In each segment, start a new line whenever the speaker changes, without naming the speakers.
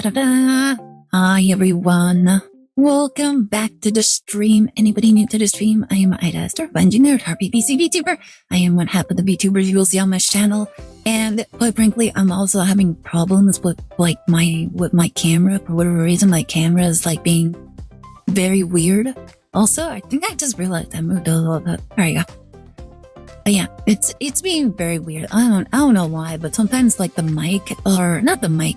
Da-da-da. Hi everyone, welcome back to the stream. Anybody new to the stream? I am Astor, engineer, RPPC VTuber. I am one half of the VTubers you will see on my channel, and quite frankly, I'm also having problems with my camera. For whatever reason, my camera is being very weird. Also, I think I just realized I moved a little bit. There you go. But yeah, it's being very weird. I don't know why, but sometimes the mic, or not the mic,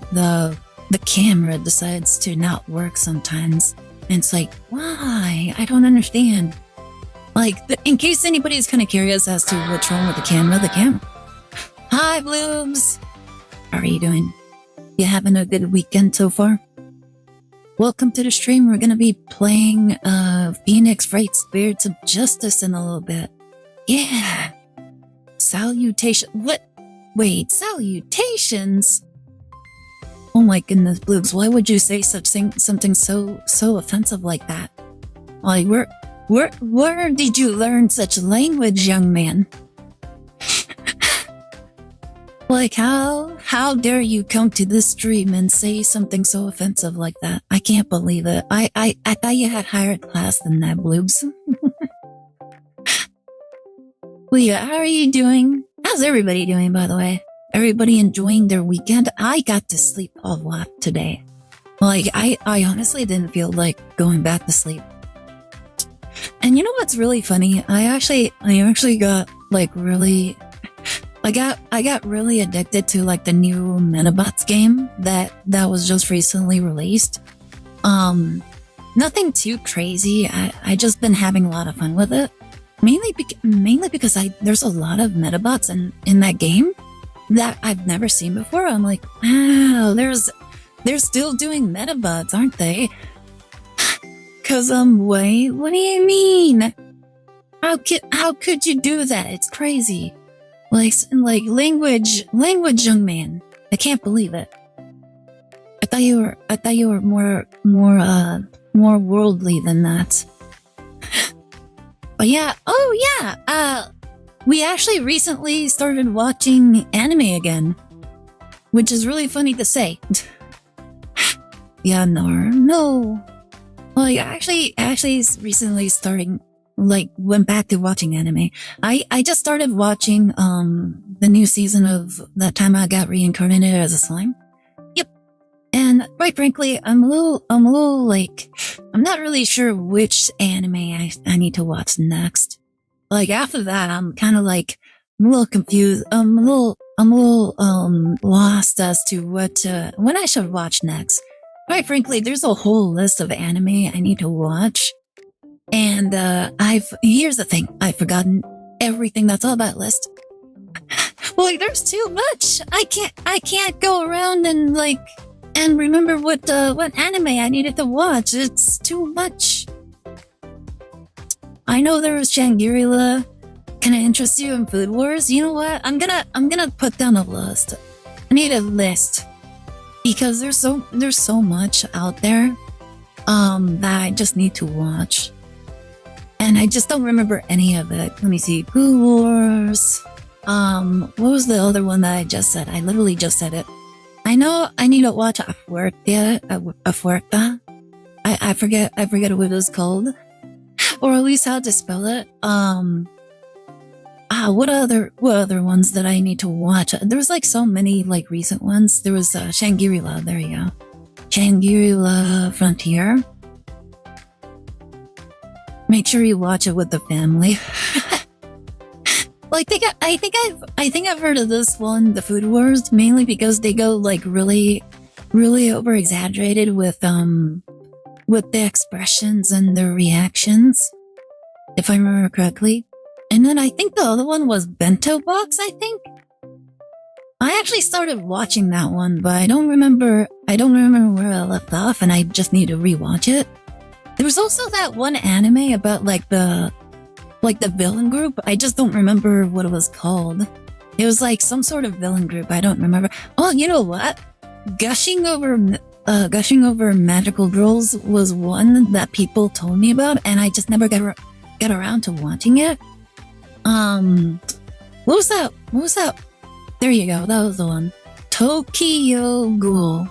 the camera decides to not work sometimes. And it's why? I don't understand. In case anybody's kind of curious as to what's wrong with the camera. Hi, Blooms! How are you doing? You having a good weekend so far? Welcome to the stream. We're gonna be playing Phoenix Wright Spirits of Justice in a little bit. Yeah! Salutation. What? Wait, salutations? Oh my goodness, Blooms, why would you say something so offensive like that? Where did you learn such language, young man? How dare you come to this stream and say something so offensive like that? I can't believe it. I thought you had higher class than that, Blooms. Well, yeah, how are you doing? How's everybody doing, by the way? Everybody enjoying their weekend? I got to sleep a lot today. I honestly didn't feel like going back to sleep. And you know what's really funny? I actually got really... I got really addicted to the new Metabots game that was just recently released. Nothing too crazy. I just been having a lot of fun with it. Mainly because there's a lot of Metabots in that game that I've never seen before. I'm like, wow, they're still doing Metabots, aren't they? Cause wait, what do you mean? How could you do that? It's crazy. Language, young man. I can't believe it. I thought you were more worldly than that. But yeah, we actually recently started watching anime again, which is really funny to say. Yeah, no. I actually recently went back to watching anime. I just started watching the new season of That Time I Got Reincarnated as a Slime. Yep. And quite frankly, I'm a little I'm not really sure which anime I need to watch next. After that, I'm kind of I'm a little confused. I'm a little lost as to what I should watch next. Quite frankly, there's a whole list of anime I need to watch. And here's the thing, I've forgotten everything that's on that list. There's too much. I can't go around and remember what anime I needed to watch. It's too much. I know there was Shangri-La. Can I interest you in Food Wars? You know what? I'm gonna put down a list. I need a list because there's so much out there that I just need to watch. And I just don't remember any of it. Let me see. Food Wars. What was the other one that I just said? I literally just said it. I know I need to watch A Fuerta. I forget what it was called. Or at least how to spell it. What other ones that I need to watch? There was so many recent ones. There was Shangri-La. There you go. Shangri-La Frontier. Make sure you watch it with the family. I think I've heard of this one, the Food Wars, mainly because they go really over exaggerated with the expressions and the reactions, if I remember correctly. And then I think the other one was Bento Box, I think. I actually started watching that one, but I don't remember where I left off, and I just need to rewatch it. There was also that one anime about the villain group. I just don't remember what it was called. It was some sort of villain group. I don't remember. Oh, you know what? Gushing over Magical Girls was one that people told me about, and I just never got around to watching it. What was that? There you go. That was the one. Tokyo Ghoul.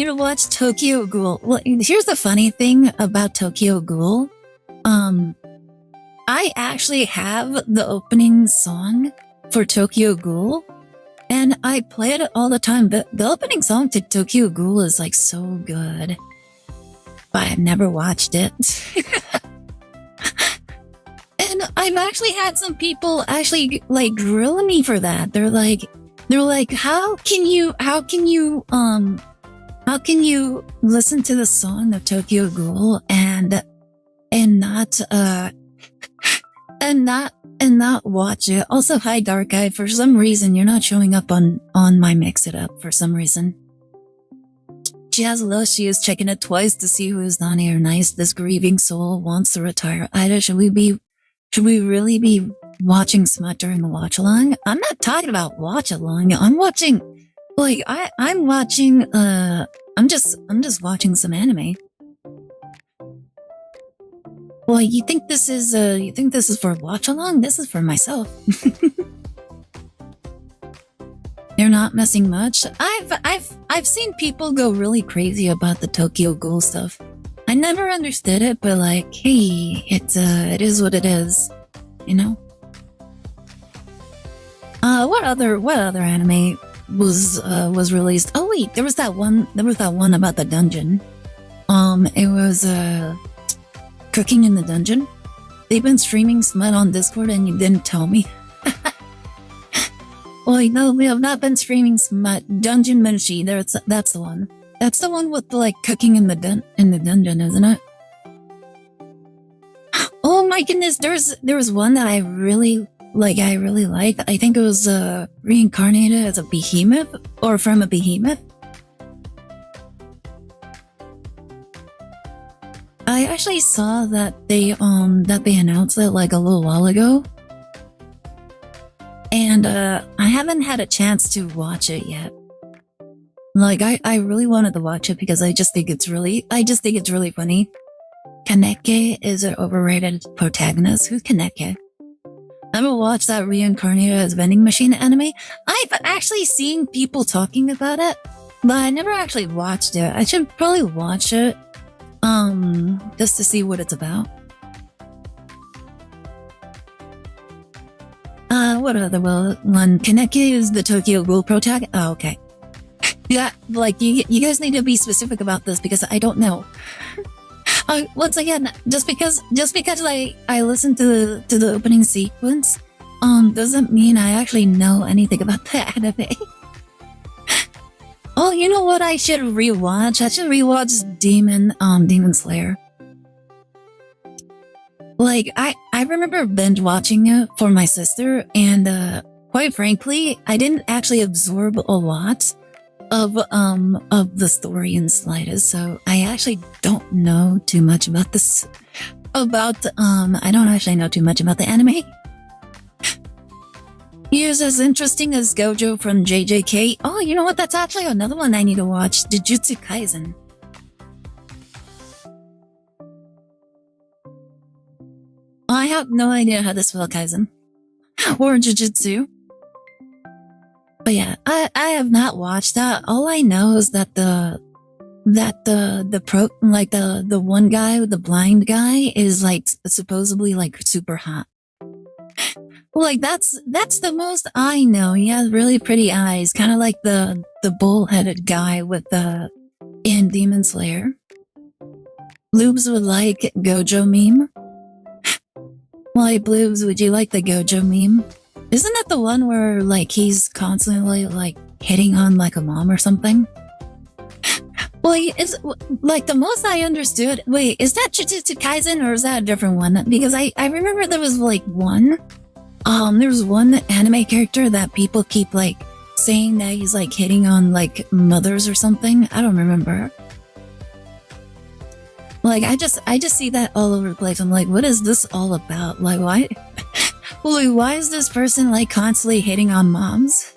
need to watch Tokyo Ghoul. Well, here's the funny thing about Tokyo Ghoul. I actually have the opening song for Tokyo Ghoul, and I play it all the time. But the opening song to Tokyo Ghoul is like so good, but I've never watched it. And I've actually had some people actually like grill me for that. They're like, how can you listen to the song of Tokyo Ghoul and not watch it? Also, hi Dark Eye. For some reason, you're not showing up on my Mix It Up for some reason. Jazz Lush, is checking it twice to see who is on here. Nice. This grieving soul wants to retire. Aire, should we really be watching smut during the watch along? I'm not talking about watch along. I'm watching, like, I'm watching, I'm just watching some anime. Well, you think this is for watch along? This is for myself. You're not missing much. I've seen people go really crazy about the Tokyo Ghoul stuff. I never understood it, but like, hey, it is what it is, you know? What other anime was released? Oh wait, there was that one about the dungeon. It was Cooking in the Dungeon. They've been streaming smut on Discord and you didn't tell me. Well, no, we have not been streaming smut. Dungeon Menshi, that's the one. That's the one with like cooking in the dungeon, isn't it? Oh my goodness, there was one that I really liked. I think it was reincarnated as a behemoth or from a behemoth. I actually saw that they announced it like a little while ago. And I haven't had a chance to watch it yet. Like I really wanted to watch it because I just think it's really funny. Kaneki is an overrated protagonist. Who's Kaneki? I haven't watched that reincarnated as vending machine anime. I've actually seen people talking about it, but I never actually watched it. I should probably watch it, just to see what it's about. What other one? Kaneki is the Tokyo Ghoul protagonist. Oh, okay. Yeah, like you guys need to be specific about this because I don't know. Once again, just because I listened to the opening sequence, doesn't mean I actually know anything about the anime. Oh, you know what? I should rewatch. I should rewatch Demon Slayer. Like I remember binge watching it for my sister, and quite frankly, I didn't actually absorb a lot of the story in slightest, so I actually don't know too much about this. I don't actually know too much about the anime. He is as interesting as Gojo from JJK. Oh, you know what? That's actually another one I need to watch. Jujutsu Kaisen. I have no idea how to spell Kaisen or Jujutsu. But yeah, I have not watched that. All I know is that the one guy, the blind guy, is like supposedly like super hot. Like that's the most I know. He has really pretty eyes, kind of like the bull-headed guy with in Demon Slayer. Bloobs would like Gojo meme. Why, Bloobs, would you like the Gojo meme? Isn't that the one where, like, he's constantly, like, hitting on, like, a mom or something? Well, it's, like, the most I understood... Wait, is that Jujutsu Kaisen, or is that a different one? Because I remember there was, like, one... there was one anime character that people keep, like, saying that he's, like, hitting on, like, mothers or something. I don't remember. Like, I just see that all over the place. I'm like, what is this all about? Like, why... Why is this person like constantly hitting on moms?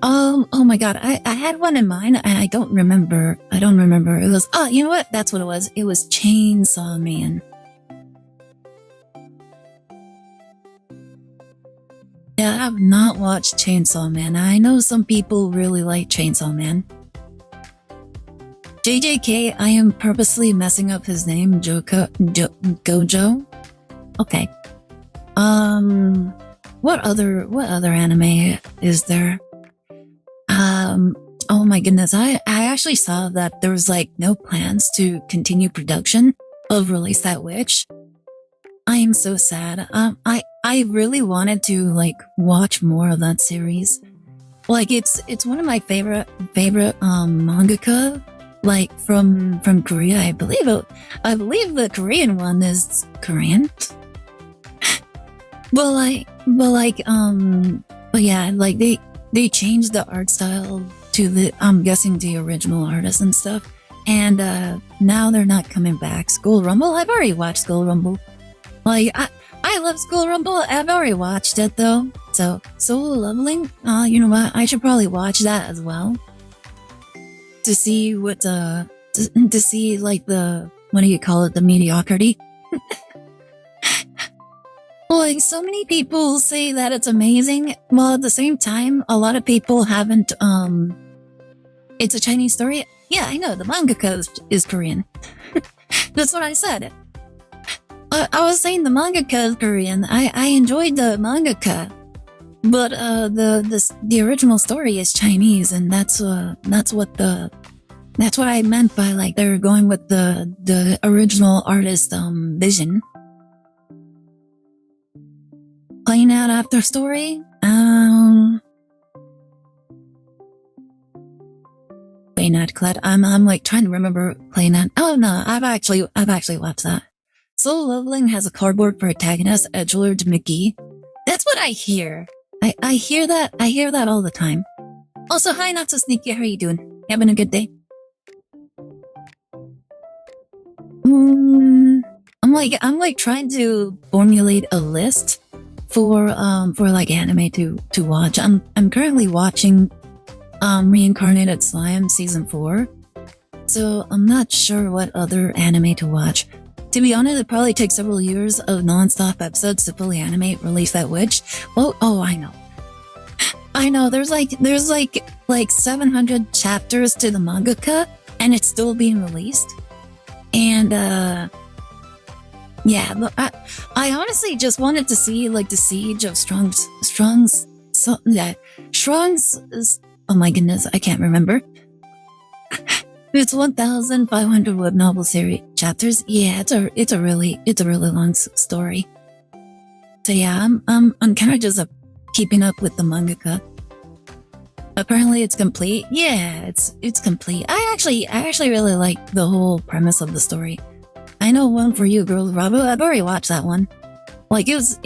Oh my god, I had one in mind and I don't remember. It was, oh, you know what? That's what it was. It was Chainsaw Man. Yeah, I have not watched Chainsaw Man. I know some people really like Chainsaw Man. JJK, I am purposely messing up his name, Gojo. Okay. What other anime is there? Oh my goodness, I actually saw that there was like no plans to continue production of Release That Witch. I am so sad. I really wanted to like watch more of that series. Like it's one of my favorite mangaka, like from Korea. I believe the Korean one is Korean. but yeah, like they changed the art style to the, I'm guessing, the original artist and stuff. And now they're not coming back. School Rumble? I've already watched School Rumble. Like, I love School Rumble. I've already watched it though. So, Solo Leveling? You know what? I should probably watch that as well. To see what to see like the, what do you call it? The mediocrity? Like, so many people say that it's amazing, while at the same time, a lot of people haven't, it's a Chinese story. Yeah, I know, the mangaka is Korean. That's what I said. I was saying the mangaka is Korean. I enjoyed the mangaka, but the original story is Chinese, and that's what I meant by like they're going with the original artist vision. Playing out after story. Playing out Clad. I'm like trying to remember playing out. Oh no, I've actually watched that. Solo Leveling has a cardboard protagonist, Edgelord McGee. That's what I hear. I hear that all the time. Also, hi, not so sneaky. How are you doing? You having a good day? I'm like trying to formulate a list for like anime to watch. I'm currently watching Reincarnated Slime season 4. So I'm not sure what other anime to watch. To be honest, it probably takes several years of non-stop episodes to fully animate Release That Witch. Oh, I know. I know, there's like 700 chapters to the mangaka, and it's still being released. And yeah, but I honestly just wanted to see like the siege of Strong's, oh my goodness, I can't remember. It's 1,500 web novel series chapters. Yeah, it's a really long story. So yeah, I'm kind of just keeping up with the mangaka. Apparently it's complete. Yeah, it's complete. I actually really like the whole premise of the story. I know one for you, Girl Bravo. I've already watched that one. Like it was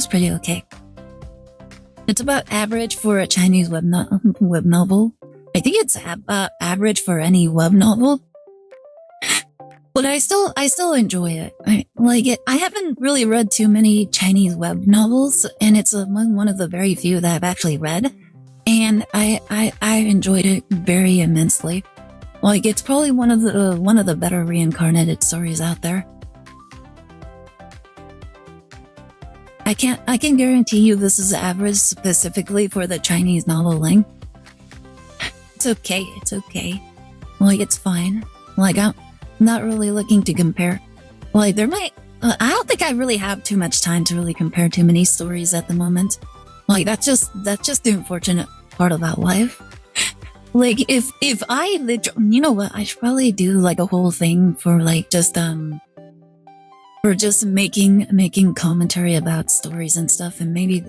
pretty okay. It's about average for a Chinese web novel. I think it's average for any web novel. But I still enjoy it. I like it. I haven't really read too many Chinese web novels, and it's among one of the very few that I've actually read. And I enjoyed it very immensely. Like it's probably one of the better reincarnated stories out there. I can guarantee you this is average specifically for the Chinese novel length. It's okay. Like it's fine. Like I'm not really looking to compare. Like there might, I don't think I really have too much time to really compare too many stories at the moment. Like that's just the unfortunate part about life. Like if I you know what, I should probably do like a whole thing for like just for just making commentary about stories and stuff, and maybe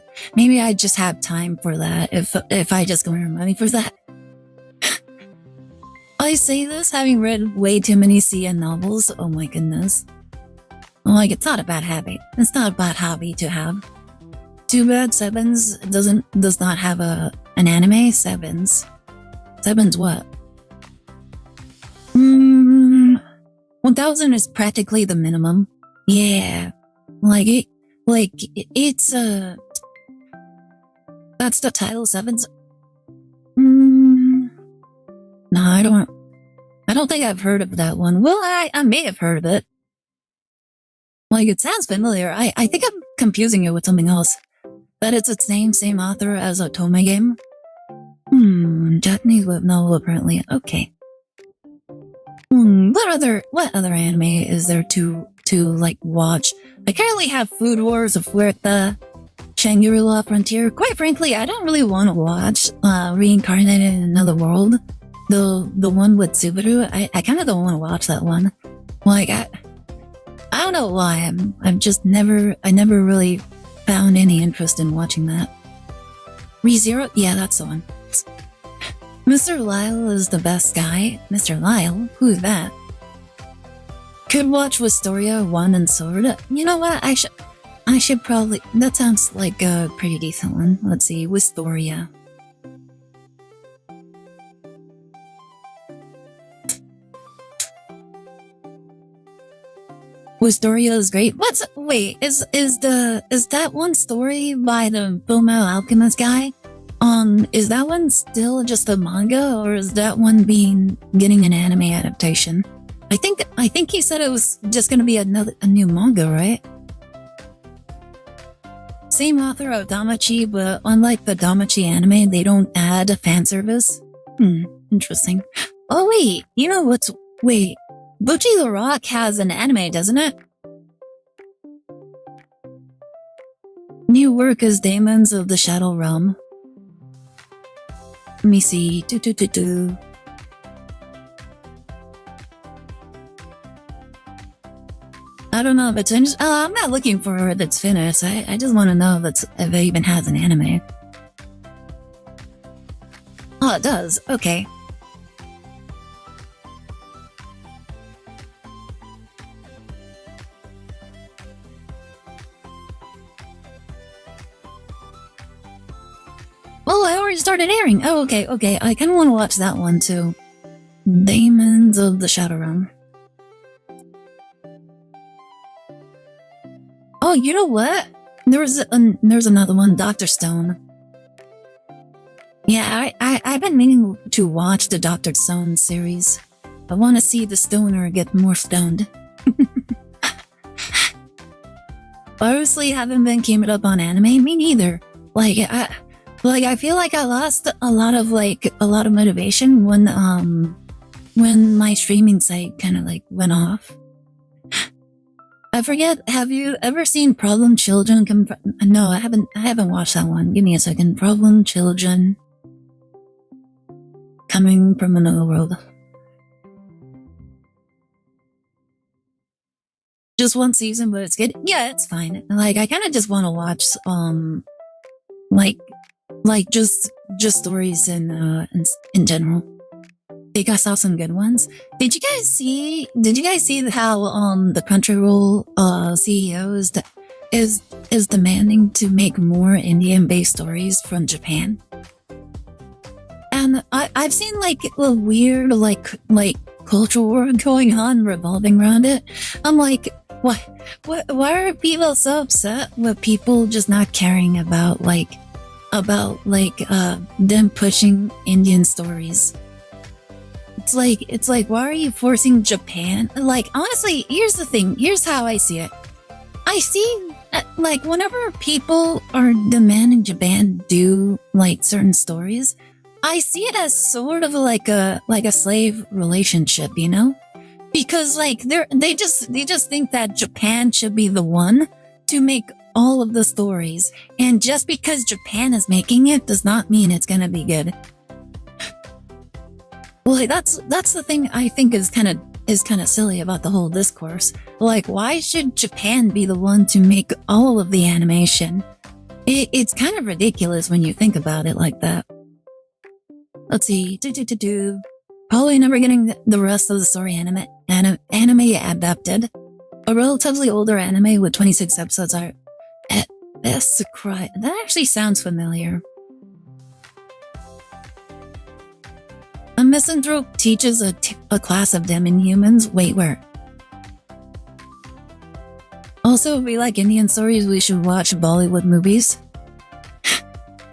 I just have time for that if I just go earn money for that. I say this having read way too many CN novels. Oh my goodness. Like it's not a bad habit. It's not a bad hobby to have. Too bad Sevens does not have an anime. Sevens what? 1,000 is practically the minimum. Yeah, it's that's the title. Sevens. No, I don't think I've heard of that one. Well, I may have heard of it. Like it sounds familiar. I think I'm confusing it with something else. That it's its same author as a Otome game. Japanese web novel apparently. Okay. what other anime is there to like watch? I currently have Food Wars of Huerta, Shangri-La Frontier. Quite frankly, I don't really want to watch Reincarnated in Another World. The one with Subaru. I kind of don't want to watch that one. Like I don't know why. I never really found any interest in watching that. ReZero? Yeah, that's the one. Mr. Lyle is the best guy. Mr. Lyle? Who's that? Could watch Wistoria, One, and Sword. You know what? I should probably... That sounds like a pretty decent one. Let's see. Wistoria. Wistoria is great. Wait, is that one story by the Fullmetal Alchemist guy? Is that one still just a manga, or is that one getting an anime adaptation? I think he said it was just gonna be a new manga, right? Same author of Damachi, but unlike the Damachi anime, they don't add a fan service. Interesting. Oh wait, you know what's... Wait, Butchie the Rock has an anime, doesn't it? New work is Daemons of the Shadow Realm. Let me see. I don't know if it's finished. I'm not looking for it that's finished. I just want to know if it even has an anime. Oh, it does. Okay. Oh, I already started airing. Oh, okay. I kind of want to watch that one too. Daemons of the Shadow Realm. Oh, you know what? There's another one, Dr. Stone. Yeah, I've been meaning to watch the Dr. Stone series. I want to see the stoner get more stoned. Honestly, haven't been keeping up on anime. Me neither. I feel like I lost a lot of motivation when my streaming site kind of went off. I forget. Have you ever seen Problem Children? No, I haven't watched that one. Give me a second. Problem Children coming from another world. Just one season, but it's good. Yeah, it's fine. I kind of just want to watch just stories in general. I think I saw some good ones. Did you guys see how the Crunchyroll CEO is demanding to make more Indian-based stories from Japan? And I've seen a weird cultural war going on revolving around it. I'm like, why are people so upset with people just not caring about them pushing Indian stories? It's like, why are you forcing Japan? Honestly, here's the thing. Here's how I see it. I see, whenever people are demanding Japan do, certain stories, I see it as sort of like a slave relationship, you know? Because, they just think that Japan should be the one to make all of the stories. And just because Japan is making it does not mean it's gonna be good. Well, that's the thing I think is kind of silly about the whole discourse. Why should Japan be the one to make all of the animation? It's kind of ridiculous when you think about it like that. Let's see. Probably never getting the rest of the story anime adapted. A relatively older anime with 26 episodes are at best a cry. That actually sounds familiar. A misanthrope teaches a class of demon humans. Wait, where? Also, if we like Indian stories, we should watch Bollywood movies.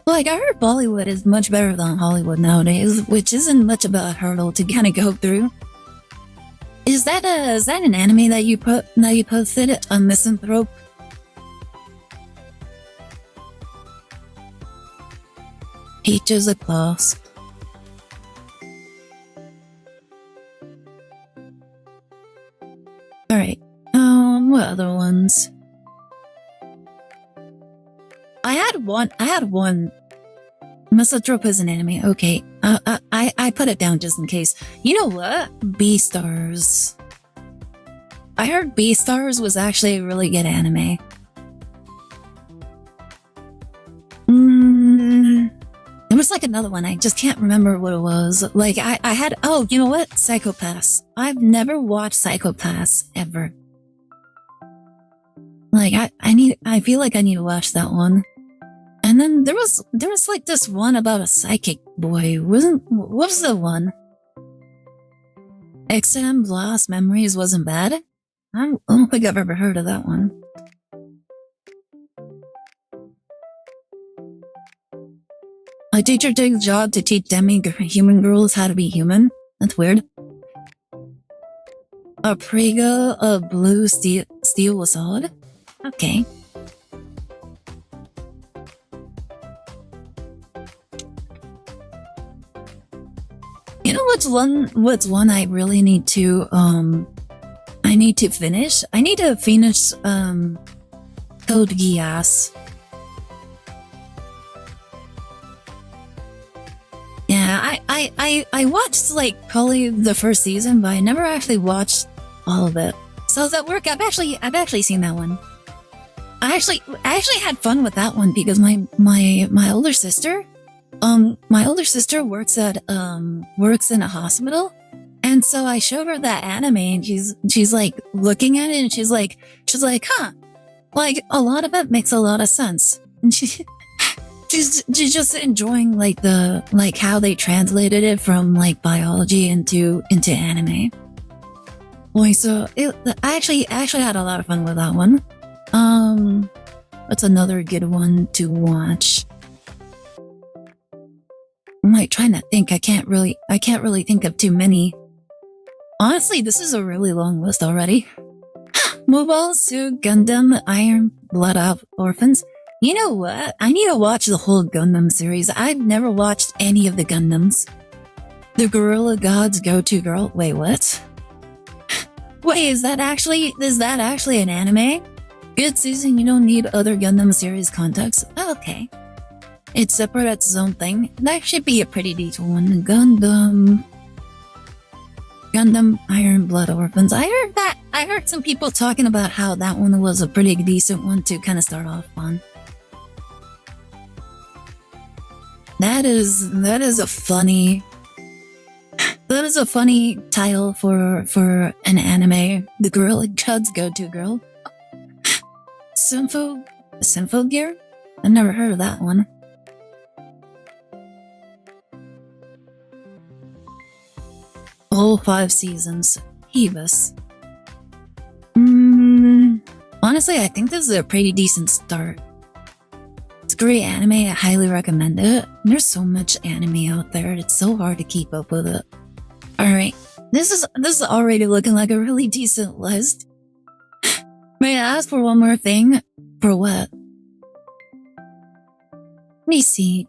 I heard Bollywood is much better than Hollywood nowadays, which isn't much of a hurdle to kind of go through. Is that an anime that you posted? A misanthrope? Teaches a class. other ones? I had one. Misanthrope is an anime. Okay. I put it down just in case. You know what? Beastars. I heard Beastars was actually a really good anime. There was like another one. I just can't remember what it was. Like I had, oh, you know what? Psychopaths. I've never watched Psychopaths ever. Like I feel like I need to watch that one. And then there was like this one about a psychic boy. What was the one? XM Lost Memories wasn't bad. I don't think I've ever heard of that one. A teacher takes job to teach human girls how to be human. That's weird. A Prega of blue steel was solid. Okay. You know what's one I really need to finish? I need to finish Code Geass. Yeah, I watched like probably the first season, but I never actually watched all of it. So does that work? I've actually seen that one. I actually had fun with that one because my older sister works in a hospital, and so I showed her that anime, and she's like looking at it, and she's like, huh, like a lot of it makes a lot of sense, and she's just enjoying like how they translated it from like biology into anime. Boy, so I actually had a lot of fun with that one. What's another good one to watch? I'm like trying to think. I can't really think of too many. Honestly, this is a really long list already. Mobile Suit Gundam Iron Blood Orphans. You know what? I need to watch the whole Gundam series. I've never watched any of the Gundams. The Gorilla God's Go-To Girl. Wait, what? Wait, is that actually an anime? Good season, you don't need other Gundam series context. Oh, okay. It's separate, it's its own thing. That should be a pretty decent one. Gundam Iron Blood Orphans. I heard some people talking about how that one was a pretty decent one to kind of start off on. That is a funny title for an anime. The Gorilla God's Go-To Girl. Sympho Gear? I've never heard of that one. All 5 seasons. Hebus. Honestly, I think this is a pretty decent start. It's a great anime. I highly recommend it. There's so much anime out there. It's so hard to keep up with it. Alright. This is already looking like a really decent list. May I ask for one more thing? For what? Let me see.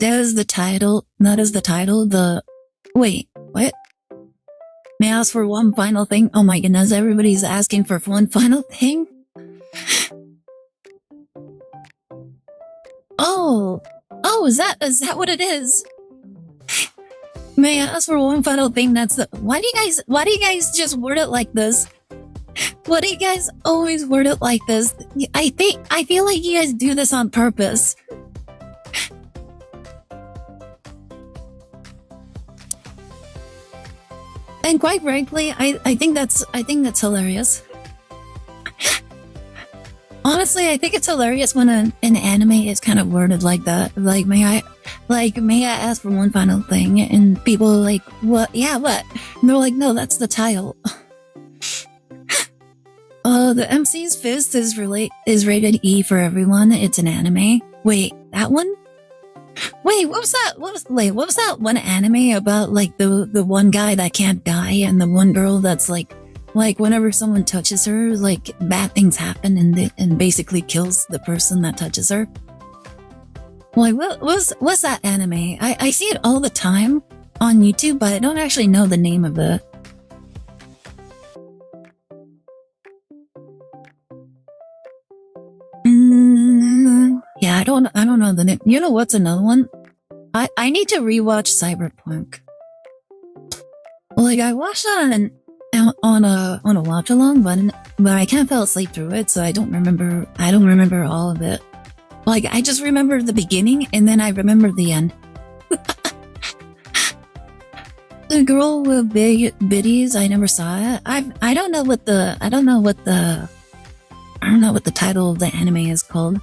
That is the title. Wait, what? May I ask for one final thing? Oh my goodness, everybody's asking for one final thing? Oh, is that what it is? May I ask for one final thing? Why do you guys just word it like this? Why do you guys always word it like this? I feel like you guys do this on purpose. And quite frankly, I think that's hilarious. Honestly, I think it's hilarious when an anime is kind of worded like that. Like, may I ask for one final thing? And people are like, what? Yeah, what? And they're like, no, that's the title. The MC's Fist is rated E for everyone. It's an anime. Wait, that one? Wait, what was that? What was that one anime about like the one guy that can't die and the one girl that's like whenever someone touches her, like bad things happen and basically kills the person that touches her? Like, what's that anime? I see it all the time on YouTube, but I don't actually know the name of it. Yeah, I don't know the name. You know what's another one? I need to rewatch Cyberpunk. Like, I watched that on a watch along, but I kind of fell asleep through it, so I don't remember all of it. Like, I just remember the beginning, and then I remember the end. The girl with big bitties, I never saw it. I don't know what the title of the anime is called.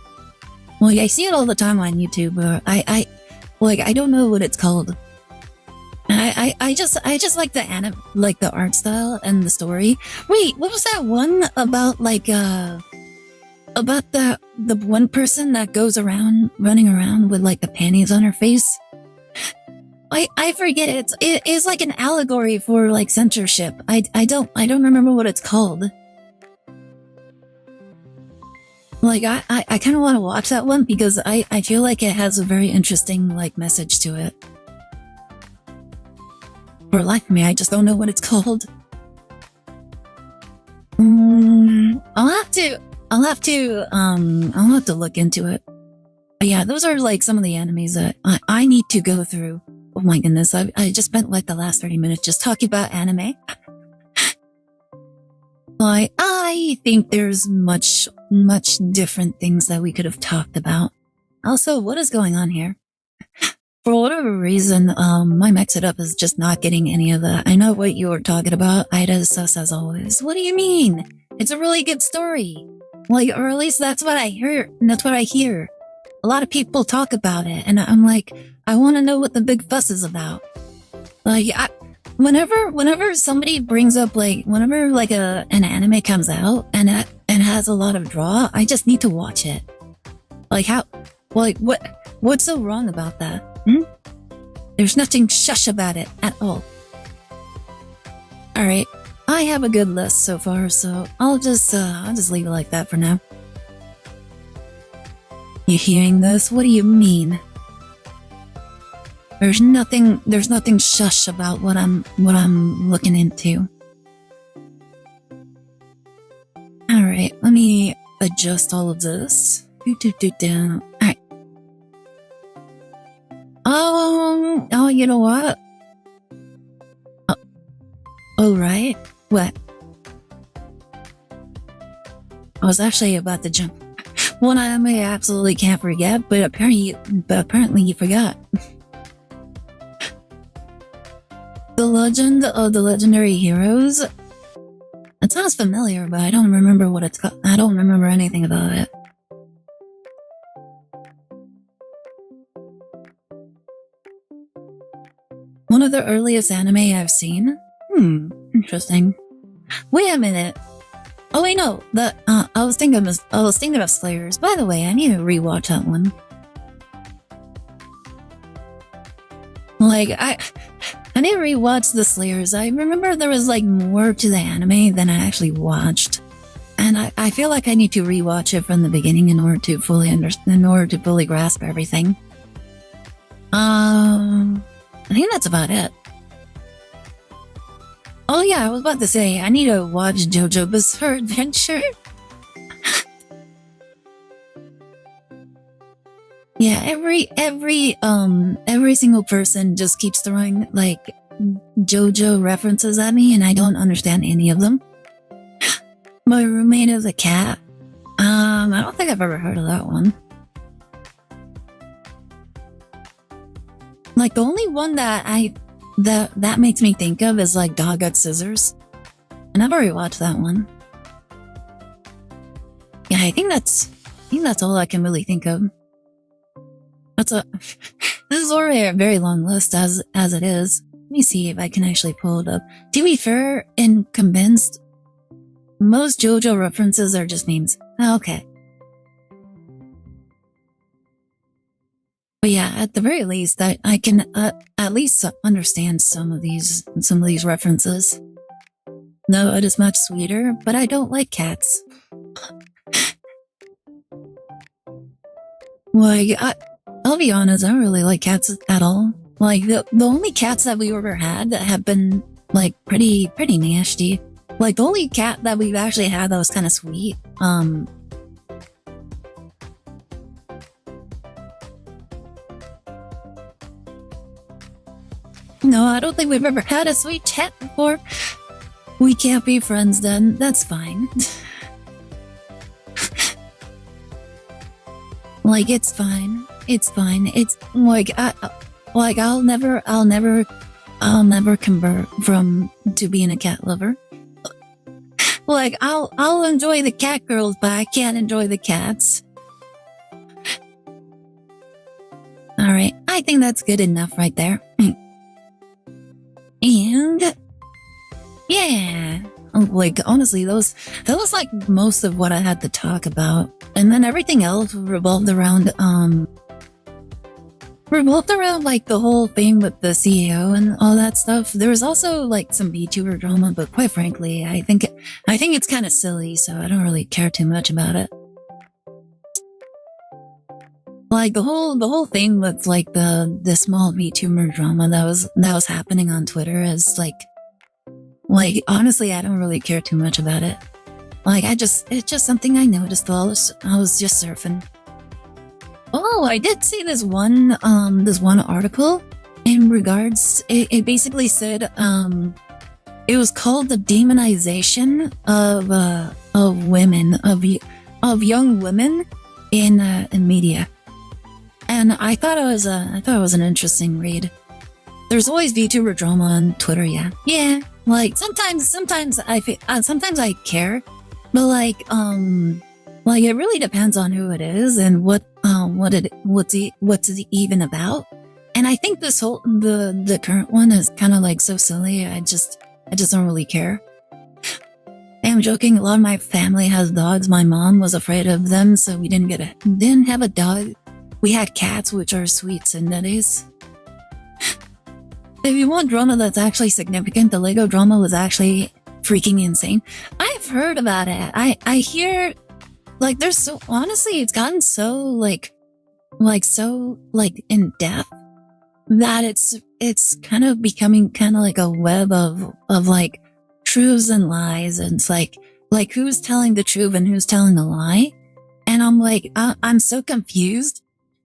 Like, I see it all the time on YouTube, but I don't know what it's called. I just like the art style and the story. Wait, what was that one about about the one person that goes around running around with like the panties on her face? I forget it is like an allegory for like censorship. I don't remember what it's called. Like I kind of want to watch that one because I feel like it has a very interesting like message to it. For life of me, I just don't know what it's called. I'll have to look into it. But yeah, those are like some of the animes that I need to go through. Oh my goodness, I just spent like the last 30 minutes just talking about anime. Like, I think there's much different things that we could have talked about. Also, what is going on here? For whatever reason, my mix it up is just not getting any of that. I know what you were talking about. Aida is sus as always. What do you mean? It's a really good story. Like, or at least that's what I hear. That's what I hear. A lot of people talk about it, and I'm like, I want to know what the big fuss is about. Like, whenever somebody brings up whenever an anime comes out and has a lot of draw, I just need to watch it. Like what's so wrong about that? There's nothing shush about it at all. All right, I have a good list so far, so I'll just leave it like that for now. You hearing this? What do you mean? There's nothing shush about what I'm looking into. Alright, let me adjust all of this. Alright. Oh, you know what? Oh, right? What? I was actually about to jump. One anime I absolutely can't forget, but apparently you forgot. The Legend of the Legendary Heroes? It sounds familiar, but I don't remember what it's called. I don't remember anything about it. One of the earliest anime I've seen? Interesting. Wait a minute. Oh wait, no. I was thinking of Slayers. By the way, I need to rewatch that one. Like, I need to rewatch the Slayers. I remember there was like more to the anime than I actually watched. And I feel like I need to rewatch it from the beginning in order to fully grasp everything. I think that's about it. Oh yeah, I was about to say, I need to watch JoJo Bizarre Adventure. Yeah, every single person just keeps throwing like JoJo references at me, and I don't understand any of them. My roommate is a cat. I don't think I've ever heard of that one. Like, the only one that makes me think of is like Dog Got Scissors. I never rewatched that one. Yeah, I think that's all I can really think of. This is already a very long list as it is. Let me see if I can actually pull it up. To be fair and convinced, most JoJo references are just memes. Okay. But yeah, at the very least, I can at least understand some of these references. No, it is much sweeter, but I don't like cats. Like, I'll be honest, I don't really like cats at all. Like, the only cats that we ever had that have been, like, pretty nasty. Like, the only cat that we've actually had that was kind of sweet, no, I don't think we've ever had a sweet cat before. We can't be friends then, that's fine. Like, it's fine. It's fine. It's, like, I'll never convert to being a cat lover. Like, I'll enjoy the cat girls, but I can't enjoy the cats. Alright, I think that's good enough right there. And yeah, like, honestly, that was like most of what I had to talk about. And then everything else revolved around like the whole thing with the CEO and all that stuff. There was also like some VTuber drama, but quite frankly, I think it's kind of silly, so I don't really care too much about it. Like the whole thing with like the small VTuber drama that was happening on Twitter is like honestly, I don't really care too much about it. Like it's just something I noticed while I was just surfing. Oh, I did see this one article in regards. It basically said it was called the demonization of women of young women in media. And I thought it was an interesting read. There's always VTuber drama on Twitter, yeah. Like sometimes I care, but like it really depends on who it is and what's it even about. And I think this whole the current one is kind of like so silly. I just don't really care. I'm joking. A lot of my family has dogs. My mom was afraid of them, so we didn't have a dog. We had cats, which are sweet Cinderdays. If you want drama that's actually significant, the Lego drama was actually freaking insane. I've heard about it. I hear, like, there's so, honestly, it's gotten so, so in depth that it's kind of becoming kind of like a web of like truths and lies, and it's like who's telling the truth and who's telling the lie. And I'm like, I'm so confused.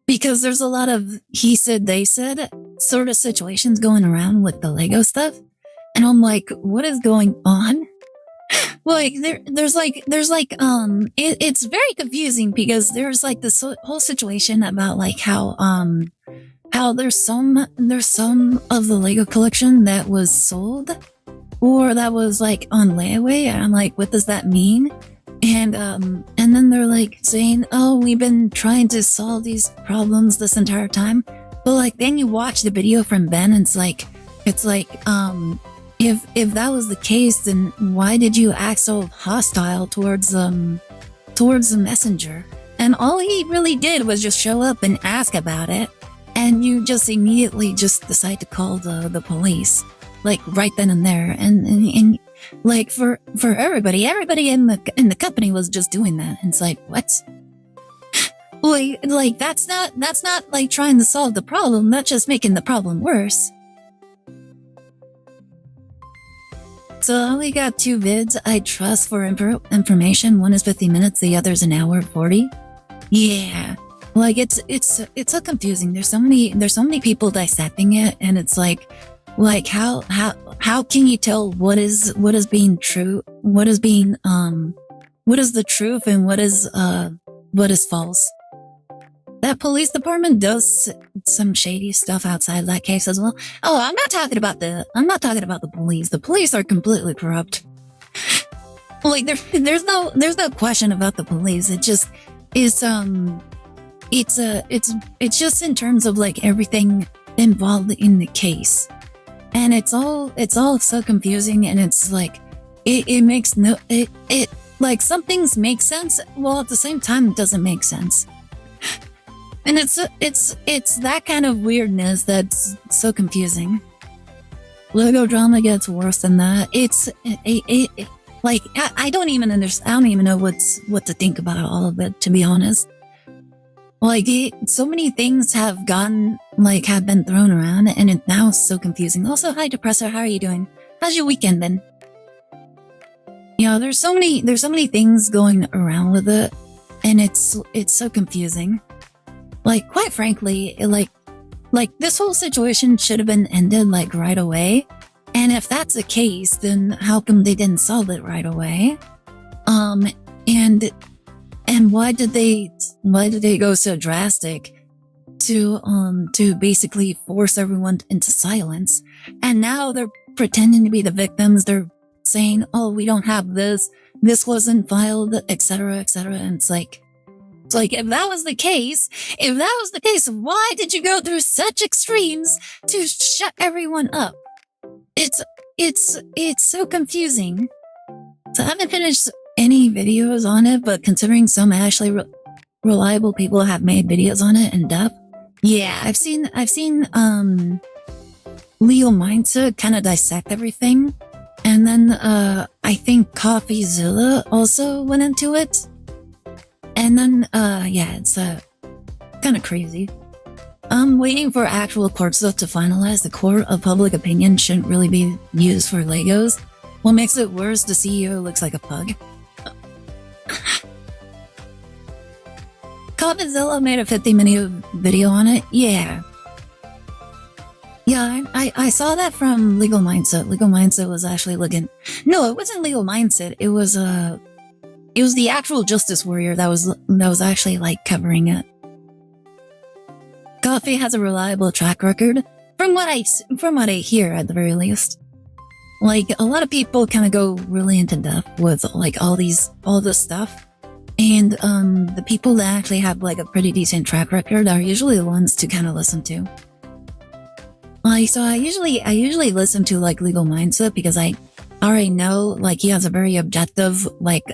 Because there's a lot of he said, they said sort of situations going around with the Lego stuff. And I'm like, what is going on? Like, it's very confusing because there's like this whole situation about like how there's some of the Lego collection that was sold or that was like on layaway. And I'm like, what does that mean? And then they're like saying, oh, we've been trying to solve these problems this entire time. But like, then you watch the video from Ben and it's like, if that was the case, then why did you act so hostile towards the messenger? And all he really did was just show up and ask about it. And you just immediately just decide to call the police, like right then and there. And like for everybody in the company was just doing that. And it's like, what? Like that's not like trying to solve the problem. That's just making the problem worse. So I only got 2 vids I trust for information. One is 50 minutes, the other's an hour 40. Yeah, like it's so confusing. There's so many people dissecting it, and it's like how can you tell what is being true, what is the truth, and what is false? That police department does some shady stuff outside that case as well. Oh, I'm not talking about the police. The police are completely corrupt. Like there's no question about the police. It just is it's just in terms of like everything involved in the case. And it's all so confusing, and it's like it makes no it like some things make sense while at the same time it doesn't make sense. And it's that kind of weirdness that's so confusing. Lego drama gets worse than that. Like I don't even understand. I don't even know what to think about all of it, to be honest. Like, so many things have been thrown around, and it's now so confusing. Also, hi, Depressor, how are you doing? How's your weekend been? Yeah, there's so many things going around with it, and it's so confusing. Like, quite frankly, like this whole situation should have been ended like right away. And if that's the case, then how come they didn't solve it right away? And why did they go so drastic to basically force everyone into silence? And now they're pretending to be the victims. They're saying, "Oh, we don't have this wasn't filed," etc., etc. And it's like if that was the case, why did you go through such extremes to shut everyone up? It's so confusing. So I haven't finished any videos on it, but considering some actually reliable people have made videos on it in depth, yeah, I've seen Legal Mindset kind of dissect everything, and then I think CoffeeZilla also went into it, and then yeah, it's kind of crazy. I'm waiting for actual court stuff to finalize. The court of public opinion shouldn't really be used for Legos. What makes it worse, the CEO looks like a pug. CoffeeZilla made a 50-minute video on it. Yeah. Yeah, I saw that from Legal Mindset. Legal Mindset was actually looking... No, it wasn't Legal Mindset. It was the actual Justice Warrior that was actually like covering it. Coffee has a reliable track record, from what I hear at the very least. Like, a lot of people kind of go really into depth with like all this stuff, and the people that actually have like a pretty decent track record are usually the ones to kind of listen to. Like, so I usually listen to like Legal Mindset because I already know like he has a very objective like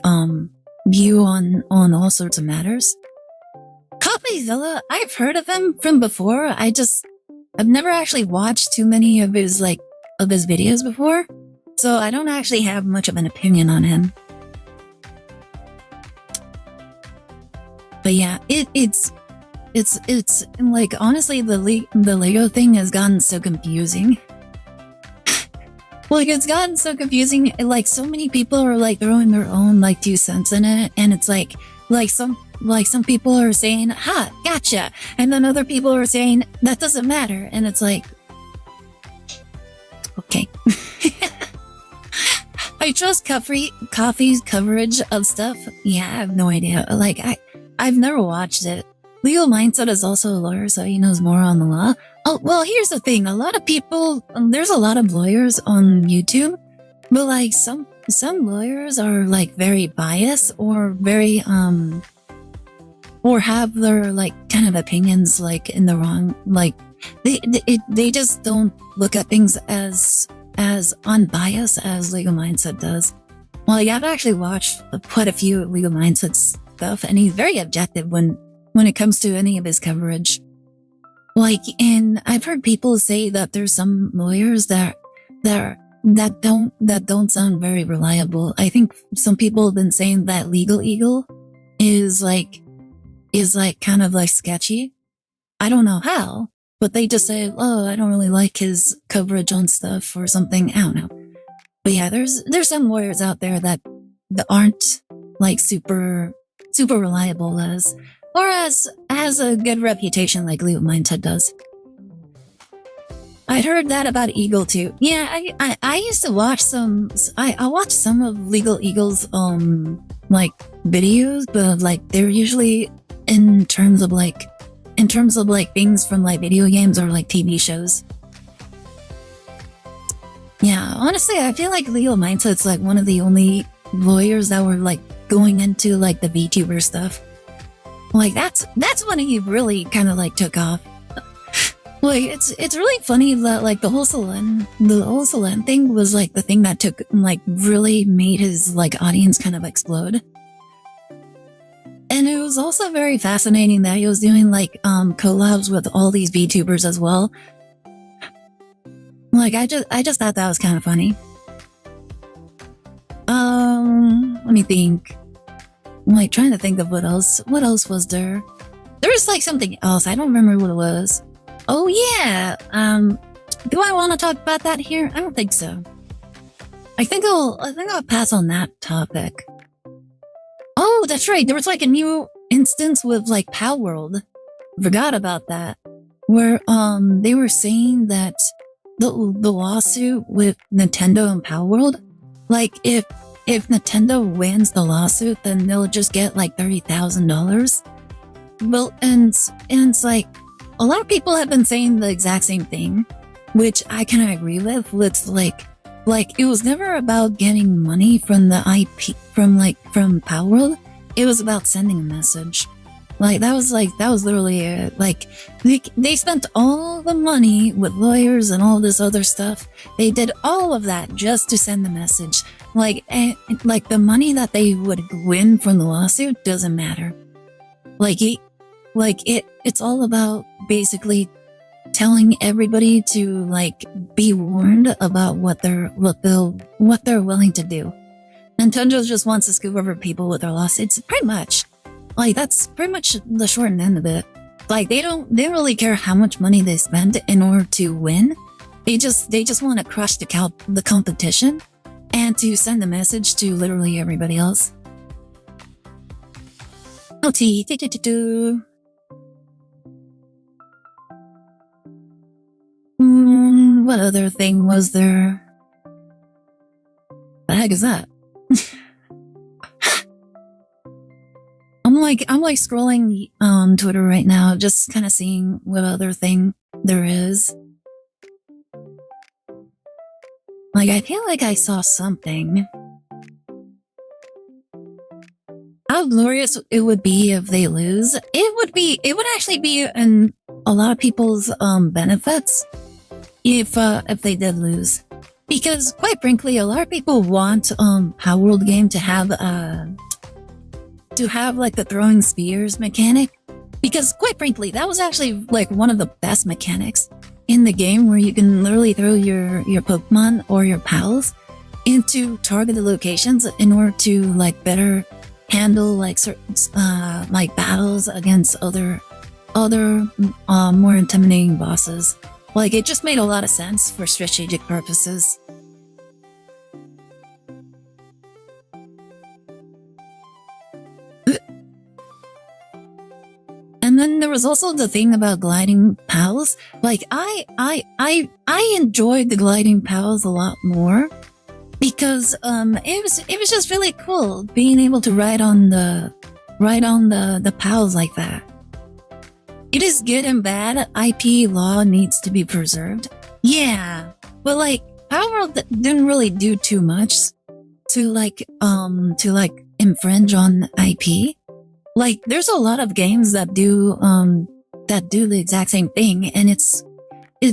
view on all sorts of matters. CoffeeZilla, I've heard of him from before. I've never actually watched too many of his videos before, so I don't actually have much of an opinion on him. But yeah, it's like, honestly, the Lego thing has gotten so confusing. Like, it's gotten so confusing. Like, so many people are like throwing their own like 2 cents in it, and it's like some people are saying, "Ha, gotcha," and then other people are saying that doesn't matter, and it's like, okay. I trust Coffee's coverage of stuff. Yeah, I have no idea. Like, I've never watched it. Legal Mindset is also a lawyer, so he knows more on the law. Oh, well, here's the thing. A lot of people, there's a lot of lawyers on YouTube, but like some lawyers are like very biased or very, or have their like kind of opinions like in the wrong, like they just don't look at things as unbiased as Legal Mindset does. Well, yeah, I've actually watched quite a few Legal Mindset stuff, and he's very objective when it comes to any of his coverage. Like, and I've heard people say that there's some lawyers that don't sound very reliable. I think some people have been saying that Legal Eagle is kind of like sketchy. I don't know how, but they just say, "Oh, I don't really like his coverage on stuff," or something. I don't know. But yeah, there's some lawyers out there that aren't like super reliable as a good reputation like Legal Mindset does. I'd heard that about Eagle too. Yeah, I used to watch I watched some of Legal Eagle's like videos, but like they're usually in terms of like things from like video games or like TV shows. Yeah, honestly, I feel like Legal Mindset's like one of the only lawyers that were like going into like the VTuber stuff. Like that's when he really kind of like took off. Like it's really funny that like the whole Selene thing was like the thing that took like really made his like audience kind of explode. And it was also very fascinating that he was doing like collabs with all these VTubers as well. Like I just thought that was kind of funny. Let me think. I'm like trying to think of what else was there. There was like something else. I don't remember what it was. Oh yeah. Do I want to talk about that here? I don't think so. I think I'll pass on that topic. Oh, that's right. There was like a new instance with like Pal World. Forgot about that. Where they were saying that the lawsuit with Nintendo and Pal World, like if Nintendo wins the lawsuit, then they'll just get like $30,000. Well, and it's like a lot of people have been saying the exact same thing, which I kind of agree with. It's like it was never about getting money from the IP from Pal World. It was about sending a message. Like that was literally it. Like they spent all the money with lawyers and all this other stuff. They did all of that just to send the message. Like the money that they would win from the lawsuit doesn't matter. It's all about basically telling everybody to like be warned about what they're willing to do. Nintendo just wants to scoop over people with their lawsuits, pretty much. Like that's pretty much the short end of it. Like they don't really care how much money they spend in order to win. They just want to crush the competition and to send a message to literally everybody else. What other thing was there? The heck is that? I'm like scrolling Twitter right now, just kind of seeing what other thing there is. Like I feel like I saw something. How glorious it would be if they lose. It would actually be in a lot of people's benefits if they did lose. Because quite frankly, a lot of people want Power World game to have like the throwing spears mechanic. Because quite frankly, that was actually like one of the best mechanics in the game, where you can literally throw your Pokemon or your pals into targeted locations in order to like better handle like certain like battles against other more intimidating bosses. Like it just made a lot of sense for strategic purposes. And then there was also the thing about gliding pals. Like I enjoyed the gliding pals a lot more, because it was just really cool being able to ride on the pals like that. It is good and bad. IP law needs to be preserved. Yeah, but like Power World didn't really do too much to like infringe on IP. Like there's a lot of games that do the exact same thing, and it's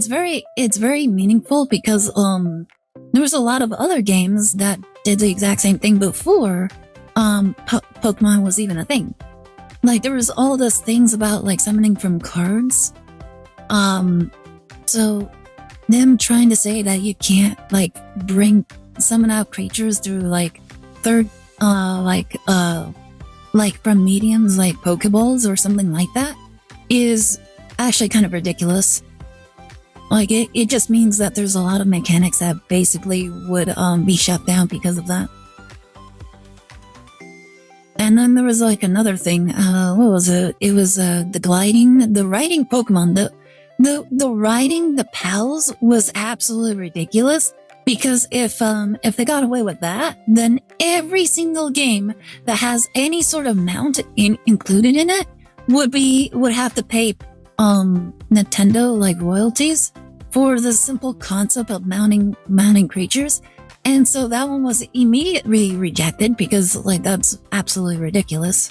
very meaningful, because there was a lot of other games that did the exact same thing before Pokemon was even a thing. Like there was all those things about like summoning from cards. So them trying to say that you can't like summon out creatures through like like from mediums like Pokeballs or something like that is actually kind of ridiculous. Like it just means that there's a lot of mechanics that basically would be shut down because of that. And then there was like another thing. What was it? It was the riding Pokemon. The riding the pals was absolutely ridiculous, because if they got away with that, then every single game that has any sort of mount included in it would have to pay Nintendo like royalties for the simple concept of mounting creatures. And so that one was immediately rejected, because like that's absolutely ridiculous.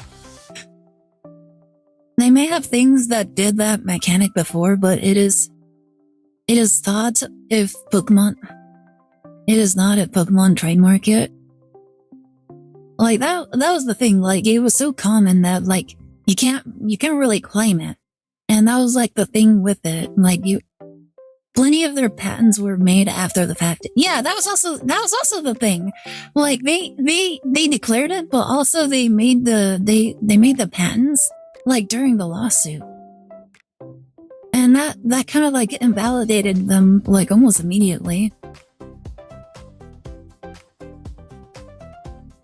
They may have things that did that mechanic before, but it is thought if Pokemon trademark it. Like that was the thing. Like it was so common that like you can't really claim it. And that was like the thing with it. Like plenty of their patents were made after the fact. Yeah, that was also the thing. Like they declared it, but also they made the patents like during the lawsuit. And that kind of like invalidated them like almost immediately.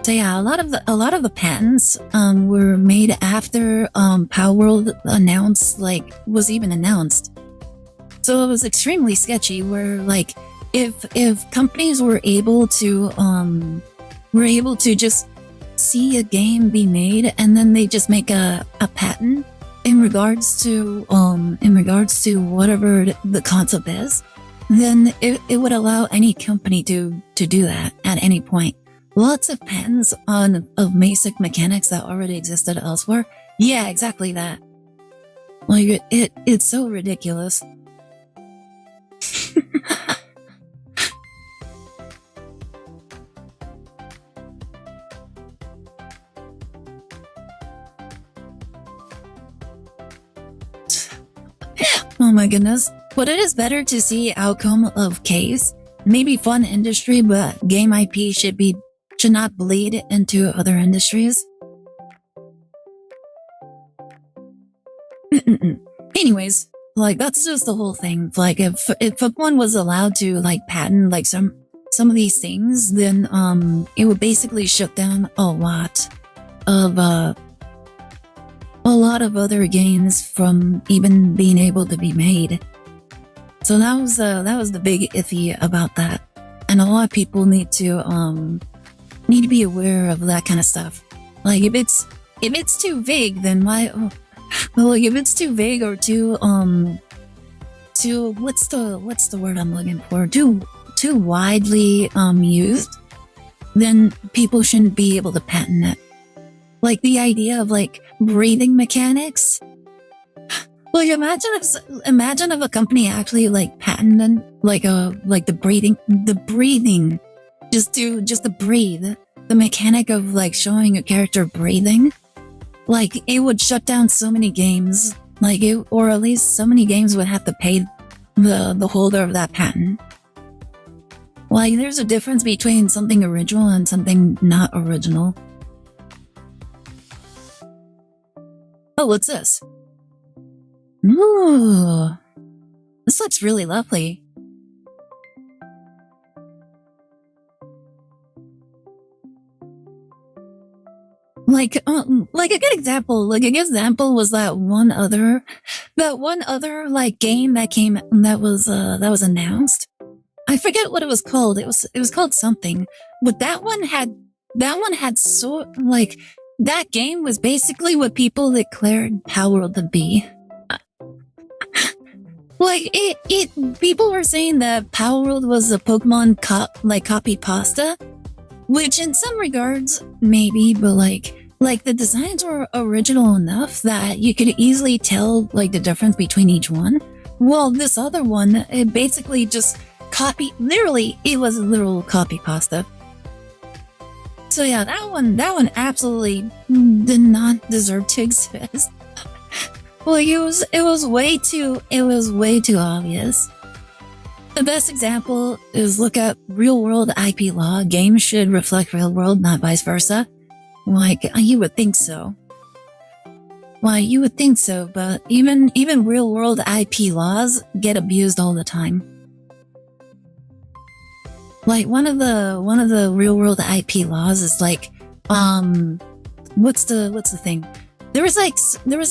So yeah, a lot of the patents were made after Power World was even announced. So it was extremely sketchy where like if companies were able to just see a game be made and then they just make a patent in regards to whatever the concept is, then it would allow any company to do that at any point. Lots of patents of basic mechanics that already existed elsewhere. Yeah, exactly that. Like it's so ridiculous. Oh my goodness. But it is better to see outcome of case. Maybe fun industry, but game IP should not bleed into other industries. Anyways, like that's just the whole thing. Like if one was allowed to like patent like some of these things, then it would basically shut down a lot of other games from even being able to be made. So that was the big iffy about that, and a lot of people need to be aware of that kind of stuff. Like if it's too vague, then why? Well, like if it's too vague or too what's the word I'm looking for? Too widely used, then people shouldn't be able to patent it. Like the idea of like breathing mechanics. Well, imagine if a company actually like patented the breathing, just to breathe, the mechanic of like showing a character breathing. Like it would shut down so many games, or at least so many games would have to pay the holder of that patent. Like there's a difference between something original and something not original. Oh, what's this? Ooh, this looks really lovely. Like a good example. Like a good example was that one other like game that was announced. I forget what it was called. It was called something. But that one had so like that game was basically what people declared Power World to be. Like people were saying that Power World was a Pokemon copy pasta, which in some regards maybe, but like the designs were original enough that you could easily tell like the difference between each one. Well, this other one, it basically just it was a literal copy pasta. So yeah, that one absolutely did not deserve to exist. Like it was way too obvious. The best example is look at real world IP law. Games should reflect real world, not vice versa. Like you would think so. Why you would think so, but even real world IP laws get abused all the time. Like one of the real world IP laws is like what's the thing? There was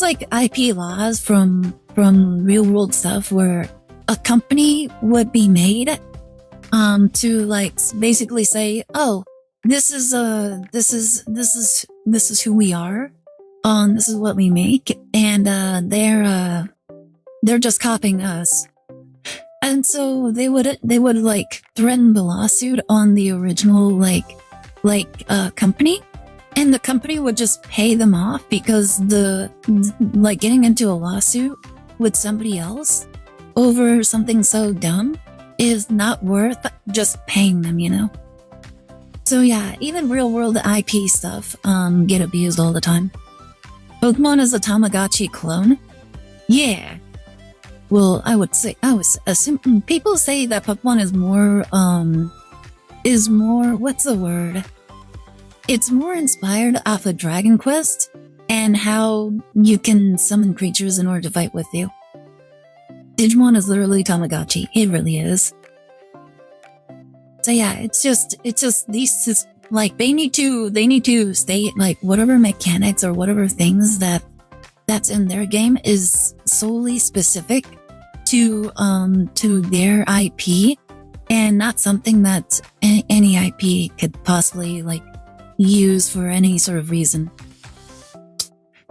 like IP laws from real world stuff where a company would be made to like basically say, oh, this is who we are, this is what we make, and they're just copying us. And so they would like threaten the lawsuit on the original company, and the company would just pay them off because getting into a lawsuit with somebody else over something so dumb is not worth just paying them, you know? So yeah, even real world IP stuff get abused all the time. Pokemon is a Tamagotchi clone? Yeah. Well, I was assuming people say that Pokemon is more, what's the word? It's more inspired off of Dragon Quest, and how you can summon creatures in order to fight with you. Digimon is literally Tamagotchi. It really is. So yeah, it's just these like they need to stay like whatever mechanics or whatever things that's in their game is solely specific to their IP and not something that any IP could possibly like use for any sort of reason.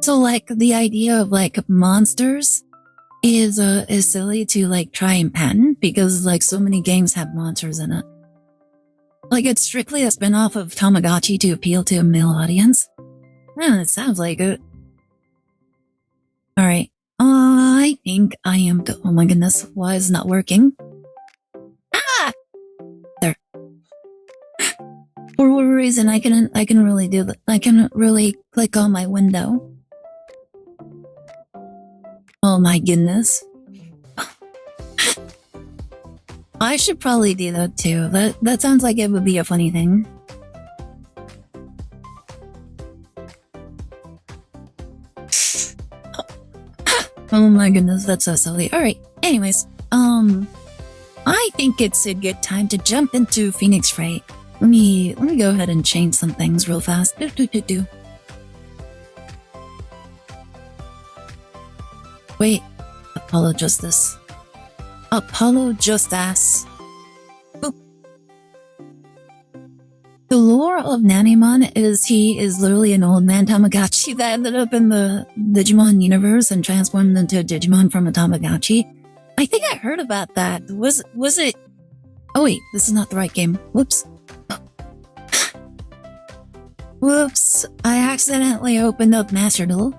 So like the idea of like monsters is silly to like try and patent because like so many games have monsters in it. Like it's strictly a spin-off of Tamagotchi to appeal to a male audience. It sounds like it. Alright. I think I am oh my goodness, why is it not working? Ah! There. For whatever reason I can really do that. I can really click on my window. Oh my goodness. I should probably do that too. That sounds like it would be a funny thing. Oh my goodness, that's so silly. Alright, anyways, I think it's a good time to jump into Phoenix Wright. Let me go ahead and change some things real fast. Wait, Apollo Justice. Apollo Justice. Boop. The lore of Nanimon is he is literally an old man Tamagotchi that ended up in the Digimon universe and transformed into a Digimon from a Tamagotchi. I think I heard about that. Was it? Oh wait, this is not the right game. Whoops. Whoops, I accidentally opened up Master Duel.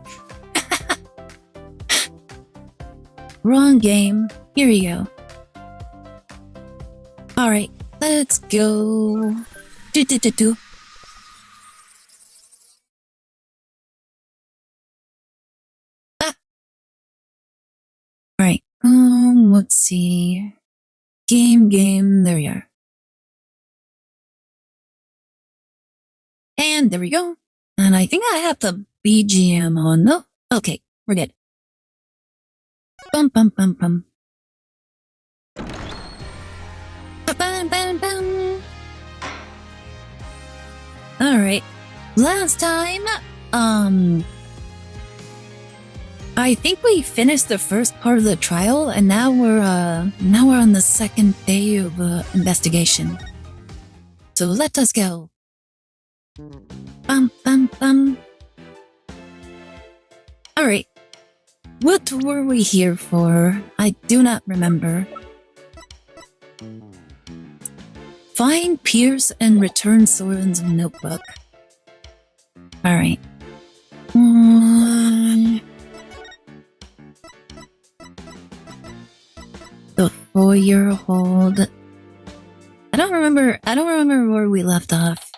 Wrong game. Here you go. Alright, let's go. Do. Ah! Alright, let's see. Game, there we are. And there we go. And I think I have the BGM on. No? Okay, we're good. Bum. Bum. Alright. Last time, I think we finished the first part of the trial, and now we're on the second day of investigation. So let us go. Bum. Alright. What were we here for? I do not remember. Find Pierce and return Soren's notebook. Alright. The four-year hold. I don't remember where we left off.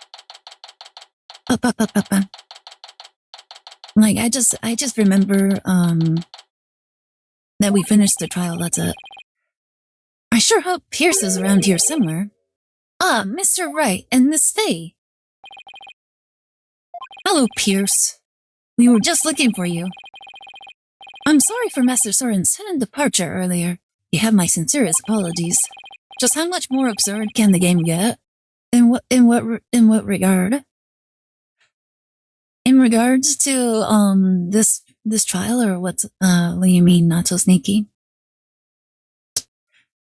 Up. Like I just remember that we finished the trial, that's it. I sure hope Pierce is around here somewhere. Ah, Mr. Wright and Miss Faye. Hello, Pierce. We were just looking for you. I'm sorry for Master Soren's sudden departure earlier. You have my sincerest apologies. Just how much more absurd can the game get? In what regard? In regards to this trial, or what you mean not so sneaky?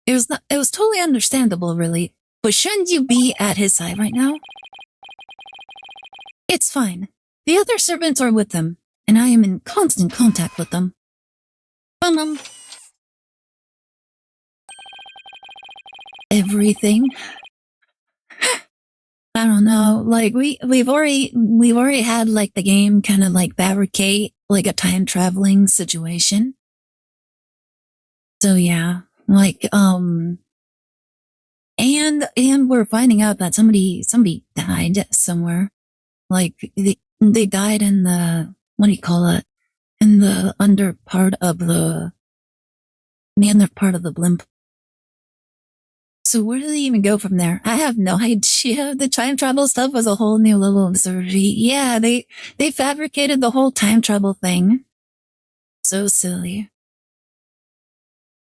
It was totally understandable, really. But shouldn't you be at his side right now? It's fine. The other servants are with them, and I am in constant contact with them. Everything. I don't know. Like we've already had like the game kind of like fabricate like a time traveling situation. So yeah, like and we're finding out that somebody died somewhere. Like they died in the, what do you call it? In the under part of the blimp. So where did they even go from there? I have no idea. The time travel stuff was a whole new level of absurdity. Yeah, they fabricated the whole time travel thing. So silly.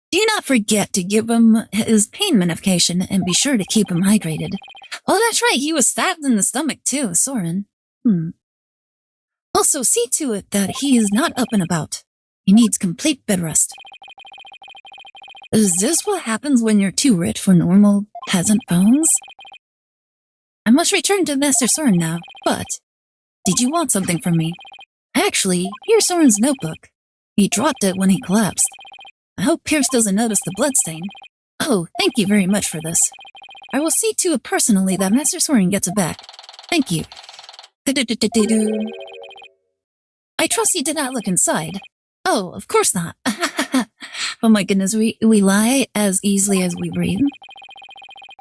Do not forget to give him his pain medication and be sure to keep him hydrated. Oh, that's right. He was stabbed in the stomach too, Soren. Also, see to it that he is not up and about. He needs complete bed rest. Is this what happens when you're too rich for normal peasant phones? I must return to Master Soren now, but did you want something from me? Actually, here's Soren's notebook. He dropped it when he collapsed. I hope Pierce doesn't notice the bloodstain. Oh, thank you very much for this. I will see to it personally that Master Soren gets it back. Thank you. I trust you did not look inside. Oh, of course not. Oh my goodness, we lie as easily as we breathe.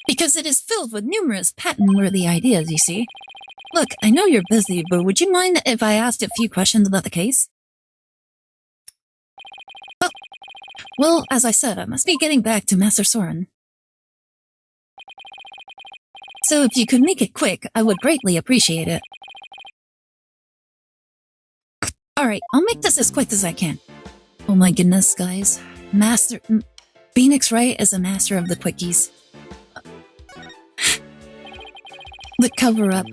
Because it is filled with numerous patent-worthy ideas, you see. Look, I know you're busy, but would you mind if I asked a few questions about the case? Oh, well, as I said, I must be getting back to Master Soren. So if you could make it quick, I would greatly appreciate it. Alright, I'll make this as quick as I can. Oh my goodness, guys. Phoenix Wright is a master of the quickies. The cover-up.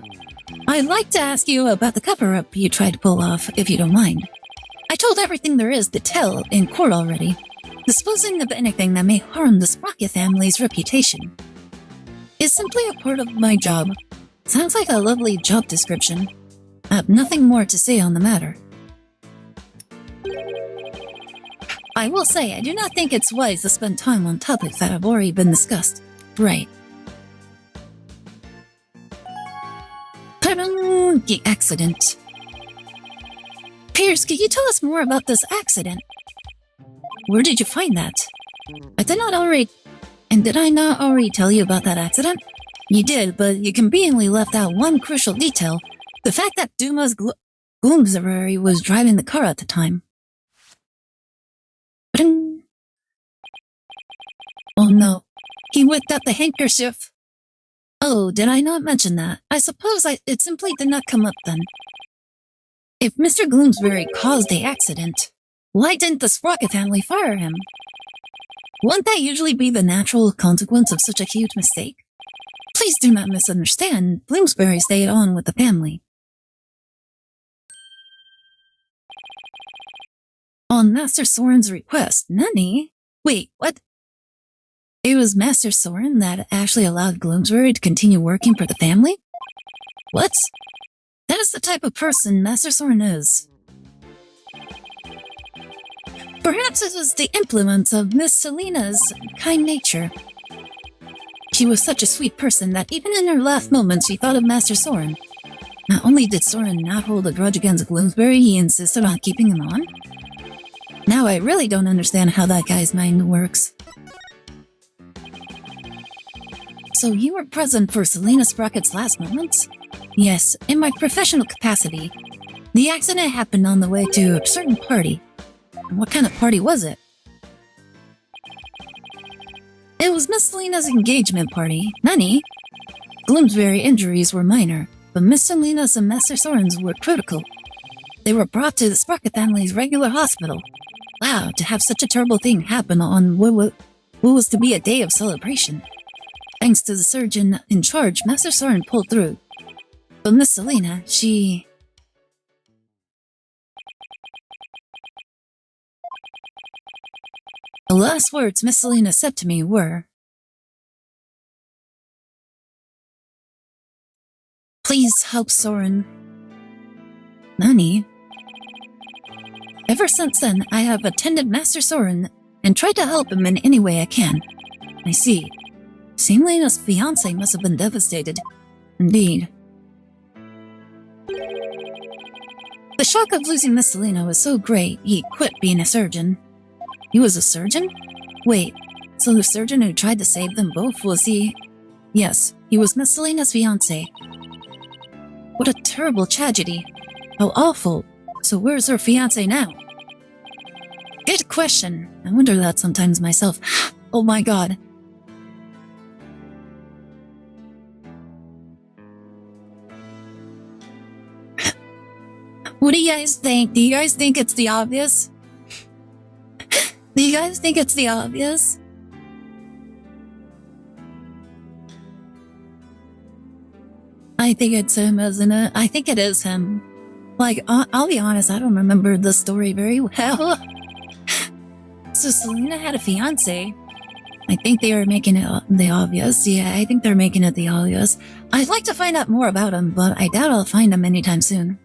I'd like to ask you about the cover-up you tried to pull off, if you don't mind. I told everything there is to tell in court already. Disposing of anything that may harm the Sprocket family's reputation is simply a part of my job. Sounds like a lovely job description. I have nothing more to say on the matter. I will say, I do not think it's wise to spend time on topics that have already been discussed. Right. The accident. Pierce, could you tell us more about this accident? Where did you find that? Did I not already tell you about that accident? You did, but you conveniently left out one crucial detail. The fact that Duma's Gloomsbury was driving the car at the time. Oh no, he whipped out the handkerchief. Oh, did I not mention that? I suppose it simply did not come up then. If Mr. Gloomsbury caused the accident, why didn't the Sprocket family fire him? Wouldn't that usually be the natural consequence of such a huge mistake? Please do not misunderstand. Bloomsbury stayed on with the family. On Master Soren's request, Nani? Wait, what? It was Master Soren that actually allowed Gloomsbury to continue working for the family? What? That is the type of person Master Soren is. Perhaps it was the influence of Miss Selena's kind nature. She was such a sweet person that even in her last moments she thought of Master Soren. Not only did Soren not hold a grudge against Gloomsbury, he insisted on keeping him on. Now I really don't understand how that guy's mind works. So you were present for Selena Sprocket's last moments? Yes, in my professional capacity. The accident happened on the way to a certain party. And what kind of party was it? It was Miss Selena's engagement party. Nani? Gloomsbury injuries were minor, but Miss Selena's and Master Soren's were critical. They were brought to the Sprocket family's regular hospital. Wow, to have such a terrible thing happen on what was to be a day of celebration. Thanks to the surgeon in charge, Master Soren pulled through. But Miss Selena, she... The last words Miss Selena said to me were, "Please help Soren." Nani? Ever since then, I have attended Master Soren and tried to help him in any way I can. I see. Selena's fiancé must have been devastated. Indeed. The shock of losing Miss Selena was so great, he quit being a surgeon. He was a surgeon? Wait, so the surgeon who tried to save them both, was he? Yes, he was Miss Selena's fiancé. What a terrible tragedy. How awful. So where's her fiancé now? Good question. I wonder that sometimes myself. Oh my god. What do you guys think? Do you guys think it's the obvious? Do you guys think it's the obvious? I think it's him, isn't it? I think it is him. Like, I'll be honest, I don't remember the story very well. So Selena had a fiance. I think they were making it the obvious. Yeah, I think they're making it the obvious. I'd like to find out more about him, but I doubt I'll find him anytime soon.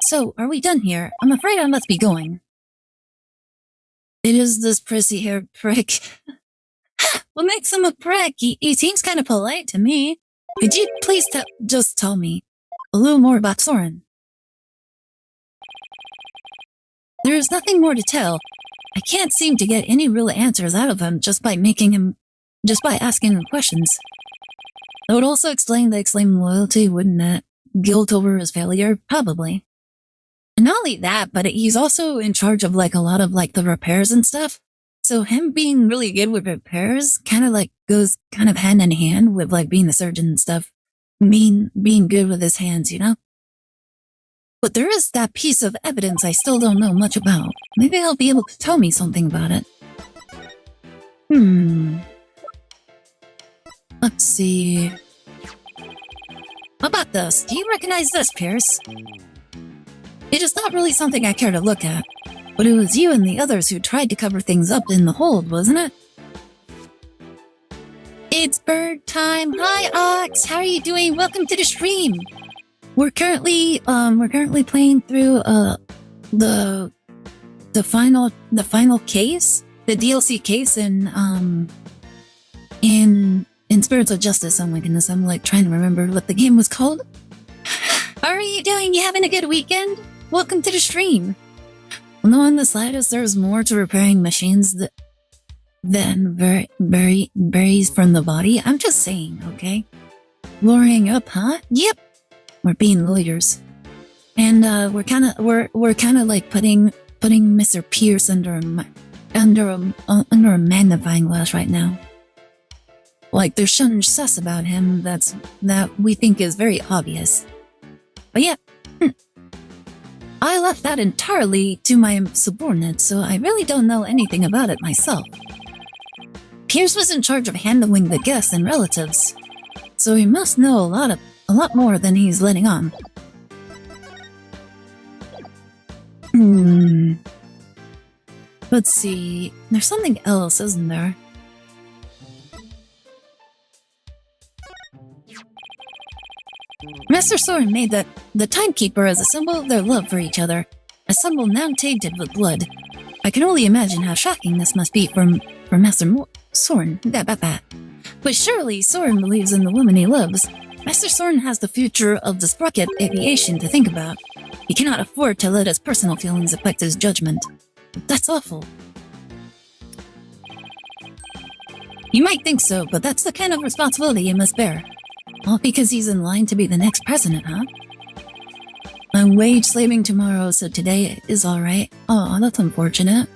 So, are we done here? I'm afraid I must be going. It is this prissy-haired prick. What makes him a prick? He seems kind of polite to me. Could you please just tell me a little more about Soren? There is nothing more to tell. I can't seem to get any real answers out of him just by asking him questions. That would also explain the extreme loyalty, wouldn't it? Guilt over his failure? Probably. And not only that, but he's also in charge of like a lot of like the repairs and stuff. So him being really good with repairs kind of like goes kind of hand in hand with like being the surgeon and stuff. Being good with his hands, you know? But there is that piece of evidence I still don't know much about. Maybe he'll be able to tell me something about it. Let's see. How about this? Do you recognize this, Pierce? It is not really something I care to look at. But it was you and the others who tried to cover things up in the hold, wasn't it? It's bird time. Hi, Ox. How are you doing? Welcome to the stream. We're currently playing through the final case, the DLC case in Spirits of Justice. Oh my goodness, I'm like trying to remember what the game was called. How are you doing? You having a good weekend? Welcome to the stream. Well, no, in the slightest, there's more to repairing machines than berries from the body. I'm just saying, okay? Lawyering up, huh? Yep. We're being lawyers, and we're kind of like putting Mr. Pierce under a magnifying glass right now. Like there's something sus about him that we think is very obvious. But yeah, I left that entirely to my subordinates, so I really don't know anything about it myself. Pierce was in charge of handling the guests and relatives, so he must know a lot more than he's letting on. Let's see. There's something else, isn't there? Master Soren made the timekeeper as a symbol of their love for each other, a symbol now tainted with blood. I can only imagine how shocking this must be for Master Soren. But surely Soren believes in the woman he loves. Master Soren has the future of the Sprocket aviation to think about. He cannot afford to let his personal feelings affect his judgment. That's awful. You might think so, but that's the kind of responsibility he must bear. All because he's in line to be the next president, huh? I'm wage slaving tomorrow, so today is alright. Oh, that's unfortunate.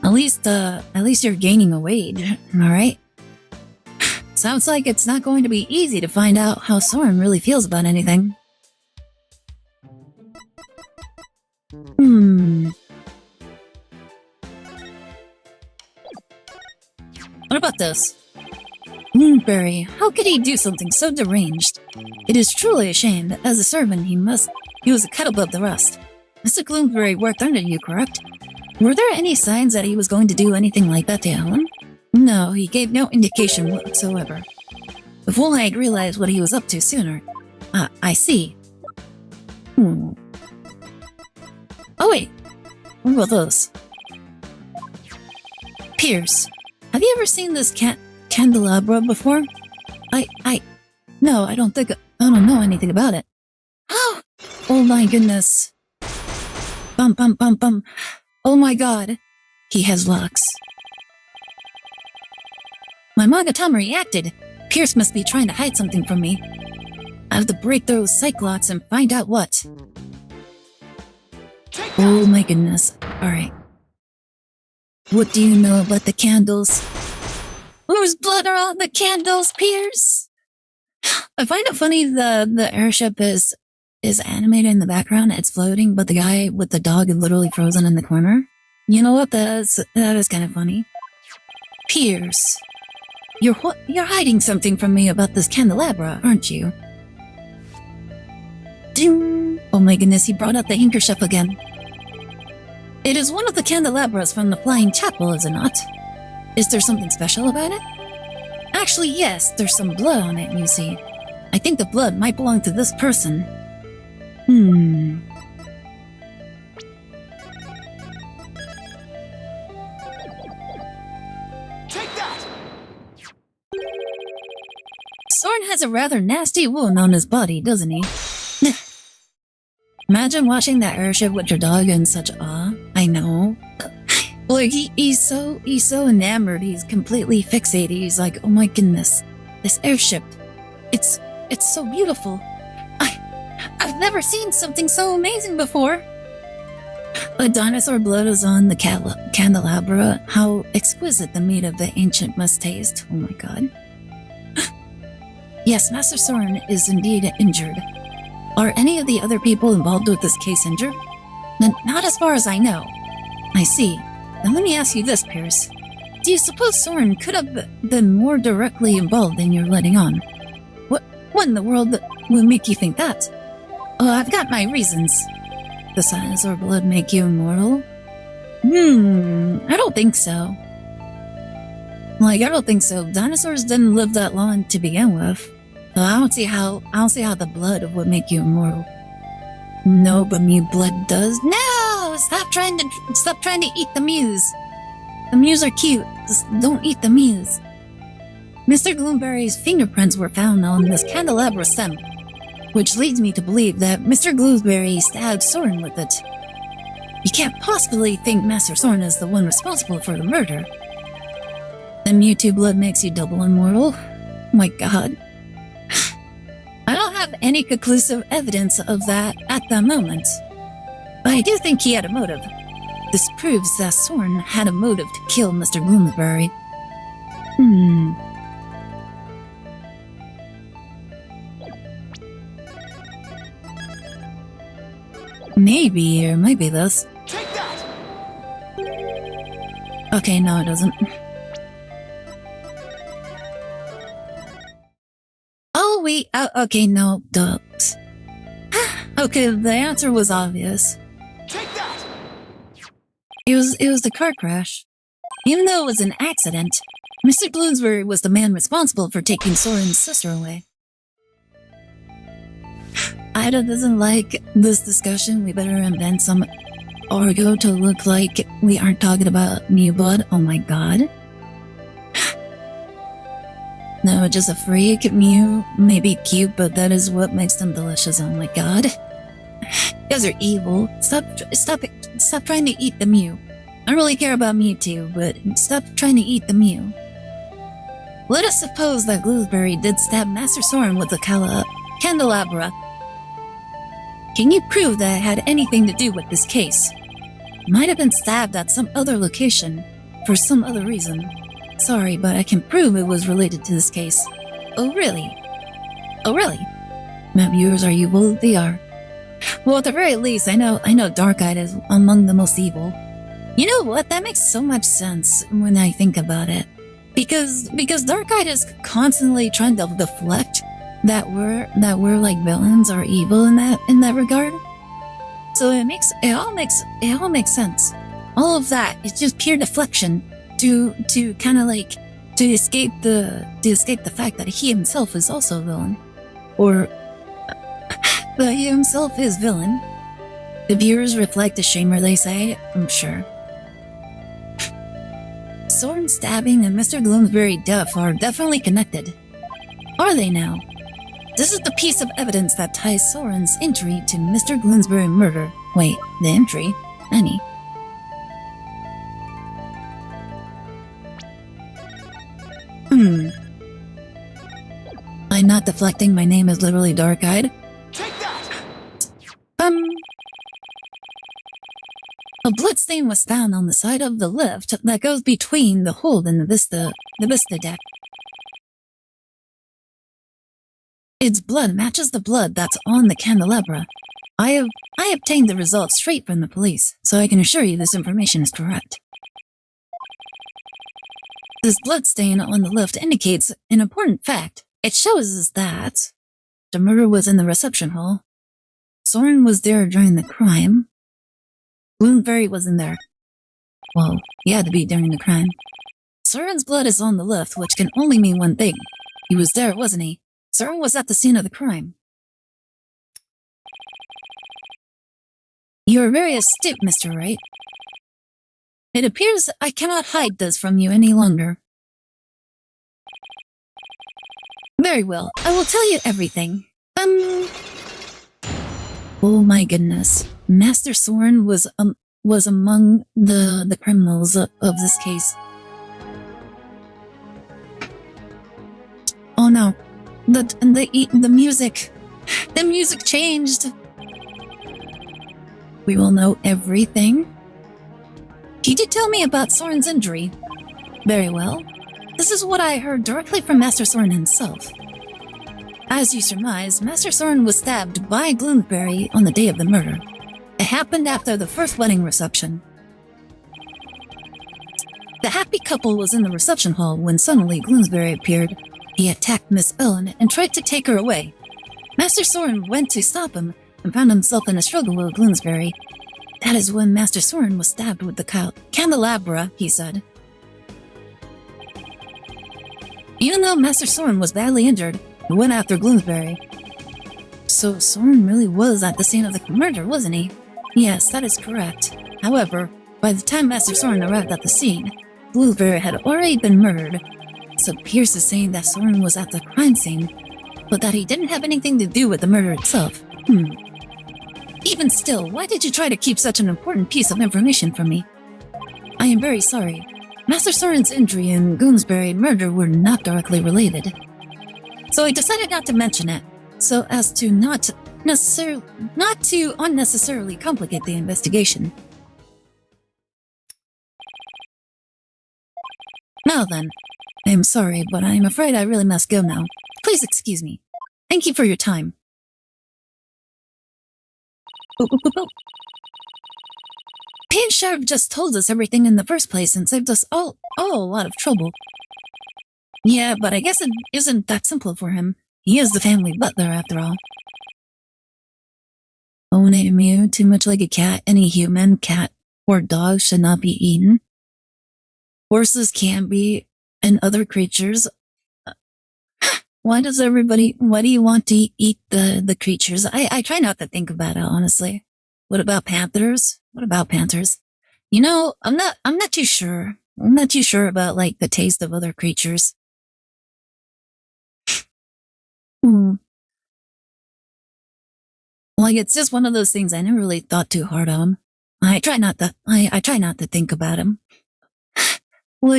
At least you're gaining a wage, alright? Sounds like it's not going to be easy to find out how Soren really feels about anything. What about this? Moonberry, how could he do something so deranged? It is truly a shame that as a servant he was a cut above the rest. Mr. Gloomberry worked under you, correct? Were there any signs that he was going to do anything like that to Ellen? No, he gave no indication whatsoever. If only I'd realized what he was up to sooner. I see. Oh wait, what about this? Pierce, have you ever seen this candelabra before? No, I don't know anything about it. Oh my goodness. Bum. Oh my god. He has locks. My Magatama reacted. Pierce must be trying to hide something from me. I have to break those psych locks and find out what. Oh my goodness. Alright. What do you know about the candles? Whose blood are on the candles, Pierce? I find it funny the airship is animated in the background. It's floating, but the guy with the dog is literally frozen in the corner. You know what? That is kind of funny. Pierce, you're hiding something from me about this candelabra, aren't you? Ding! Oh my goodness, he brought out the handkerchief again. It is one of the candelabras from the Flying Chapel, is it not? Is there something special about it? Actually, yes, there's some blood on it, you see. I think the blood might belong to this person.
Take that!
Soren has a rather nasty wound on his body, doesn't he? Imagine watching that airship with your dog in such awe. I know. Like, he's so enamored, he's completely fixated. He's like, oh my goodness, this airship, it's so beautiful. I've never seen something so amazing before. A dinosaur blood is on the candelabra. How exquisite the meat of the ancient must taste. Oh my god. Yes, Master Soren is indeed injured. Are any of the other people involved with this case injured? Not as far as I know. I see. Now let me ask you this, Pierce. Do you suppose Soren could have been more directly involved than you're letting on? What in the world would make you think that? Oh, I've got my reasons. Does dinosaur blood make you immortal? I don't think so. Like, I don't think so. Dinosaurs didn't live that long to begin with. So I don't see how the blood would make you immortal. No, but me blood does. No! Stop trying to eat the Mews. The Mews are cute. Just don't eat the Mews. Mr. Gloomberry's fingerprints were found on this candelabra stem, which leads me to believe that Mr. Gloomberry stabbed Soren with it. You can't possibly think Master Soren is the one responsible for the murder. The Mewtwo blood makes you double immortal? Oh my god. I don't have any conclusive evidence of that at the moment, but I do think he had a motive. This proves that Soren had a motive to kill Mr. Gloomberry. Maybe, or might be this.
Take that!
Okay, no, it doesn't. Oh, wait, okay, no, ducks. Okay, the answer was obvious.
Take that!
It was the car crash. Even though it was an accident, Mr. Bloomsbury was the man responsible for taking Soren's sister away. Ida doesn't like this discussion. We better invent some argo to look like we aren't talking about Mew blood. Oh my god. No, just a freak. Mew may be cute, but that is what makes them delicious. Oh my god. You guys are evil. Stop trying to eat the Mew. I don't really care about Mewtwo, but stop trying to eat the Mew. Let us suppose that Gloomsbury did stab Master Soren with the candelabra. Can you prove that it had anything to do with this case? Might have been stabbed at some other location, for some other reason. Sorry, but I can prove it was related to this case. Oh really? Oh really? My viewers are evil, they are. Well, at the very least, I know Dark-Eyed is among the most evil. You know what? That makes so much sense when I think about it. Because Dark-Eyed is constantly trying to deflect that we're like villains or evil in that regard. So it all makes sense. All of that is just pure deflection to kind of like to escape the fact that he himself is also a villain, or that he himself is villain. The viewers reflect the shamer, they say. I'm sure. Soren stabbing and Mr. Gloomsbury death are definitely connected. Are they now? This is the piece of evidence that ties Soren's injury to Mr. Gloomsbury murder. Wait, the injury? Any? I'm not deflecting, my name is literally Dark-Eyed.
Take that!
A bloodstain was found on the side of the lift that goes between the hold and the Vista deck. Its blood matches the blood that's on the candelabra. I obtained the results straight from the police, so I can assure you this information is correct. This blood stain on the lift indicates an important fact. It shows us that the murder was in the reception hall. Soren was there during the crime. Bloomsbury wasn't there. Well, he had to be during the crime. Soren's blood is on the lift, which can only mean one thing. He was there, wasn't he? Soren was at the scene of the crime. You are very astute, Mr. Wright. It appears I cannot hide this from you any longer. Very well, I will tell you everything. Oh my goodness. Master Soren was among the criminals of this case. Oh no. The music changed. We will know everything. He did tell me about Soren's injury. Very well. This is what I heard directly from Master Soren himself. As you surmise, Master Soren was stabbed by Bloomsbury on the day of the murder. It happened after the first wedding reception. The happy couple was in the reception hall when suddenly Bloomsbury appeared. He attacked Miss Ellen and tried to take her away. Master Soren went to stop him and found himself in a struggle with Bloomsbury. That is when Master Soren was stabbed with the candelabra, he said. Even though Master Soren was badly injured, he went after Bloomsbury. So Soren really was at the scene of the murder, wasn't he? Yes, that is correct. However, by the time Master Soren arrived at the scene, Bloomsbury had already been murdered. So Pierce is saying that Soren was at the crime scene, but that he didn't have anything to do with the murder itself. Even still, why did you try to keep such an important piece of information from me? I am very sorry. Master Soren's injury and Bloomsbury murder were not directly related. So I decided not to mention it, so as to not to unnecessarily complicate the investigation. Now then, I am sorry, but I am afraid I really must go now. Please excuse me. Thank you for your time. P.N. Sheriff just told us everything in the first place and saved us all a lot of trouble. Yeah, but I guess it isn't that simple for him. He is the family butler, after all. Own a mew too much like a cat. Any human, cat, or dog should not be eaten. Horses can be, and other creatures. Why do you want to eat the creatures? I try not to think about it, honestly. What about panthers? You know, I'm not too sure. I'm not too sure about, like, the taste of other creatures. Like, it's just one of those things I never really thought too hard on. I try not to think about them. Well,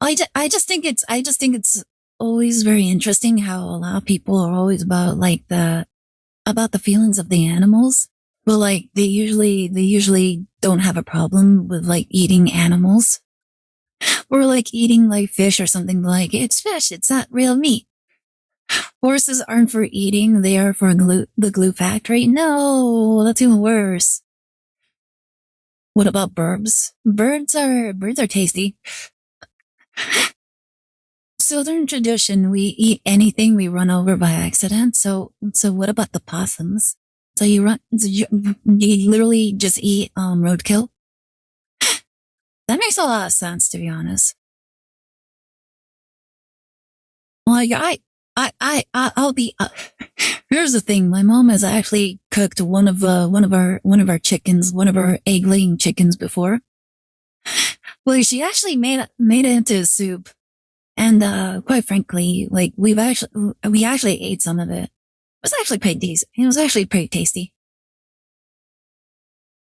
I just think it's always very interesting how a lot of people are always about the feelings of the animals, but like they usually don't have a problem with like eating animals, or like eating like fish or something. Like, it's fish, it's not real meat. Horses aren't for eating, they are for the glue factory. No, that's even worse. What about birds? Birds are tasty. Southern tradition, we eat anything we run over by accident. So what about the possums? So you literally just eat roadkill? That makes a lot of sense, to be honest. Like, I'll be. Here's the thing: my mom has actually cooked one of our chickens, one of our egg-laying chickens before. Well, she actually made it into a soup, and quite frankly, like we actually ate some of it. It was actually pretty decent. It was actually pretty tasty.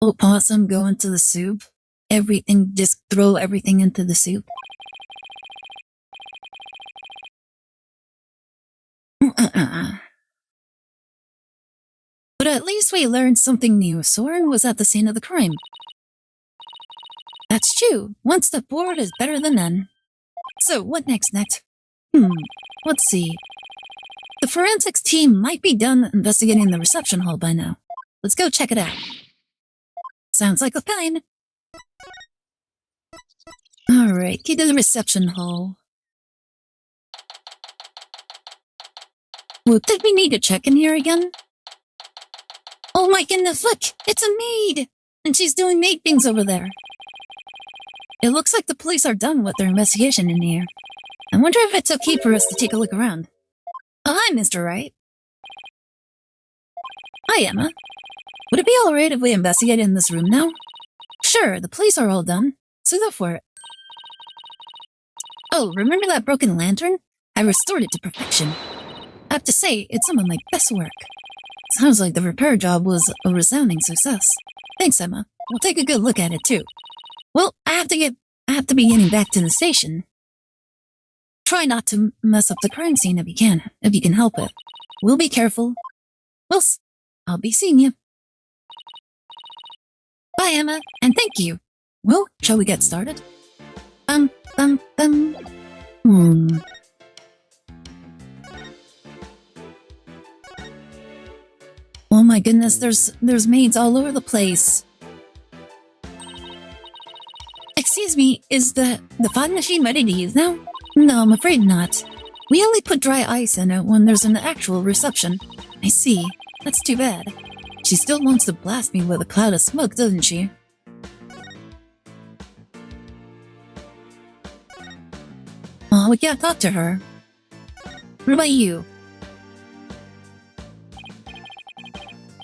Opossum go into the soup. Just throw everything into the soup. But at least we learned something new. Soren was at the scene of the crime. That's true. One step forward is better than none. So, what next? Let's see. The forensics team might be done investigating the reception hall by now. Let's go check it out. Sounds like a plan. Alright, key to the reception hall. Whoop, did we need to check in here again? Oh my goodness, look! It's a maid! And she's doing maid things over there. It looks like the police are done with their investigation in here. I wonder if it's okay for us to take a look around. Oh, hi, Mr. Wright. Hi, Emma. Would it be alright if we investigated in this room now? Sure, the police are all done, so go for it. Oh, remember that broken lantern? I restored it to perfection. I have to say, it's some of my best work. Sounds like the repair job was a resounding success. Thanks, Emma. We'll take a good look at it, too. Well, I have to be getting back to the station. Try not to mess up the crime scene if you can help it. We'll be careful. Well, I'll be seeing you. Bye, Emma, and thank you. Well, shall we get started? Bum. Oh my goodness, there's maids all over the place. Excuse me, is the fog machine ready to use now? No, I'm afraid not. We only put dry ice in it when there's an actual reception. I see. That's too bad. She still wants to blast me with a cloud of smoke, doesn't she? Oh, we can't talk to her. What about you?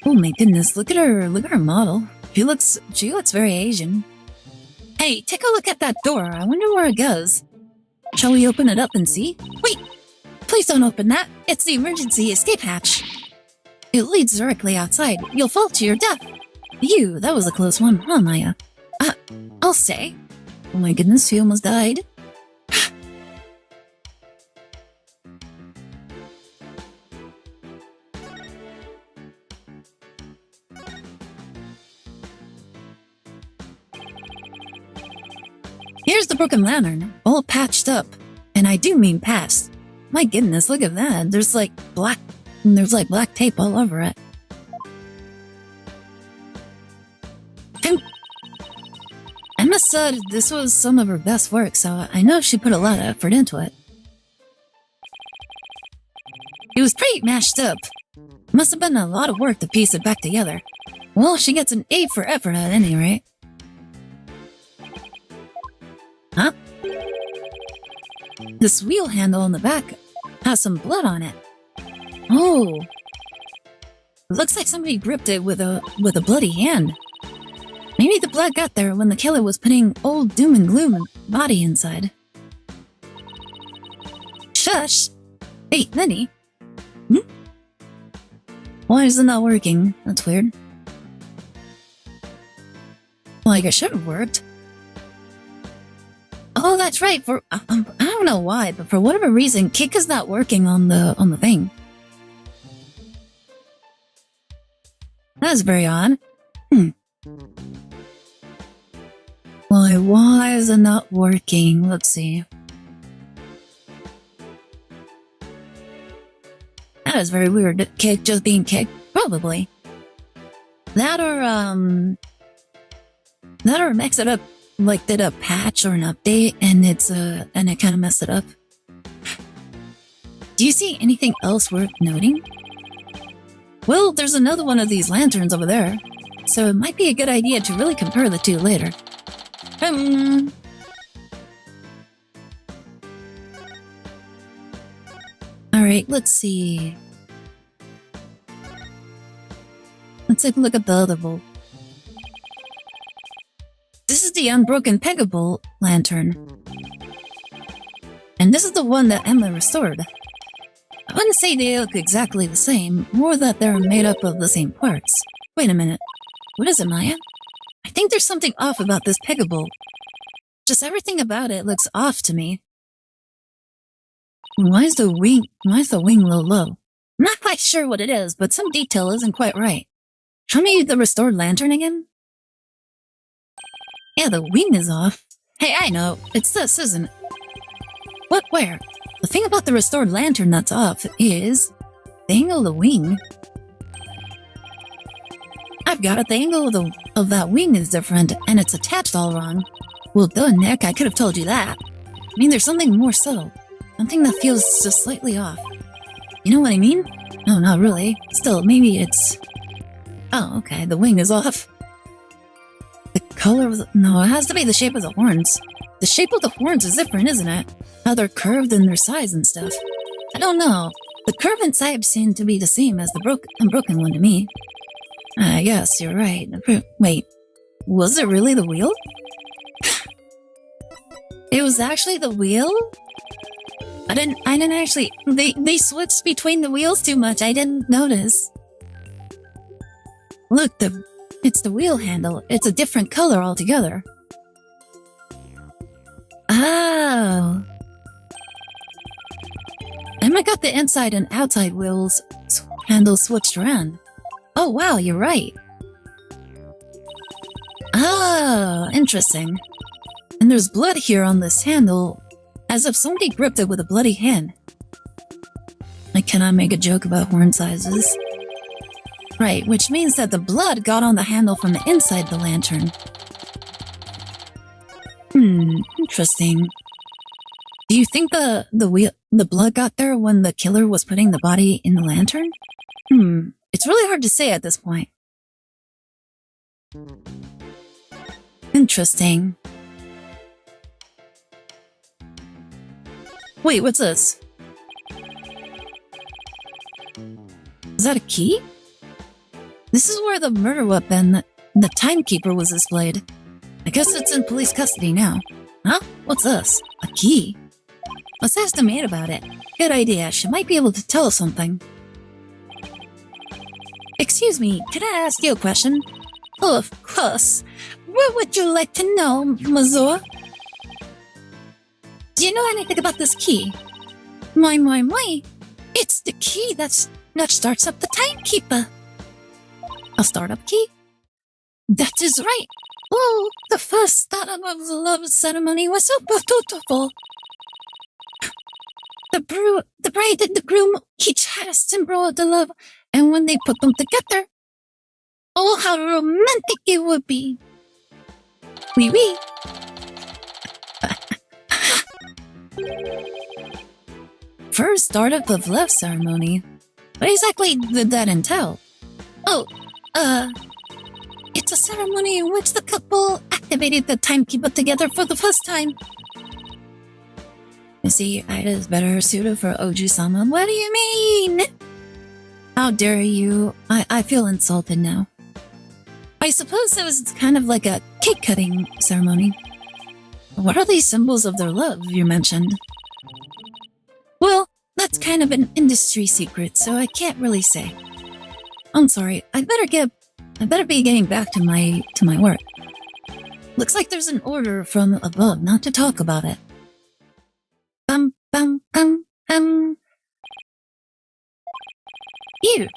Oh my goodness, look at her model. She looks very Asian. Hey, take a look at that door. I wonder where it goes. Shall we open it up and see? Wait! Please don't open that. It's the emergency escape hatch. It leads directly outside. You'll fall to your death. Phew, that was a close one, huh, Maya? I'll say. Oh my goodness, she almost died. Here's the broken lantern, all patched up. And I do mean patched. My goodness, look at that. There's like black tape all over it. Emma said this was some of her best work, so I know she put a lot of effort into it. It was pretty mashed up. Must have been a lot of work to piece it back together. Well, she gets an A for effort at any rate. Huh? This wheel handle on the back has some blood on it. Oh. It looks like somebody gripped it with a bloody hand. Maybe the blood got there when the killer was putting old Doom and Gloom body inside. Shush! Hey, Lenny. Why is it not working? That's weird. Like it should have worked. Oh, that's right. I don't know why, but for whatever reason, kick is not working on the thing. That's very odd. Why is it not working? Let's see. That is very weird. Kick just being kicked? Probably. That or mix it up, like did a patch or an update and it kind of messed it up. Do you see anything else worth noting? Well, there's another one of these lanterns over there, so it might be a good idea to really compare the two later. Alright, let's see. Let's take a look at the other bolt. This is the unbroken peggable lantern. And this is the one that Emma restored. I wouldn't say they look exactly the same, more that they're made up of the same parts. Wait a minute. What is it, Maya? I think there's something off about this peggable. Just everything about it looks off to me. Why is the wing a little low? I'm not quite sure what it is, but some detail isn't quite right. Show me the restored lantern again? Yeah, the wing is off. Hey, I know. It's this, isn't it? What? Where? The thing about the restored lantern that's off is The angle of the wing? I've got it. The angle of that wing is different, and it's attached all wrong. Well, duh, Nick, I could have told you that. I mean, there's something more subtle. Something that feels just slightly off. You know what I mean? No, not really. Still, maybe it's... Oh, okay, the wing is off. The color of the... No, it has to be the shape of the horns. The shape of the horns is different, isn't it? How they're curved in their size and stuff. I don't know. The curve inside seemed to be the same as the unbroken one to me. I guess you're right. Wait, was it really the wheel? It was actually the wheel? I didn't actually... They switched between the wheels too much. I didn't notice. Look, it's the wheel handle. It's a different color altogether. Oh. And I got the inside and outside wheels handles switched around. Oh, wow, you're right. Oh, interesting. And there's blood here on this handle, as if somebody gripped it with a bloody hand. I cannot make a joke about horn sizes. Right, which means that the blood got on the handle from the inside the lantern. Interesting. Do you think the blood got there when the killer was putting the body in the lantern? It's really hard to say at this point. Interesting. Wait, what's this? Is that a key? This is where the murder weapon, the timekeeper, was displayed. I guess it's in police custody now. Huh? What's this? A key? Let's ask the maid about it. Good idea. She might be able to tell us something. Excuse me, can I ask you a question? Oh, of course. What would you like to know, Mazur? Do you know anything about this key? My. It's the key that starts up the timekeeper. A startup key? That is right. Oh, the first startup of the love ceremony was so beautiful. The bride and the groom each had a symbol of the love, and when they put them together, oh, how romantic it would be. Oui, oui. First startup of love ceremony? What exactly did that entail? Oh, it's a ceremony in which the couple activated the timekeeper together for the first time. You see, Aire is better suited for Oju-sama. What do you mean? How dare you? I feel insulted now. I suppose it was kind of like a cake-cutting ceremony. What are these symbols of their love you mentioned? Well, that's kind of an industry secret, so I can't really say. I'm sorry. I better be getting back to my work. Looks like there's an order from above not to talk about it. Here.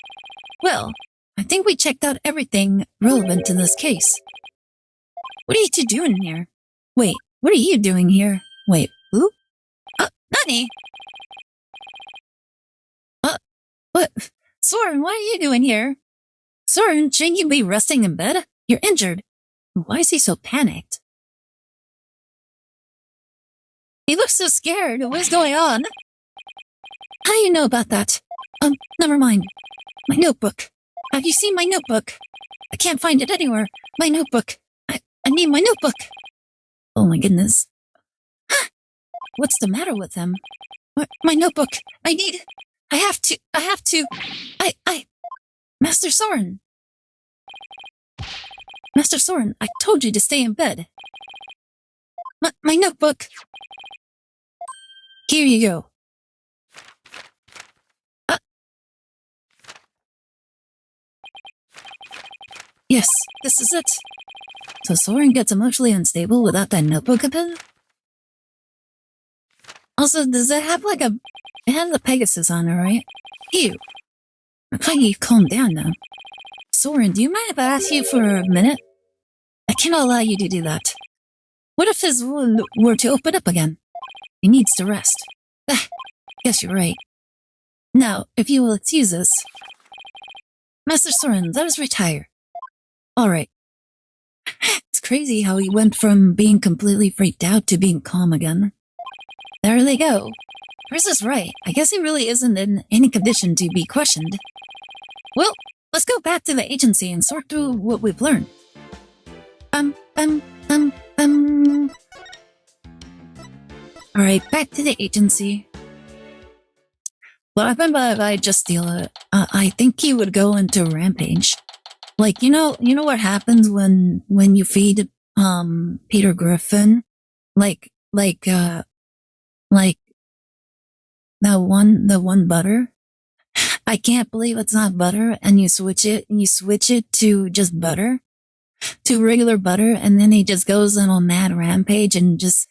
Well, I think we checked out everything relevant to this case. What are you two doing here? Wait, what are you doing here? Wait, who? Nani? What? Soren, what are you doing here? Soren, shouldn't you be resting in bed? You're injured. Why is he so panicked? He looks so scared. What's going on? How do you know about that? Never mind. My notebook. Have you seen my notebook? I can't find it anywhere. My notebook. I need my notebook. Oh my goodness. What's the matter with him? My notebook. I have to. Master Soren. Master Soren, I told you to stay in bed. My notebook. Here you go. Yes, this is it. So Soren gets emotionally unstable without that notebook of his? Also, does it have like it has a Pegasus on it, right? Ew. Can't you calm down now? Soren, do you mind if I ask you for a minute? I cannot allow you to do that. What if his wound were to open up again? He needs to rest. Guess you're right. Now, if you will excuse us. Master Soren, let us retire. Alright. It's crazy how he went from being completely freaked out to being calm again. There they go. Chris is right. I guess he really isn't in any condition to be questioned. Well, let's go back to the agency and sort through what we've learned. Alright, back to the agency. What happened if I just steal it? I think he would go into rampage. Like, you know what happens when you feed, Peter Griffin? Like, the one butter? I can't believe it's not butter, and you switch it to just butter? To regular butter, and then he just goes on a mad rampage and just,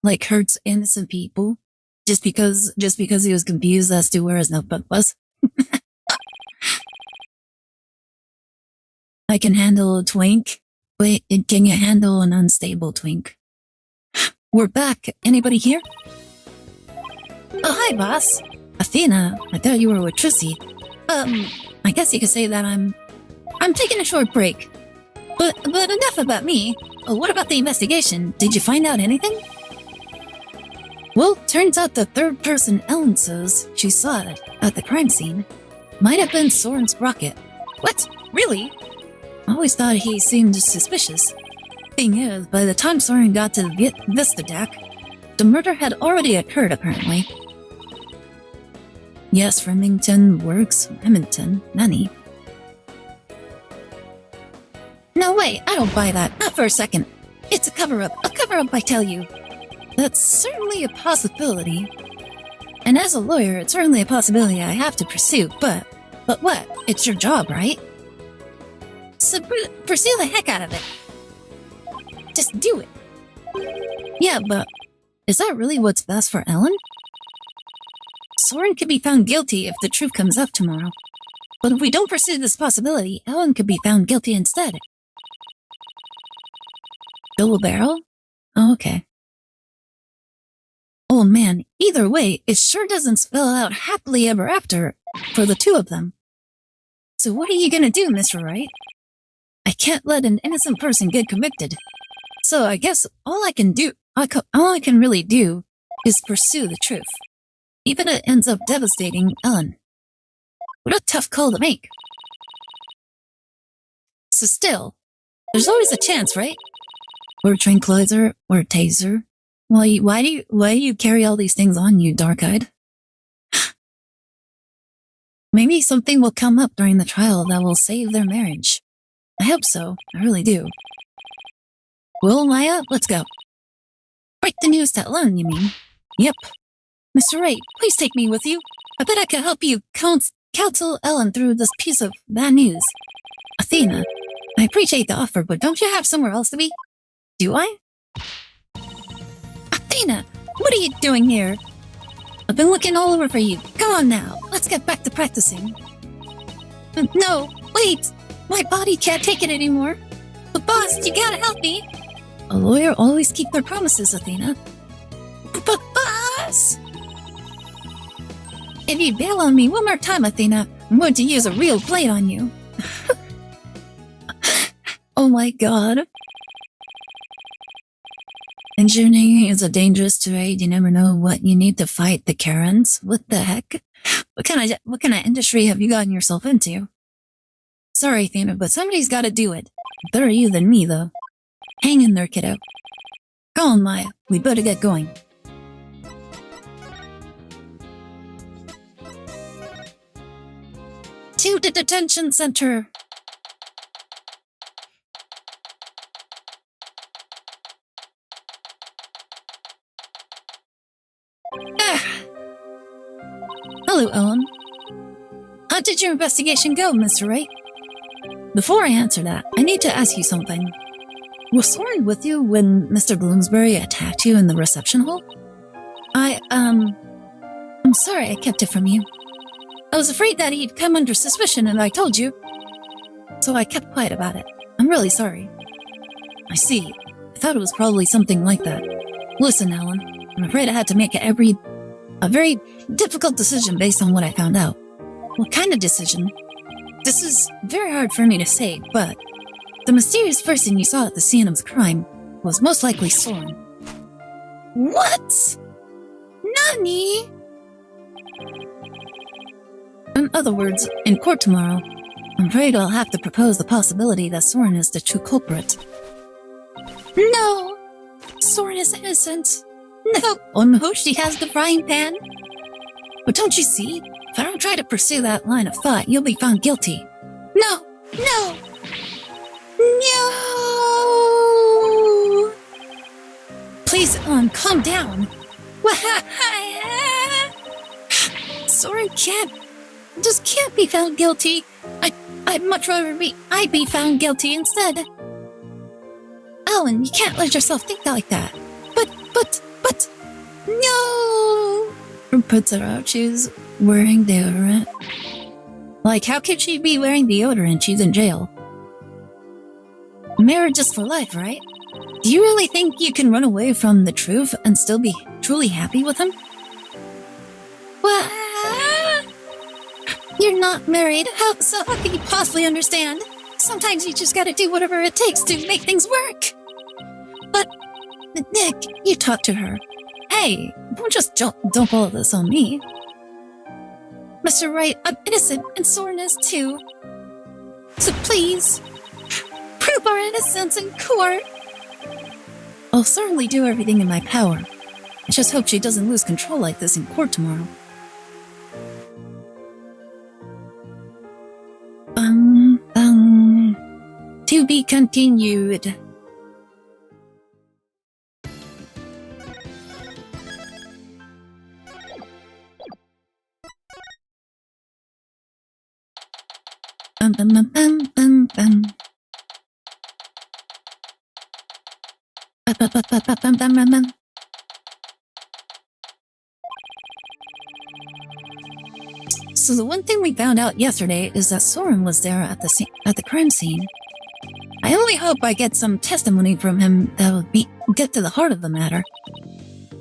like, hurts innocent people? Just because he was confused as to where his notebook was? I can handle a twink. Wait, can you handle an unstable twink? We're back. Anybody here? Oh, hi, boss. Athena, I thought you were with Trissy. I guess you could say that I'm taking a short break. But enough about me. Oh, what about the investigation? Did you find out anything? Well, turns out the third person Ellen says she saw it at the crime scene might have been Soren's rocket. What? Really? I always thought he seemed suspicious. Thing is, by the time Soren got to the Vista deck, the murder had already occurred, apparently. Yes, Remington works. Remington, Nanny. No way, I don't buy that. Not for a second. It's a cover-up. A cover-up, I tell you. That's certainly a possibility. And as a lawyer, it's certainly a possibility I have to pursue, but what? It's your job, right? So pursue the heck out of it. Just do it. Yeah, but is that really what's best for Ellen? Soren could be found guilty if the truth comes up tomorrow. But if we don't pursue this possibility, Ellen could be found guilty instead. Double barrel? Oh, okay. Oh man, either way, it sure doesn't spell out happily ever after for the two of them. So what are you gonna do, Mr. Wright? I can't let an innocent person get convicted. So I guess all I can really do is pursue the truth. Even if it ends up devastating Ellen. What a tough call to make. So still, there's always a chance, right? Or a tranquilizer, or a taser. Why do you carry all these things on you, dark-eyed? Maybe something will come up during the trial that will save their marriage. I hope so. I really do. Well, Maya, let's go. Break the news to Ellen, you mean? Yep. Mr. Wright, please take me with you. I bet I can help you counsel Ellen through this piece of bad news. Athena, I appreciate the offer, but don't you have somewhere else to be? Do I? Athena, what are you doing here? I've been looking all over for you. Go on now. Let's get back to practicing. No, wait. My body can't take it anymore. But boss, you gotta help me. A lawyer always keeps their promises, Athena. But boss! If you bail on me one more time, Athena, I'm going to use a real blade on you. Oh my god. Engineering is a dangerous trade. You never know what you need to fight the Karens. What the heck? What kind of industry have you gotten yourself into? Sorry, Athena, but somebody's gotta do it. Better you than me, though. Hang in there, kiddo. Go on, Maya. We better get going. To the detention center. Hello, Ellen. How did your investigation go, Mr. Wright? Before I answer that, I need to ask you something. Was Soren with you when Mr. Bloomsbury attacked you in the reception hall? I'm sorry I kept it from you. I was afraid that he'd come under suspicion and I told you. So I kept quiet about it. I'm really sorry. I see. I thought it was probably something like that. Listen, Ellen, I'm afraid I had to make A very difficult decision based on what I found out. What kind of decision? This is very hard for me to say, but the mysterious person you saw at the scene of the crime was most likely Soren. What? Nani? In other words, in court tomorrow, I'm afraid I'll have to propose the possibility that Soren is the true culprit. No! Soren is innocent. No! On who she has the frying pan? But don't you see? If I don't try to pursue that line of thought, you'll be found guilty. No! No! No! Please, calm down. Soren just can't be found guilty. I'd much rather I'd be found guilty instead. Ellen, you can't let yourself think like that. But, no! Her puts her out, she's wearing deodorant. Like, how could she be wearing deodorant? She's in jail. Marriage is for life, right? Do you really think you can run away from the truth and still be truly happy with him? Well, you're not married. How can you possibly understand? Sometimes you just gotta do whatever it takes to make things work. But, Nick, you talk to her. Hey, don't just dump all of this on me. Mr. Wright, I'm innocent, and Soren is too. So please, prove our innocence in court. I'll certainly do everything in my power. I just hope she doesn't lose control like this in court tomorrow. To be continued. So the one thing we found out yesterday is that Soren was there at the crime scene. I only hope I get some testimony from him that will get to the heart of the matter.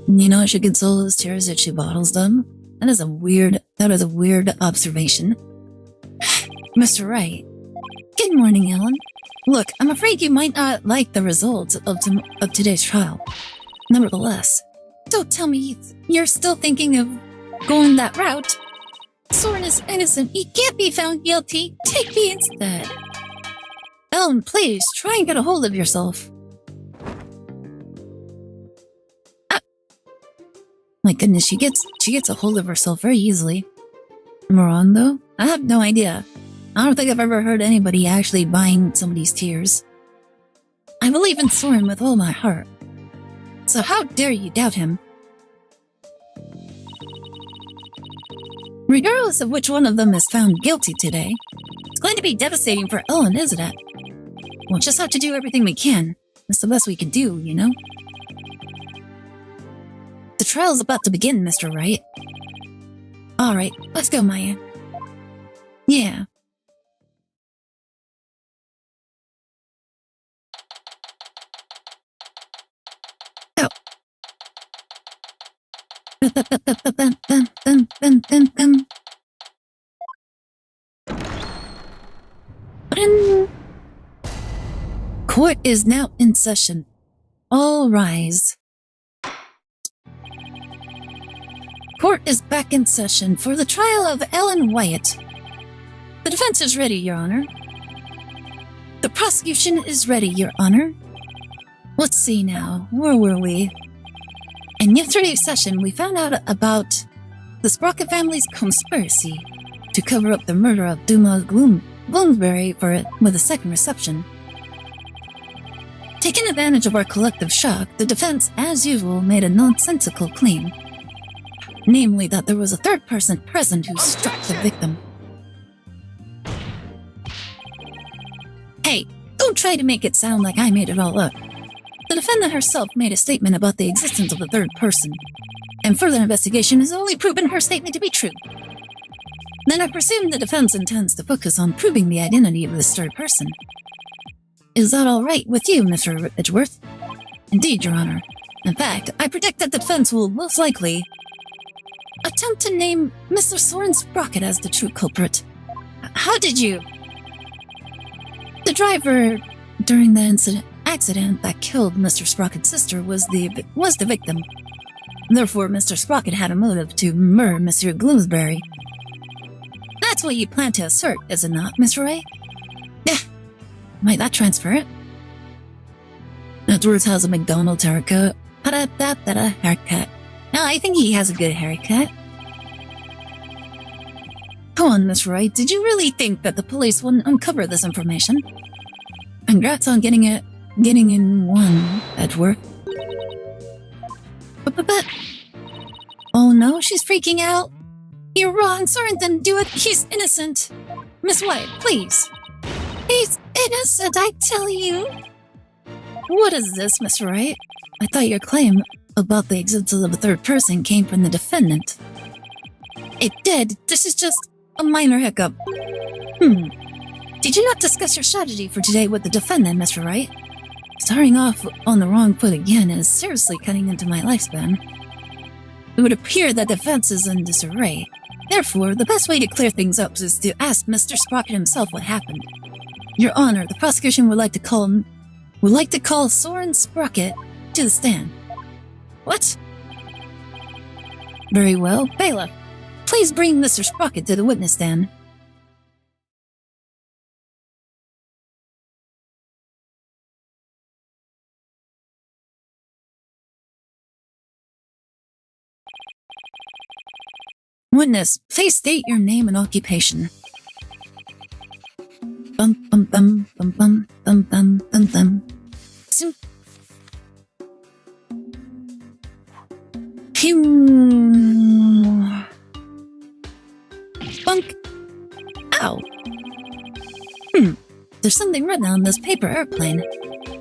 You know, she consoles his tears if she bottles them. That is a weird observation. Mr. Wright. Good morning, Ellen. Look, I'm afraid you might not like the results of today's trial. Nevertheless, don't tell me you're still thinking of going that route. Soren is innocent. He can't be found guilty. Take me instead. Ellen, please, try and get a hold of yourself. My goodness, she gets a hold of herself very easily. Am I wrong, though? I have no idea. I don't think I've ever heard anybody actually buying somebody's tears. I believe in Soren with all my heart. So how dare you doubt him? Regardless of which one of them is found guilty today, it's going to be devastating for Ellen, isn't it? We'll just have to do everything we can. That's the best we can do, you know? The trial's about to begin, Mr. Wright. Alright, let's go, Maya. Yeah. Oh. Court is now in session. All rise. Court is back in session for the trial of Ellen Wyatt. The defense is ready, Your Honor. The prosecution is ready, Your Honor. Let's see now, where were we? In yesterday's session, we found out about the Sprocket family's conspiracy to cover up the murder of Duma Bloomsbury with a second reception. Taking advantage of our collective shock, the defense, as usual, made a nonsensical claim. Namely, that there was a third person present who struck the victim. Hey, don't try to make it sound like I made it all up. The defendant herself made a statement about the existence of a third person, and further investigation has only proven her statement to be true. Then I presume the defense intends to focus on proving the identity of this third person. Is that all right with you, Mr. Edgeworth? Indeed, Your Honor. In fact, I predict that the defense will most likely attempt to name Mr. Soren Sprocket as the true culprit. How did you? The driver during the accident that killed Mr. Sprocket's sister was the victim. Therefore, Mr. Sprocket had a motive to murder Monsieur Gloomsbury. That's what you plan to assert, is it not, Mr. Ray? Yeah. Might that transfer it? Edwards has a McDonald's haircut. Haircut. No, I think he has a good haircut. Come on, Miss Wright, did you really think that the police wouldn't uncover this information? Congrats on getting in one, Edward. But... Oh no, she's freaking out. You're wrong, Soren didn't do it. He's innocent. Miss White, please. He's innocent, I tell you. What is this, Miss Wright? I thought your claim about the existence of a third person came from the defendant. It did. This is just a minor hiccup. Did you not discuss your strategy for today with the defendant, Mr. Wright? Starting off on the wrong foot again is seriously cutting into my lifespan. It would appear that defense is in disarray. Therefore, the best way to clear things up is to ask Mr. Sprocket himself what happened. Your Honor, the prosecution would like to call Soren Sprocket to the stand. What? Very well, bailiff. Please bring Mr. Sprocket to the witness stand. Witness, please state your name and occupation. Bum bum bum bum bum bum bum bum bum. Bunk. Ow. There's something written on this paper airplane.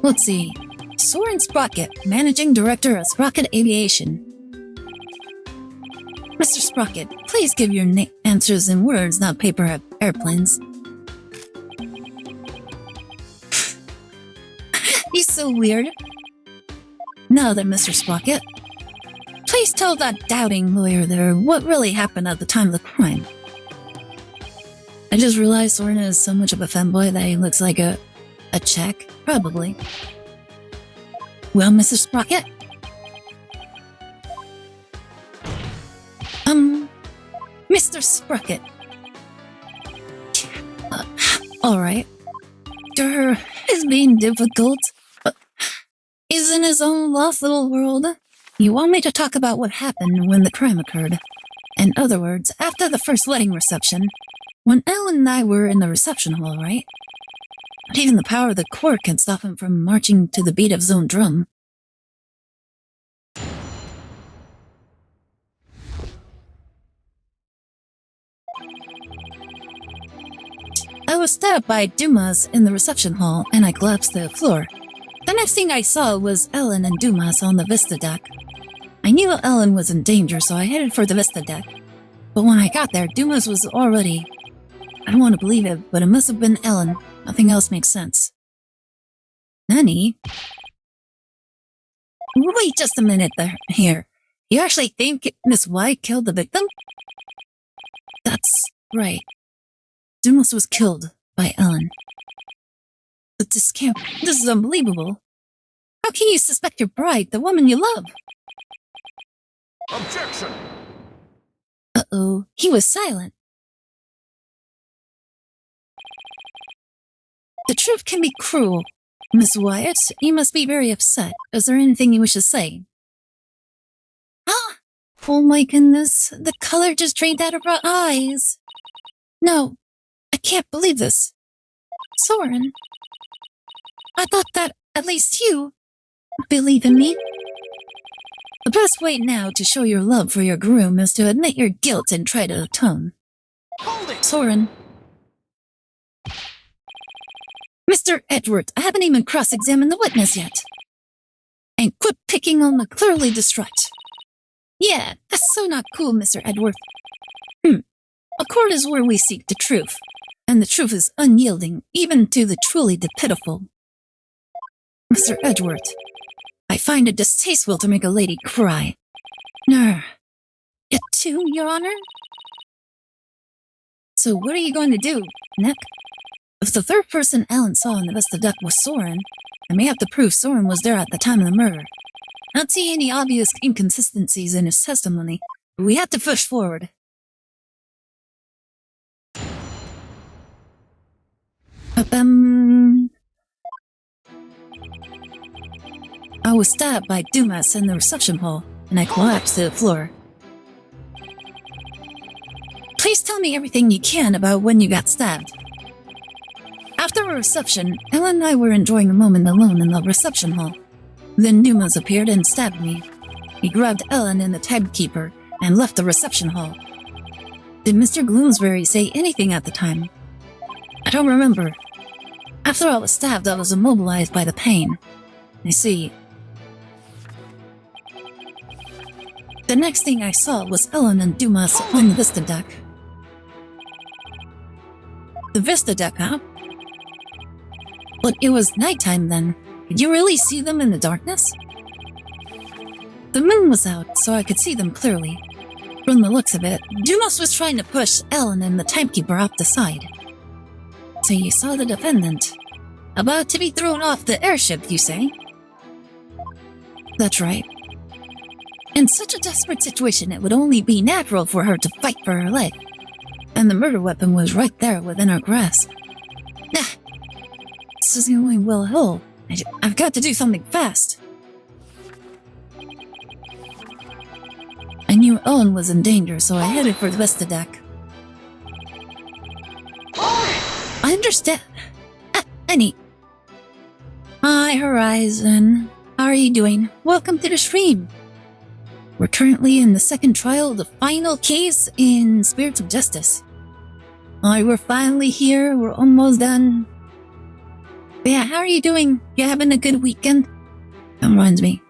Let's see. Soren Sprocket, Managing Director of Sprocket Aviation. Mr. Sprocket, please give your answers in words, not paper airplanes. He's so weird. Now then, Mr. Sprocket, please tell that doubting lawyer there what really happened at the time of the crime. I just realized Soren is so much of a femboy that he looks like a Czech, probably. Well, Mr. Sprocket? Mr. Sprocket. Alright. Durr is being difficult. He's in his own lost little world. You want me to talk about what happened when the crime occurred? In other words, after the first wedding reception, when Ellen and I were in the reception hall, right? Not even the power of the court can stop him from marching to the beat of his own drum. I was stabbed by Dumas in the reception hall, and I collapsed to the floor. The next thing I saw was Ellen and Dumas on the Vista deck. I knew Ellen was in danger, so I headed for the Vista deck. But when I got there, Dumas was already... I don't want to believe it, but it must have been Ellen. Nothing else makes sense. Nani? Wait just a minute here. You actually think Miss White killed the victim? That's right. Dumas was killed by Ellen. But this is unbelievable. How can you suspect your bride, the woman you love?
Objection!
Uh-oh, he was silent. The truth can be cruel. Miss Wyatt, you must be very upset. Is there anything you wish to say? Ah! Oh my goodness, the color just drained out of her eyes. No, I can't believe this. Soren, I thought that at least you believe in me. The best way now to show your love for your groom is to admit your guilt and try to atone.
Hold it!
Soren. Mr. Edward, I haven't even cross-examined the witness yet. And quit picking on the clearly distraught. Yeah, that's so not cool, Mr. Edward. A court is where we seek the truth. And the truth is unyielding, even to the truly pitiful. Mr. Edward, I find it distasteful to make a lady cry. It Get two, Your Honor? So what are you going to do, Nick? If the third person Alan saw in the Vista deck was Soren, I may have to prove Soren was there at the time of the murder. I don't see any obvious inconsistencies in his testimony, but we have to push forward. I was stabbed by Dumas in the reception hall, and I collapsed to the floor. Please tell me everything you can about when you got stabbed. After a reception, Ellen and I were enjoying a moment alone in the reception hall. Then Dumas appeared and stabbed me. He grabbed Ellen and the timekeeper and left the reception hall. Did Mr. Gloomsbury say anything at the time? I don't remember. After I was stabbed, I was immobilized by the pain. I see. The next thing I saw was Ellen and Dumas on the Vista deck. The Vista deck, huh? But it was nighttime then. Could you really see them in the darkness? The moon was out, so I could see them clearly. From the looks of it, Dumas was trying to push Ellen and the timekeeper off the side. So you saw the defendant. About to be thrown off the airship, you say? That's right. In such a desperate situation, it would only be natural for her to fight for her life. And the murder weapon was right there within her grasp. Nah, this isn't going well at all. I've got to do something fast. I knew Ellen was in danger, so I headed for the Vista deck. I understand. Annie. Hi, Horizon. How are you doing? Welcome to the stream. We're currently in the second trial of the final case in Spirits of Justice. We're finally here. We're almost done. But yeah, how are you doing? You having a good weekend? That reminds me.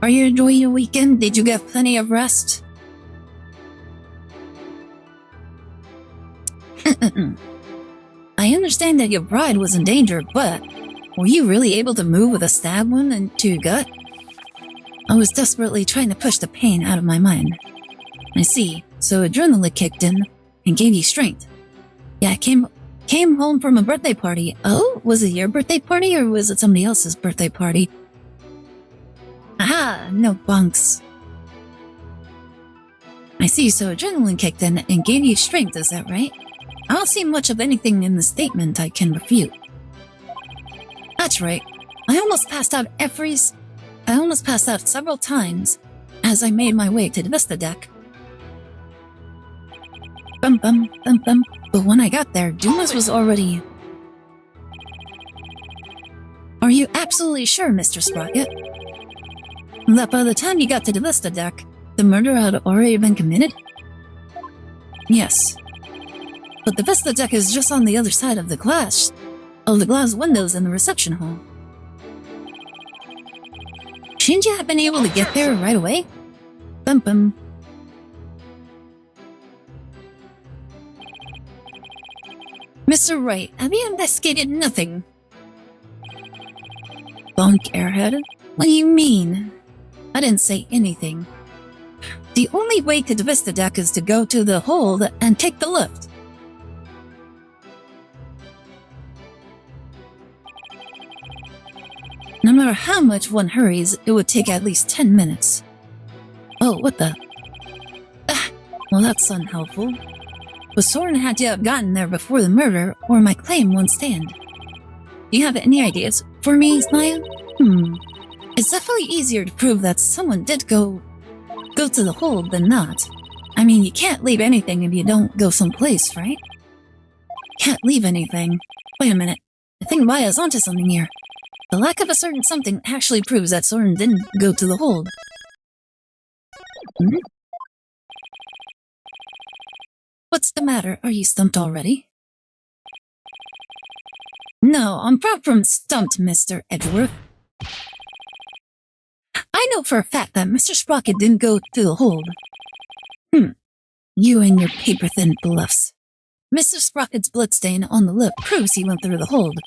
Are you enjoying your weekend? Did you get plenty of rest? I understand that your bride was in danger, but were you really able to move with a stab wound into your gut? I was desperately trying to push the pain out of my mind. I see, so adrenaline kicked in and gave you strength. Yeah, I came home from a birthday party. Oh, was it your birthday party or was it somebody else's birthday party? Aha, no bunks. I see, so adrenaline kicked in and gave you strength, is that right? I don't see much of anything in the statement I can refute. That's right. I almost passed out several times as I made my way to the Vista deck. Bum bum bum bum. But when I got there, Dumas was already... Are you absolutely sure, Mr. Sprocket, that by the time you got to the Vista deck, the murder had already been committed? Yes. But the Vista deck is just on the other side of the glass windows in the reception hall. Shouldn't you have been able to get there right away? Bum bum. Mr. Wright, have you investigated nothing? Bunk, airhead? What do you mean? I didn't say anything. The only way to the Vista deck is to go to the hold and take the lift. No matter how much one hurries, it would take at least 10 minutes. Oh, what the? Well, that's unhelpful. But Soren had to have gotten there before the murder, or my claim won't stand. Do you have any ideas for me, Naya? It's definitely easier to prove that someone did go to the hold than not. I mean, you can't leave anything if you don't go someplace, right? Can't leave anything. Wait a minute. I think Maya's onto something here. The lack of a certain something actually proves that Soren didn't go to the hold. What's the matter? Are you stumped already? No, I'm far from stumped, Mr. Edgeworth. I know for a fact that Mr. Sprocket didn't go to the hold. You and your paper-thin bluffs. Mr. Sprocket's bloodstain on the lip proves he went through the hold.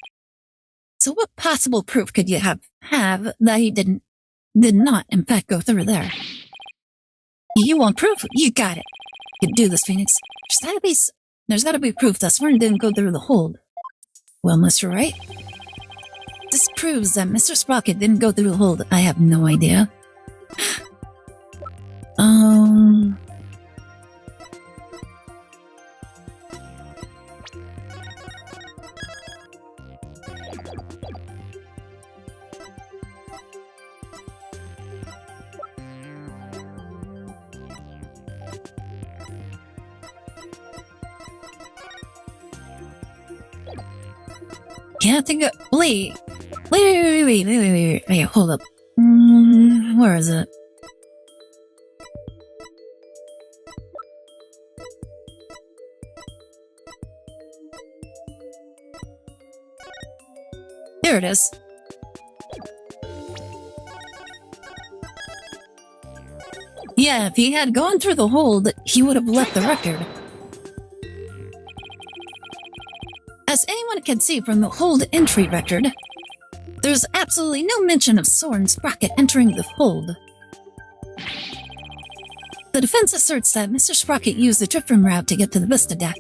So what possible proof could you have that he didn't? did not, in fact, go through there. You want proof? You got it. You can do this, Phoenix. There's gotta be proof that Swarm didn't go through the hold. Well, Mr. Wright, this proves that Mr. Sprocket didn't go through the hold. I have no idea. Can't think of... Wait, hold up. Where is it? Here it is. Yeah, if he had gone through the hold, he would have left the record. As anyone can see from the hold entry record, there's absolutely no mention of Soren Sprocket entering the hold. The defense asserts that Mr. Sprocket used the Driftroom route to get to the Vista deck.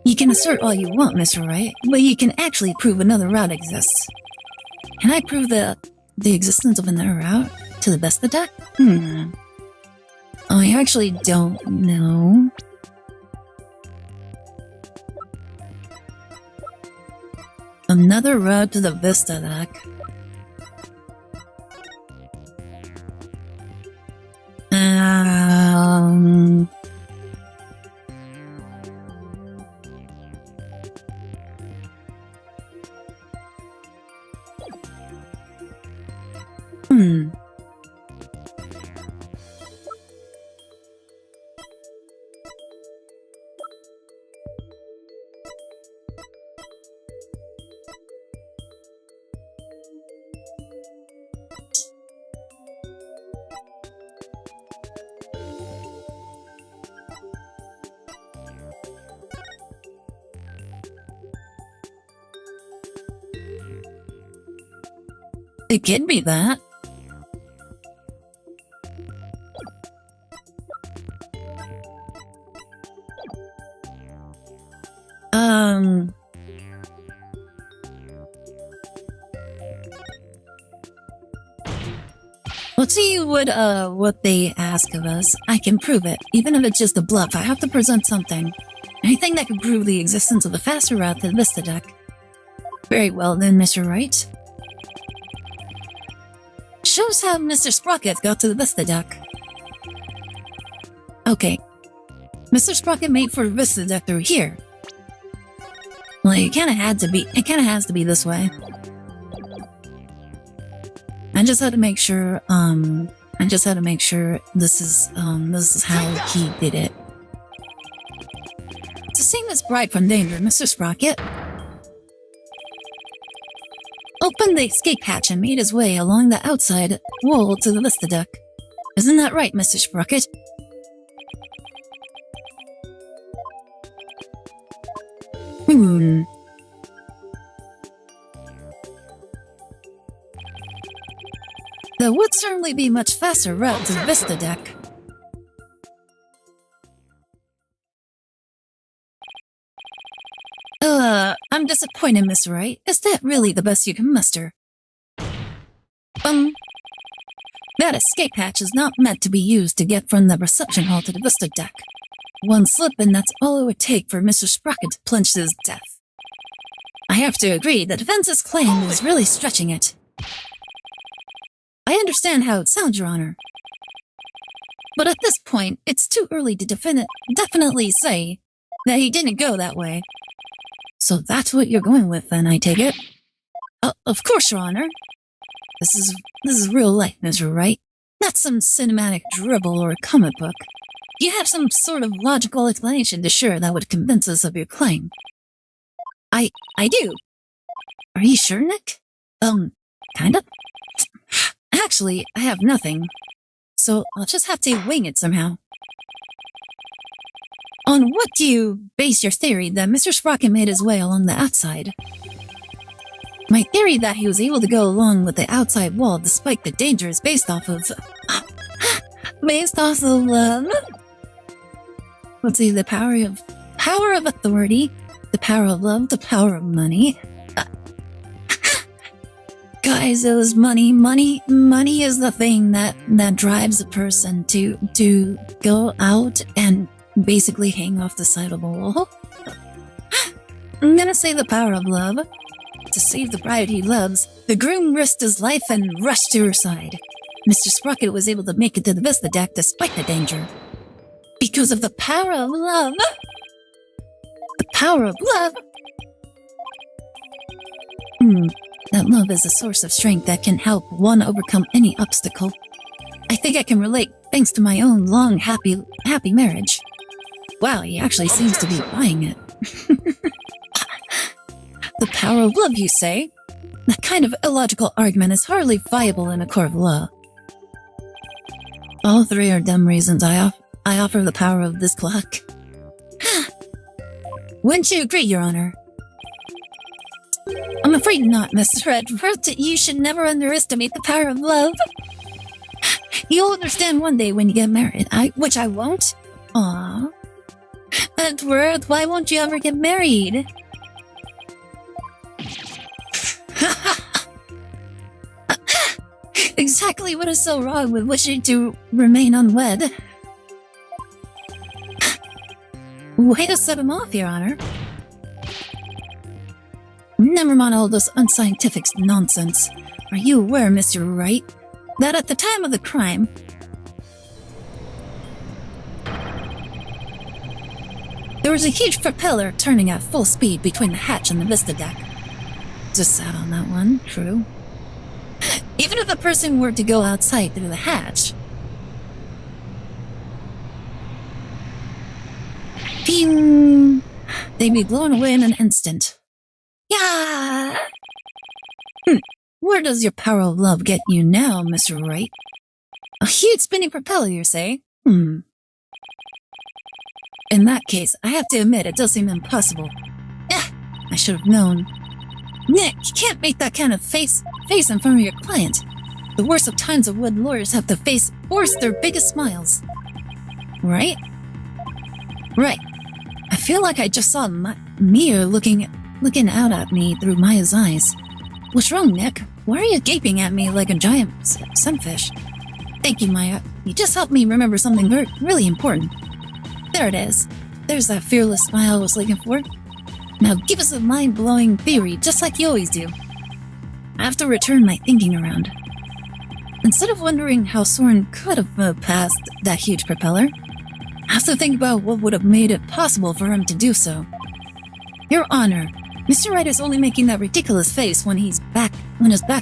You can assert all you want, Mr. Wright, but you can actually prove another route exists. Can I prove the existence of another route to the Vista deck? I actually don't know. Another route to the Vista deck. It could be that. Let's see what they ask of us. I can prove it, even if it's just a bluff. I have to present something. Anything that can prove the existence of a faster route to the Vista deck. Very well then, Mr. Wright. Shows how Mr. Sprocket got to the Vista deck. Okay. Mr. Sprocket made for the Vista deck through here. Well, it kinda has to be this way. I just had to make sure, this is how he did it. To save his bride from danger, Mr. Sprocket opened the escape hatch and made his way along the outside wall to the Vista deck. Isn't that right, Mr. Sprocket? There would certainly be much faster route to the Vista deck. I'm disappointed, Miss Wright. Is that really the best you can muster? That escape hatch is not meant to be used to get from the reception hall to the Vista deck. One slip and that's all it would take for Mr. Sprocket to plunge to his death. I have to agree, the defense's claim is really stretching it. I understand how it sounds, Your Honor. But at this point, it's too early to definitely say that he didn't go that way. So that's what you're going with, then, I take it? Of course, Your Honor. This is real life, Mr. Wright. Not some cinematic dribble or comic book. You have some sort of logical explanation to share that would convince us of your claim. I do. Are you sure, Nick? Kind of. Actually, I have nothing. So I'll just have to wing it somehow. On what do you base your theory that Mr. Sprocket made his way along the outside? My theory that he was able to go along with the outside wall despite the danger is based off of... let's see, the power of authority, the power of love, the power of money. Guys, it was money. Money is the thing that drives a person to go out and basically hang off the side of a wall. I'm gonna say the power of love. To save the bride he loves, the groom risked his life and rushed to her side. Mr. Sprocket was able to make it to the Vista deck despite the danger. Because of the power of love. The power of love. That love is a source of strength that can help one overcome any obstacle. I think I can relate thanks to my own long, happy marriage. Wow, he actually seems to be buying it. The power of love, you say? That kind of illogical argument is hardly viable in a court of law. All three are dumb reasons I offer the power of this clock. Wouldn't you agree, Your Honor? I'm afraid not, Mr. Edward. You should never underestimate the power of love. You'll understand one day when you get married, which I won't. Aww. Edward, why won't you ever get married? Exactly what is so wrong with wishing to remain unwed? Way to set him off, Your Honor. Never mind all this unscientific nonsense. Are you aware, Mr. Wright, that at the time of the crime, there was a huge propeller turning at full speed between the hatch and the Vista deck? Just sat on that one, true. Even if the person were to go outside through the hatch, ping, they'd be blown away in an instant. Yeah! Where does your power of love get you now, Mr. Wright? A huge spinning propeller, you say? In that case, I have to admit it does seem impossible. I should have known. Nick, you can't make that kind of face in front of your client. The worst of times of wood lawyers have to force their biggest smiles. Right? Right. I feel like I just saw Mia looking out at me through Maya's eyes. What's wrong, Nick? Why are you gaping at me like a giant sunfish? Thank you, Maya. You just helped me remember something really important. There it is. There's that fearless smile I was looking for. Now give us a mind-blowing theory, just like you always do. I have to return my thinking around. Instead of wondering how Soren could have moved past that huge propeller, I have to think about what would have made it possible for him to do so. Your Honor, Mr. Wright is only making that ridiculous face when his back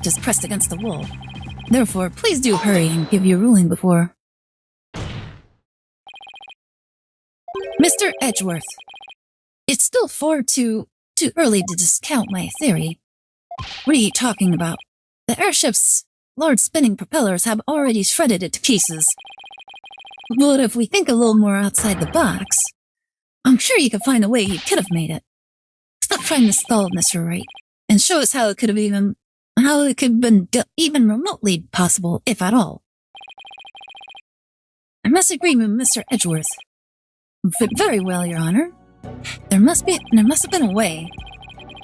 is pressed against the wall. Therefore, please do hurry and give your ruling before... Mr. Edgeworth, it's still far too early to discount my theory. What are you talking about? The airship's large spinning propellers have already shredded it to pieces. But if we think a little more outside the box, I'm sure you could find a way he could have made it. Stop trying to stall, Mr. Wright, and show us how it could have been even remotely possible, if at all. I must agree with Mr. Edgeworth. Very well, Your Honor. There must have been a way.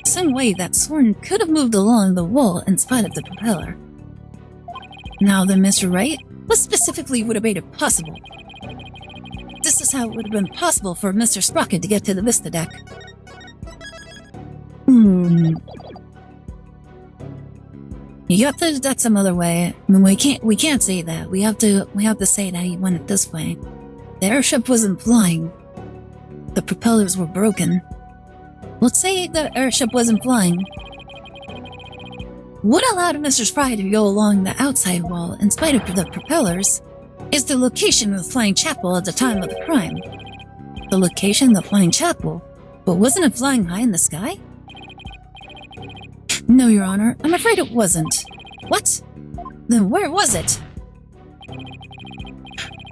Some way that Soren could have moved along the wall in spite of the propeller. Now then, Mr. Wright, what specifically would have made it possible? This is how it would have been possible for Mr. Sprocket to get to the Vista deck. You have to do that some other way. I mean, we can't say that. We have to say that he went it this way. The airship wasn't flying. The propellers were broken. Let's say the airship wasn't flying. What allowed Mr. Spry to go along the outside wall in spite of the propellers is the location of the flying chapel at the time of the crime. The location of the flying chapel? But wasn't it flying high in the sky? No, Your Honor, I'm afraid it wasn't. What? Then where was it?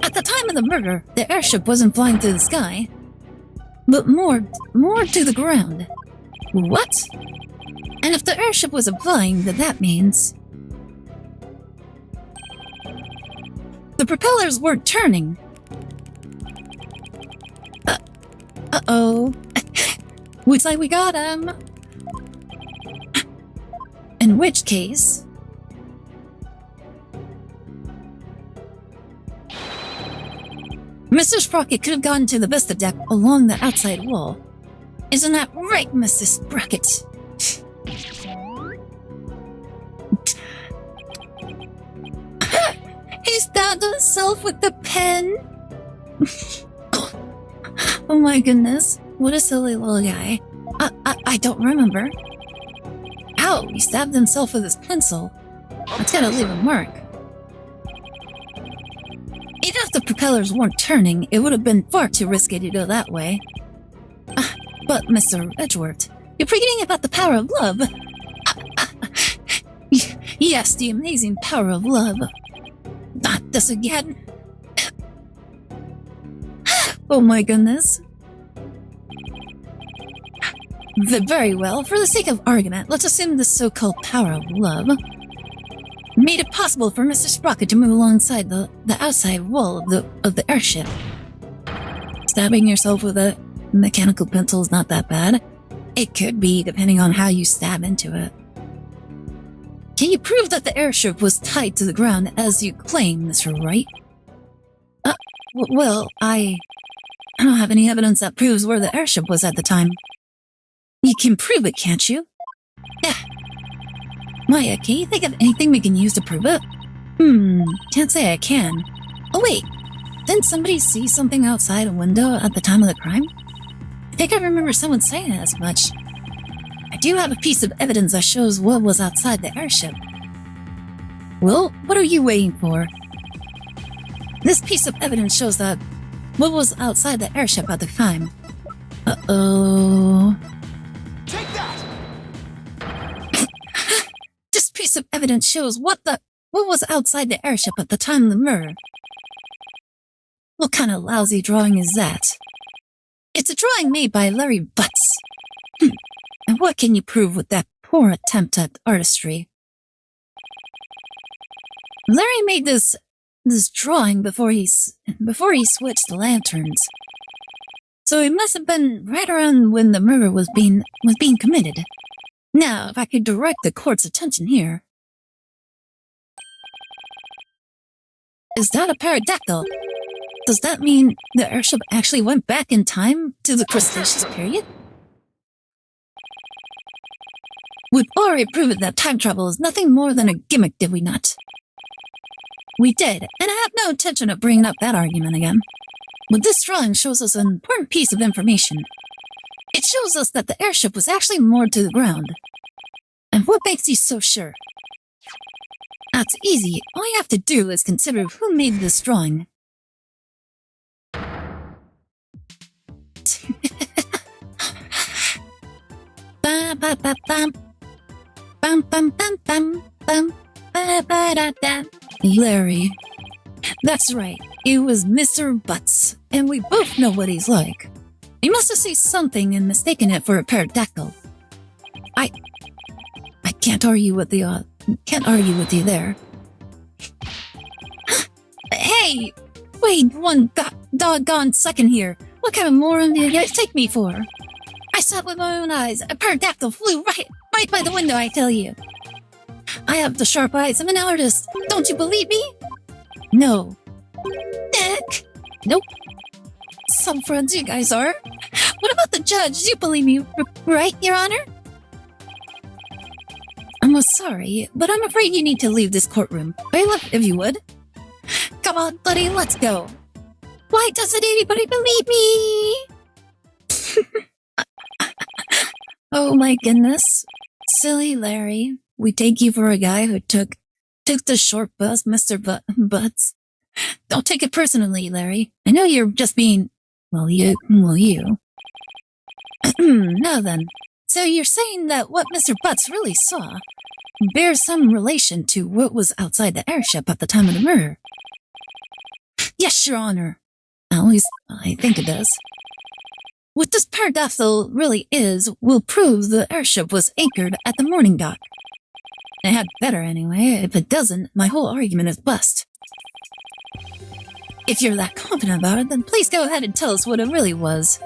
At the time of the murder, the airship wasn't flying through the sky, but more to the ground. What? And if the airship was flying, then that means the propellers weren't turning. Uh-oh. Looks like we got him. In which case... Mr. Sprocket could have gone to the Vista deck along the outside wall. Isn't that right, Mr. Sprocket? He stabbed himself with the pen! Oh my goodness, what a silly little guy. I don't remember. Ow, he stabbed himself with his pencil. That's gotta leave a mark. Even if the propellers weren't turning, it would have been far too risky to go that way. But, Mr. Edgeworth, you're forgetting about the power of love. Yes, the amazing power of love. Not this again. Oh my goodness. Very well, for the sake of argument, let's assume this so-called power of love made it possible for Mr. Sprocket to move alongside the outside wall of the airship. Stabbing yourself with a mechanical pencil is not that bad. It could be, depending on how you stab into it. Can you prove that the airship was tied to the ground as you claim, Mr. Wright? Well, I don't have any evidence that proves where the airship was at the time. You can prove it, can't you? Yeah. Maya, can you think of anything we can use to prove it? Can't say I can. Oh wait, didn't somebody see something outside a window at the time of the crime? I think I remember someone saying as much. I do have a piece of evidence that shows what was outside the airship. Well, what are you waiting for? This piece of evidence shows that what was outside the airship at the time. Uh-oh.
Take that!
This piece of evidence shows what was outside the airship at the time of the murder. What kind of lousy drawing is that? It's a drawing made by Larry Butts. And what can you prove with that poor attempt at artistry? Larry made this drawing before he switched the lanterns. So it must have been right around when the murder was being committed. Now, if I could direct the court's attention here. Is that a pterodactyl? Does that mean the airship actually went back in time to the Cretaceous period? We've already proven that time travel is nothing more than a gimmick, did we not? We did, and I have no intention of bringing up that argument again. But this drawing shows us an important piece of information. It shows us that the airship was actually moored to the ground. And what makes you so sure? That's easy. All you have to do is consider who made this drawing. Bam, bam, bam, bam. Bam, bam, bam, bam, bam. Ba, ba, da, da. Larry. That's right. It was Mr. Butts, and we both know what he's like. He must have seen something and mistaken it for a pterodactyl. I can't argue with you there. Hey! Wait one doggone second here. What kind of moron do you guys take me for? I saw it with my own eyes. A pterodactyl flew right by the window, I tell you. I have the sharp eyes of an artist. Don't you believe me? No. Heck. Nope. Some friends you guys are. What about the judge? Do you believe me, right, Your Honor? I'm sorry, but I'm afraid you need to leave this courtroom. Bail up, if you would. Come on, buddy, let's go. Why doesn't anybody believe me? Oh my goodness. Silly Larry. We take you for a guy who took the short bus, Mr. Butts. Don't take it personally, Larry. I know you're just being... Well, you. Now then. So you're saying that what Mr. Butts really saw bears some relation to what was outside the airship at the time of the murder? Yes, Your Honor. At least, I think it does. What this pterodactyl really is will prove the airship was anchored at the mooring dock. It had better anyway. If it doesn't, my whole argument is bust. If you're that confident about it, then please go ahead and tell us what it really was.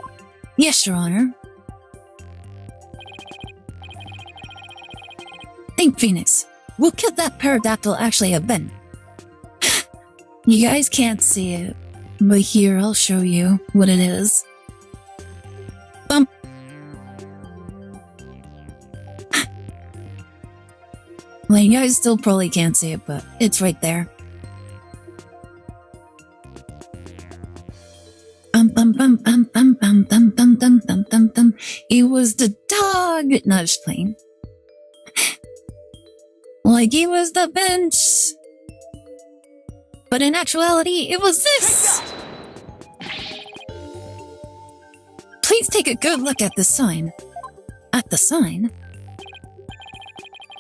Yes, Your Honor. Think, Phoenix. What could that pterodactyl actually have been? You guys can't see it, but here, I'll show you what it is. Bump. Well, you guys still probably can't see it, but it's right there. It was the dog. No, just playing. Like it was the bench. But in actuality, it was this. Please take a good look at the sign. At the sign?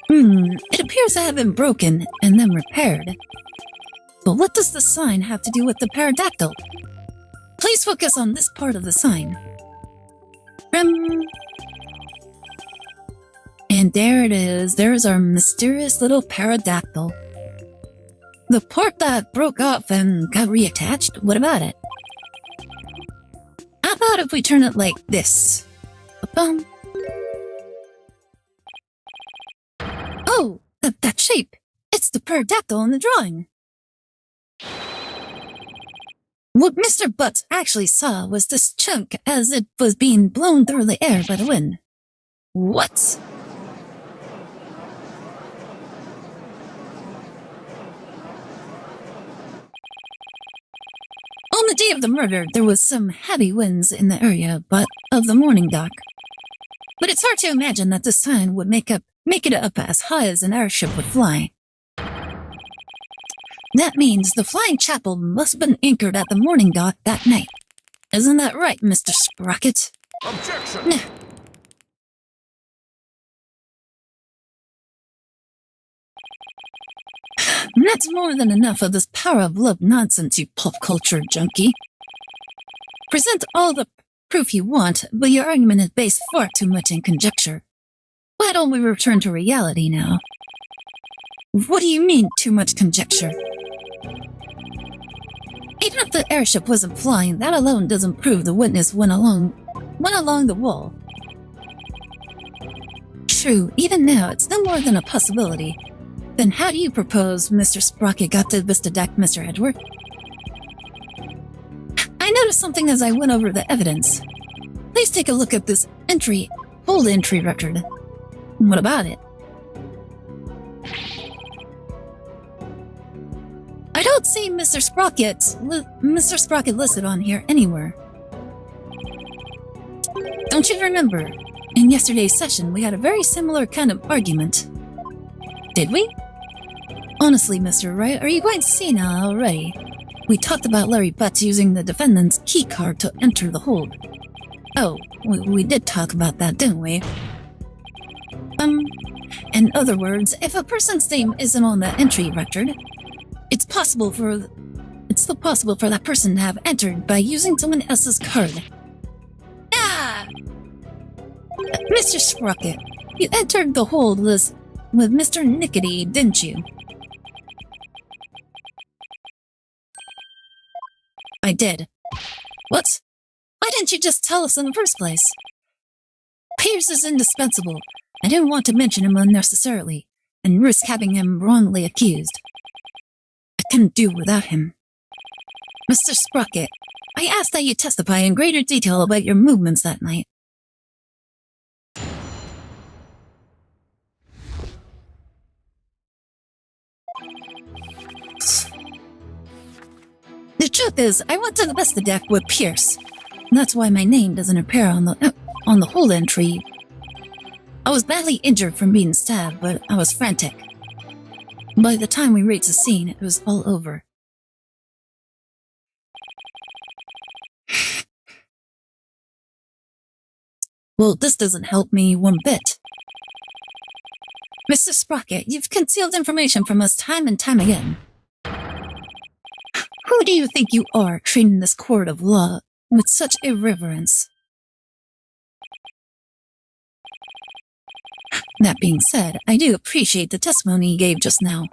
It appears to have been broken and then repaired. But what does the sign have to do with the pterodactyl? Please focus on this part of the sign. And there it is. There's our mysterious little pterodactyl. The part that broke off and got reattached, what about it? How about if we turn it like this? Ba-bum. Oh, that shape. It's the pterodactyl in the drawing. What Mr. Butts actually saw was this chunk as it was being blown through the air by the wind. What? On the day of the murder, there was some heavy winds in the area of the mooring dock. But it's hard to imagine that the sign would make it up as high as an airship would fly. That means the flying chapel must have been anchored at the mooring dock that night. Isn't that right, Mr. Sprocket?
Objection!
That's more than enough of this power of love nonsense, you pop culture junkie. Present all the proof you want, but your argument is based far too much in conjecture. Why don't we return to reality now? What do you mean, too much conjecture? Even if the airship wasn't flying, that alone doesn't prove the witness went along the wall. True, even now, it's no more than a possibility. Then how do you propose Mr. Sprocket got to Vista Deck, Mr. Edward? I noticed something as I went over the evidence. Please take a look at this hold entry record. What about it? I don't see Mr. Sprocket listed on here anywhere. Don't you remember? In yesterday's session, we had a very similar kind of argument. Did we? Honestly, Mr. Wright, are you going to see now already? We talked about Larry Butts using the defendant's key card to enter the hold. Oh, we did talk about that, didn't we? In other words, if a person's name isn't on the entry record, it's still possible for that person to have entered by using someone else's card. Ah! Mr. Sprocket, you entered the hold list with Mr. Nickety, didn't you? I did. What? Why didn't you just tell us in the first place? Pierce is indispensable. I didn't want to mention him unnecessarily, and risk having him wrongly accused. I couldn't do without him. Mr. Sprocket, I ask that you testify in greater detail about your movements that night. The truth is, I went to the Vista Deck with Pierce. That's why my name doesn't appear on the hold entry. I was badly injured from being stabbed, but I was frantic. By the time we reached the scene, it was all over. Well, this doesn't help me one bit. Mr. Sprocket, you've concealed information from us time and time again. Who do you think you are, treating this court of law with such irreverence? That being said, I do appreciate the testimony you gave just now.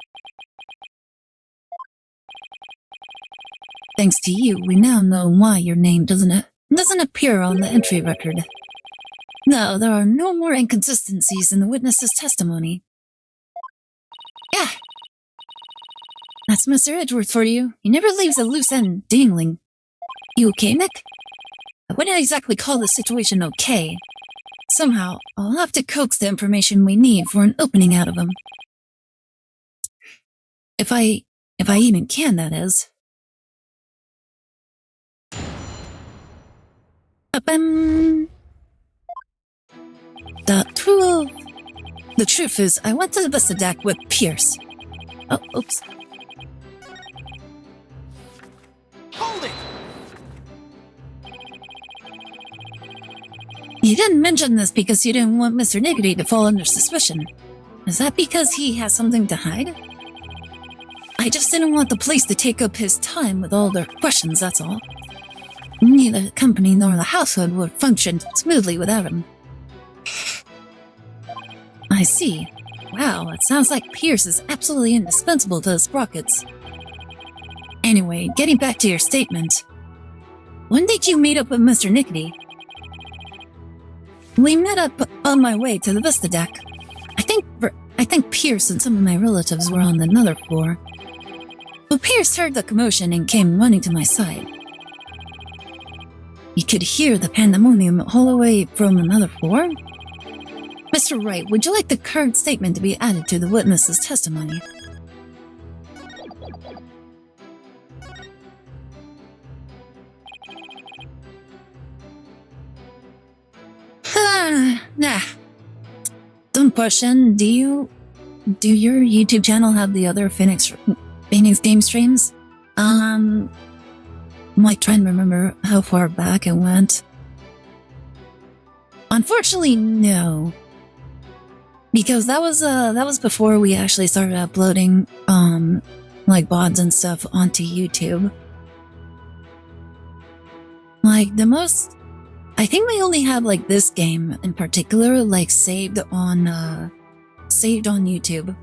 Thanks to you, we now know why your name doesn't appear on the entry record. No, there are no more inconsistencies in the witness's testimony. Yeah! That's Mr. Edgeworth for you. He never leaves a loose end dangling. You okay, Nick? I wouldn't exactly call the situation okay. Somehow, I'll have to coax the information we need for an opening out of him. If I even can, that is. The truth is, I went to the Vistadeck with Pierce. Oh, oops.
Hold it!
You didn't mention this because you didn't want Mr. Niggity to fall under suspicion. Is that because he has something to hide? I just didn't want the police to take up his time with all their questions, that's all. Neither the company nor the household would function smoothly without him. I see. Wow, it sounds like Pierce is absolutely indispensable to the Sprockets. Anyway, getting back to your statement. When did you meet up with Mr. Niggity? We met up on my way to the Vistadeck. I think Pierce and some of my relatives were on another floor. But Pierce heard the commotion and came running to my side. You could hear the pandemonium all the way from another floor? Mr. Wright, would you like the current statement to be added to the witness's testimony? Nah. Dumb question. Do your YouTube channel have the other Phoenix game streams? Might try and remember how far back it went. Unfortunately, no. Because that was before we actually started uploading like VODs and stuff onto YouTube. Like the most, I think we only have like this game in particular like saved on YouTube.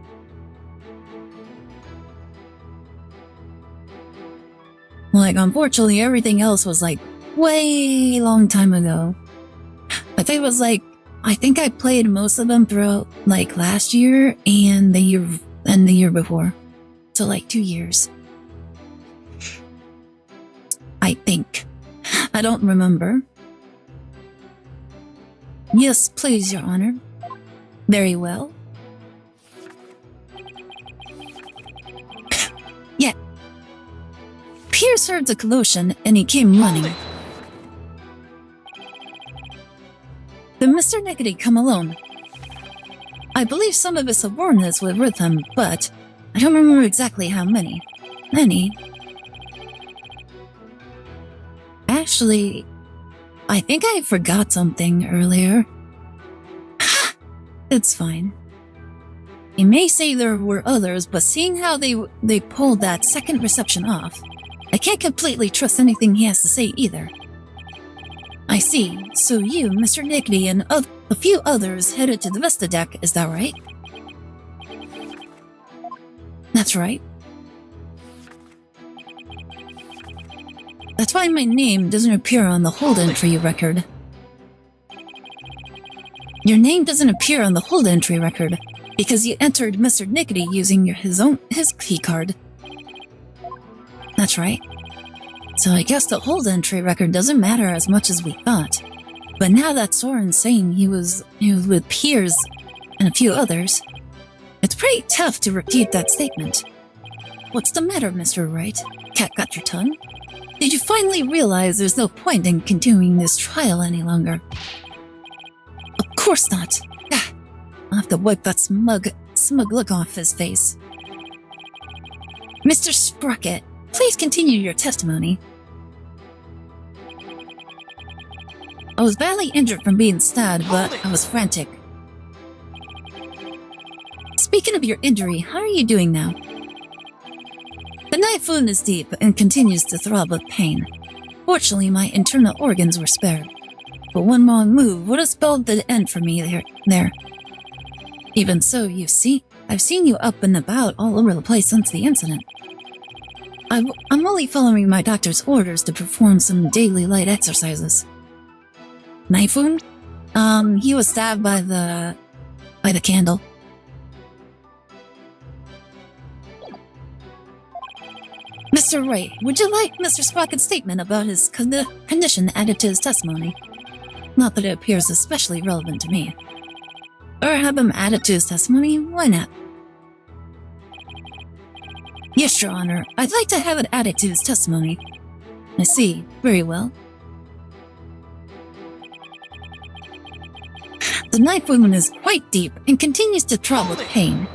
Like unfortunately everything else was like way long time ago. I think I played most of them throughout like last year and the year before. So like 2 years. I think. I don't remember. Yes, please, Your Honor. Very well. Yeah. Pierce heard the commotion and he came running. Did Mr. Niggity come alone? I believe some of his subordinates were with him, but I don't remember exactly how many. Actually, I think I forgot something earlier. It's fine. He may say there were others, but seeing how they pulled that second reception off, I can't completely trust anything he has to say either. I see. So you, Mr. Niggity, and a few others headed to the Vistadeck, is that right? That's right. That's why my name doesn't appear on the hold entry record. Your name doesn't appear on the hold entry record because you entered Mr. Niggity using his keycard. That's right. So I guess the hold entry record doesn't matter as much as we thought. But now that Soren's saying he was with Piers and a few others, it's pretty tough to repeat that statement. What's the matter, Mr. Wright? Cat got your tongue? Did you finally realize there's no point in continuing this trial any longer? Of course not. I'll have to wipe that smug look off his face. Mr. Sprocket, please continue your testimony. I was badly injured from being stabbed, but I was frantic. Speaking of your injury, how are you doing now? The knife wound is deep and continues to throb with pain. Fortunately, my internal organs were spared. But one wrong move would have spelled the end for me there. Even so, I've seen you up and about all over the place since the incident. I'm only following my doctor's orders to perform some daily light exercises. Knife wound? He was stabbed by the candle. Mr. Wright, would you like Mr. Sprocket's statement about his condition added to his testimony? Not that it appears especially relevant to me. Or have him added to his testimony? Why not? Yes, Your Honor. I'd like to have it added to his testimony. I see. Very well. The knife wound is quite deep and continues to throb with pain.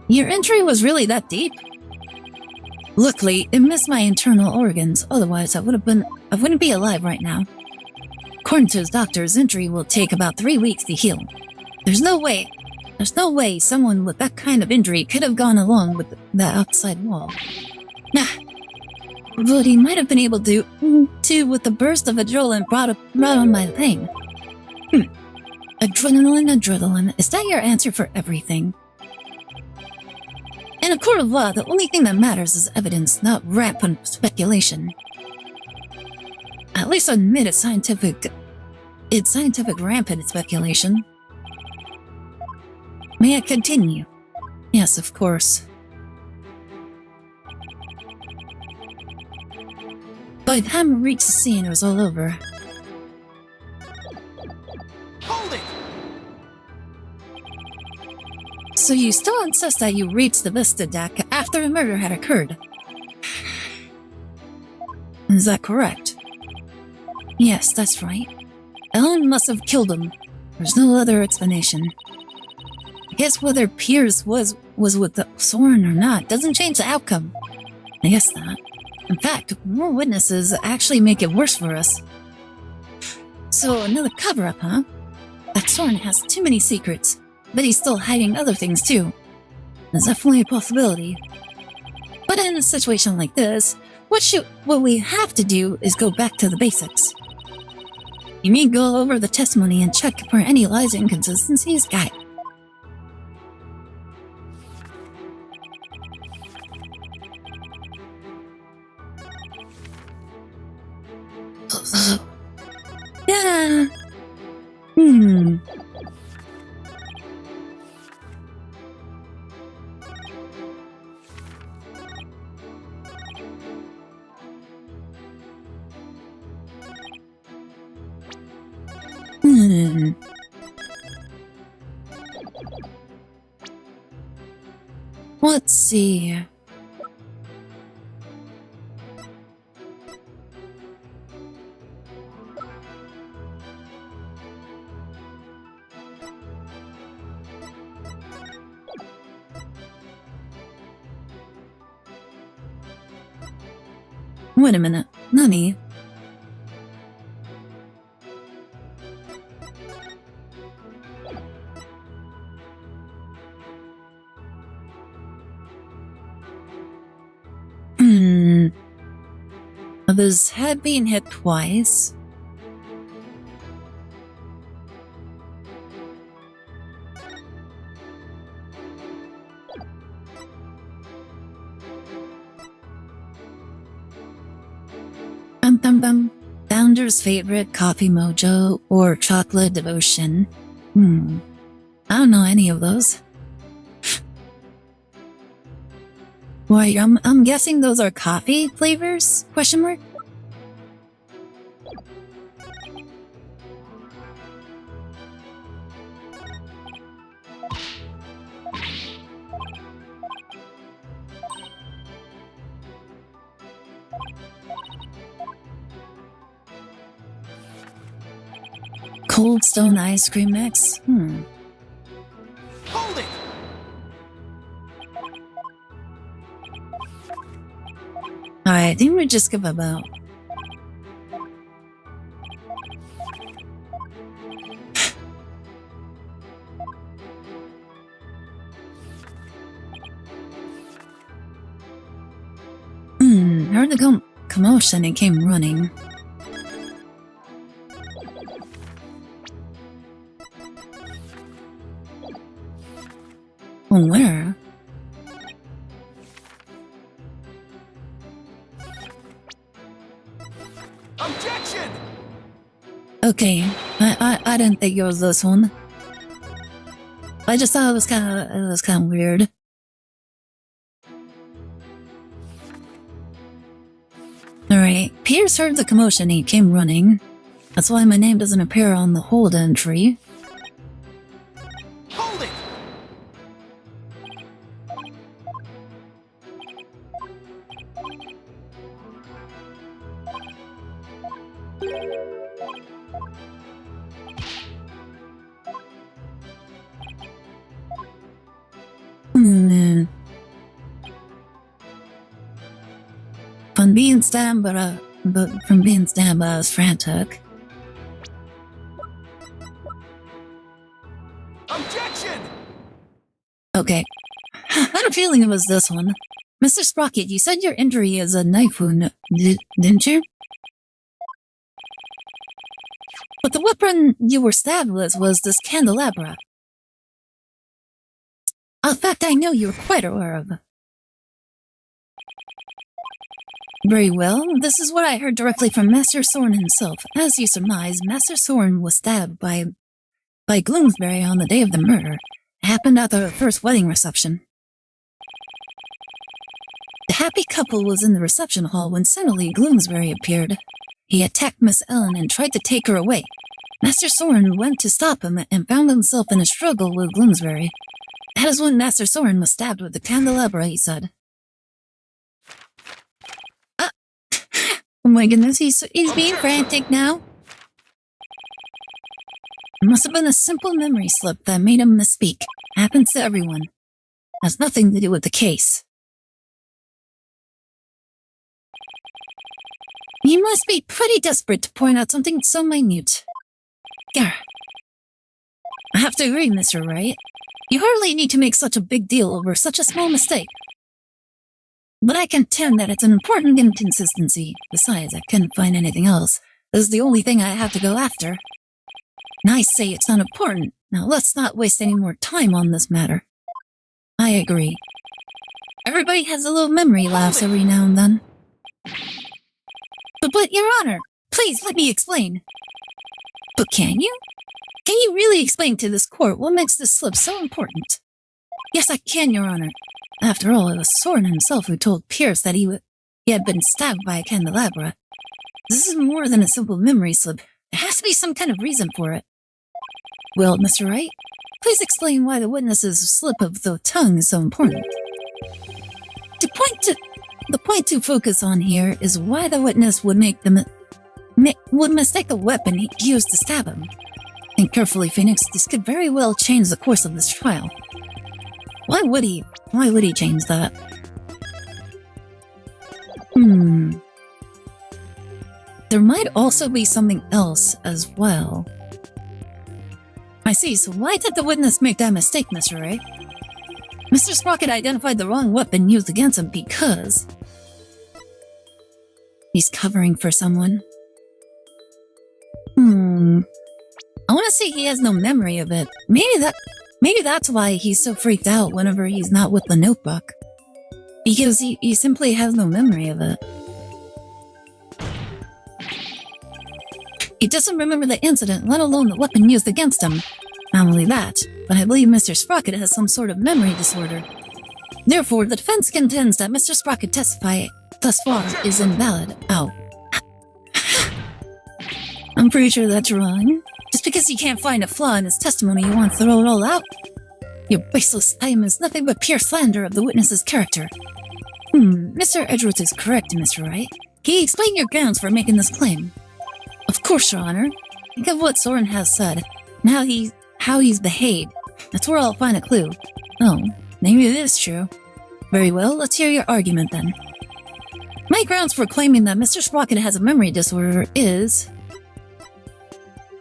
Your injury was really that deep? Luckily, it missed my internal organs, otherwise I wouldn't be alive right now. According to his doctor, his injury will take about 3 weeks to heal. There's no way someone with that kind of injury could have gone along with the outside wall. Nah. But he might have been able to with the burst of adrenaline brought on by the pain. Adrenaline. Is that your answer for everything? In a court of law, the only thing that matters is evidence, not rampant speculation. At least admit it's scientific rampant speculation. May I continue? Yes, of course. By the time we reached the scene, it was all over.
Hold it!
So you still insist that you reached the Vista deck after the murder had occurred? Is that correct? Yes, that's right. Ellen must have killed him. There's no other explanation. I guess whether Pierce was with the Soren or not doesn't change the outcome. I guess not. In fact, more witnesses actually make it worse for us. So another cover-up, huh? That Soren has too many secrets, but he's still hiding other things too. There's definitely a possibility. But in a situation like this, what we have to do is go back to the basics. You mean go over the testimony and check for any lies or inconsistencies? Got it. Yeah. Let's see. Wait a minute, Nani? Of his head being hit twice. Founder's favorite, Coffee Mojo, or Chocolate Devotion. I don't know any of those. Why, I'm guessing those are coffee flavors? Question mark? Cold Stone ice cream mix?
Hold it!
Alright, I think we just give about. Heard the commotion and came running. Where?
Objection!
Okay, I didn't think it was this one. I just thought it was kind of weird. Alright, Pierce heard the commotion. He came running. That's why my name doesn't appear on the hold entry.
Hold it!
From being stabbed, but from being stabbed, I was frantic.
Objection!
Okay, I had a feeling it was this one. Mr. Sprocket, you said your injury is a knife wound, didn't you? But the weapon you were stabbed with was this candelabra. A fact I know you're quite aware of. Very well, this is what I heard directly from Master Soren himself. As you surmise, Master Soren was stabbed by Gloomsbury on the day of the murder. It happened at the first wedding reception. The happy couple was in the reception hall when suddenly Gloomsbury appeared. He attacked Miss Ellen and tried to take her away. Master Soren went to stop him and found himself in a struggle with Gloomsbury. That is when Master Soren was stabbed with the candelabra, he said. Oh my goodness, he's being frantic now. It must have been a simple memory slip that made him misspeak. Happens to everyone. Has nothing to do with the case. You must be pretty desperate to point out something so minute. Gah. I have to agree, Mr. Wright. You hardly need to make such a big deal over such a small mistake. But I contend that it's an important inconsistency. Besides, I couldn't find anything else. This is the only thing I have to go after. And I say it's not important. Now let's not waste any more time on this matter. I agree. Everybody has a little memory lapse every now and then. But Your Honor, please let me explain. But can you? Can you really explain to this court what makes this slip so important? Yes, I can, Your Honor. After all, it was Soren himself who told Pierce that he had been stabbed by a candelabra. This is more than a simple memory slip. There has to be some kind of reason for it. Well, Mr. Wright, please explain why the witness's slip of the tongue is so important. The point to focus on here is why the witness would mistake the weapon he used to stab him. Think carefully, Phoenix. This could very well change the course of this trial. Why would he change that? There might also be something else as well. I see, so why did the witness make that mistake, Mr. Ray? Mr. Sprocket identified the wrong weapon used against him because he's covering for someone. I want to say he has no memory of it. Maybe that's why he's so freaked out whenever he's not with the notebook. Because he simply has no memory of it. He doesn't remember the incident, let alone the weapon used against him. Not only that, but I believe Mr. Sprocket has some sort of memory disorder. Therefore, the defense contends that Mr. Sprocket testify thus far is invalid. Ow. I'm pretty sure that's wrong. Just because you can't find a flaw in his testimony, you want to throw it all out? Your baseless claim is nothing but pure slander of the witness's character. Mr. Edgeworth is correct, Mr. Wright. Can you explain your grounds for making this claim? Of course, Your Honor. Think of what Soren has said, and how he's behaved. That's where I'll find a clue. Oh, maybe it is true. Very well, let's hear your argument then. My grounds for claiming that Mr. Sprocket has a memory disorder is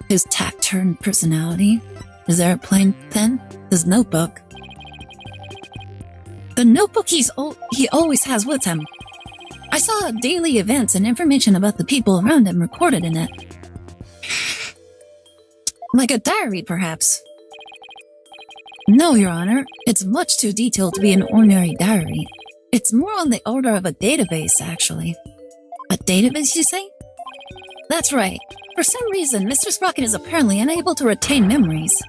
his taciturn personality, his airplane pen, his notebook. The notebook he always has with him. I saw daily events and information about the people around him recorded in it. Like a diary, perhaps. No, Your Honor. It's much too detailed to be an ordinary diary. It's more on the order of a database, actually. A database, you say? That's right. For some reason, Mr. Sprocket is apparently unable to retain memories.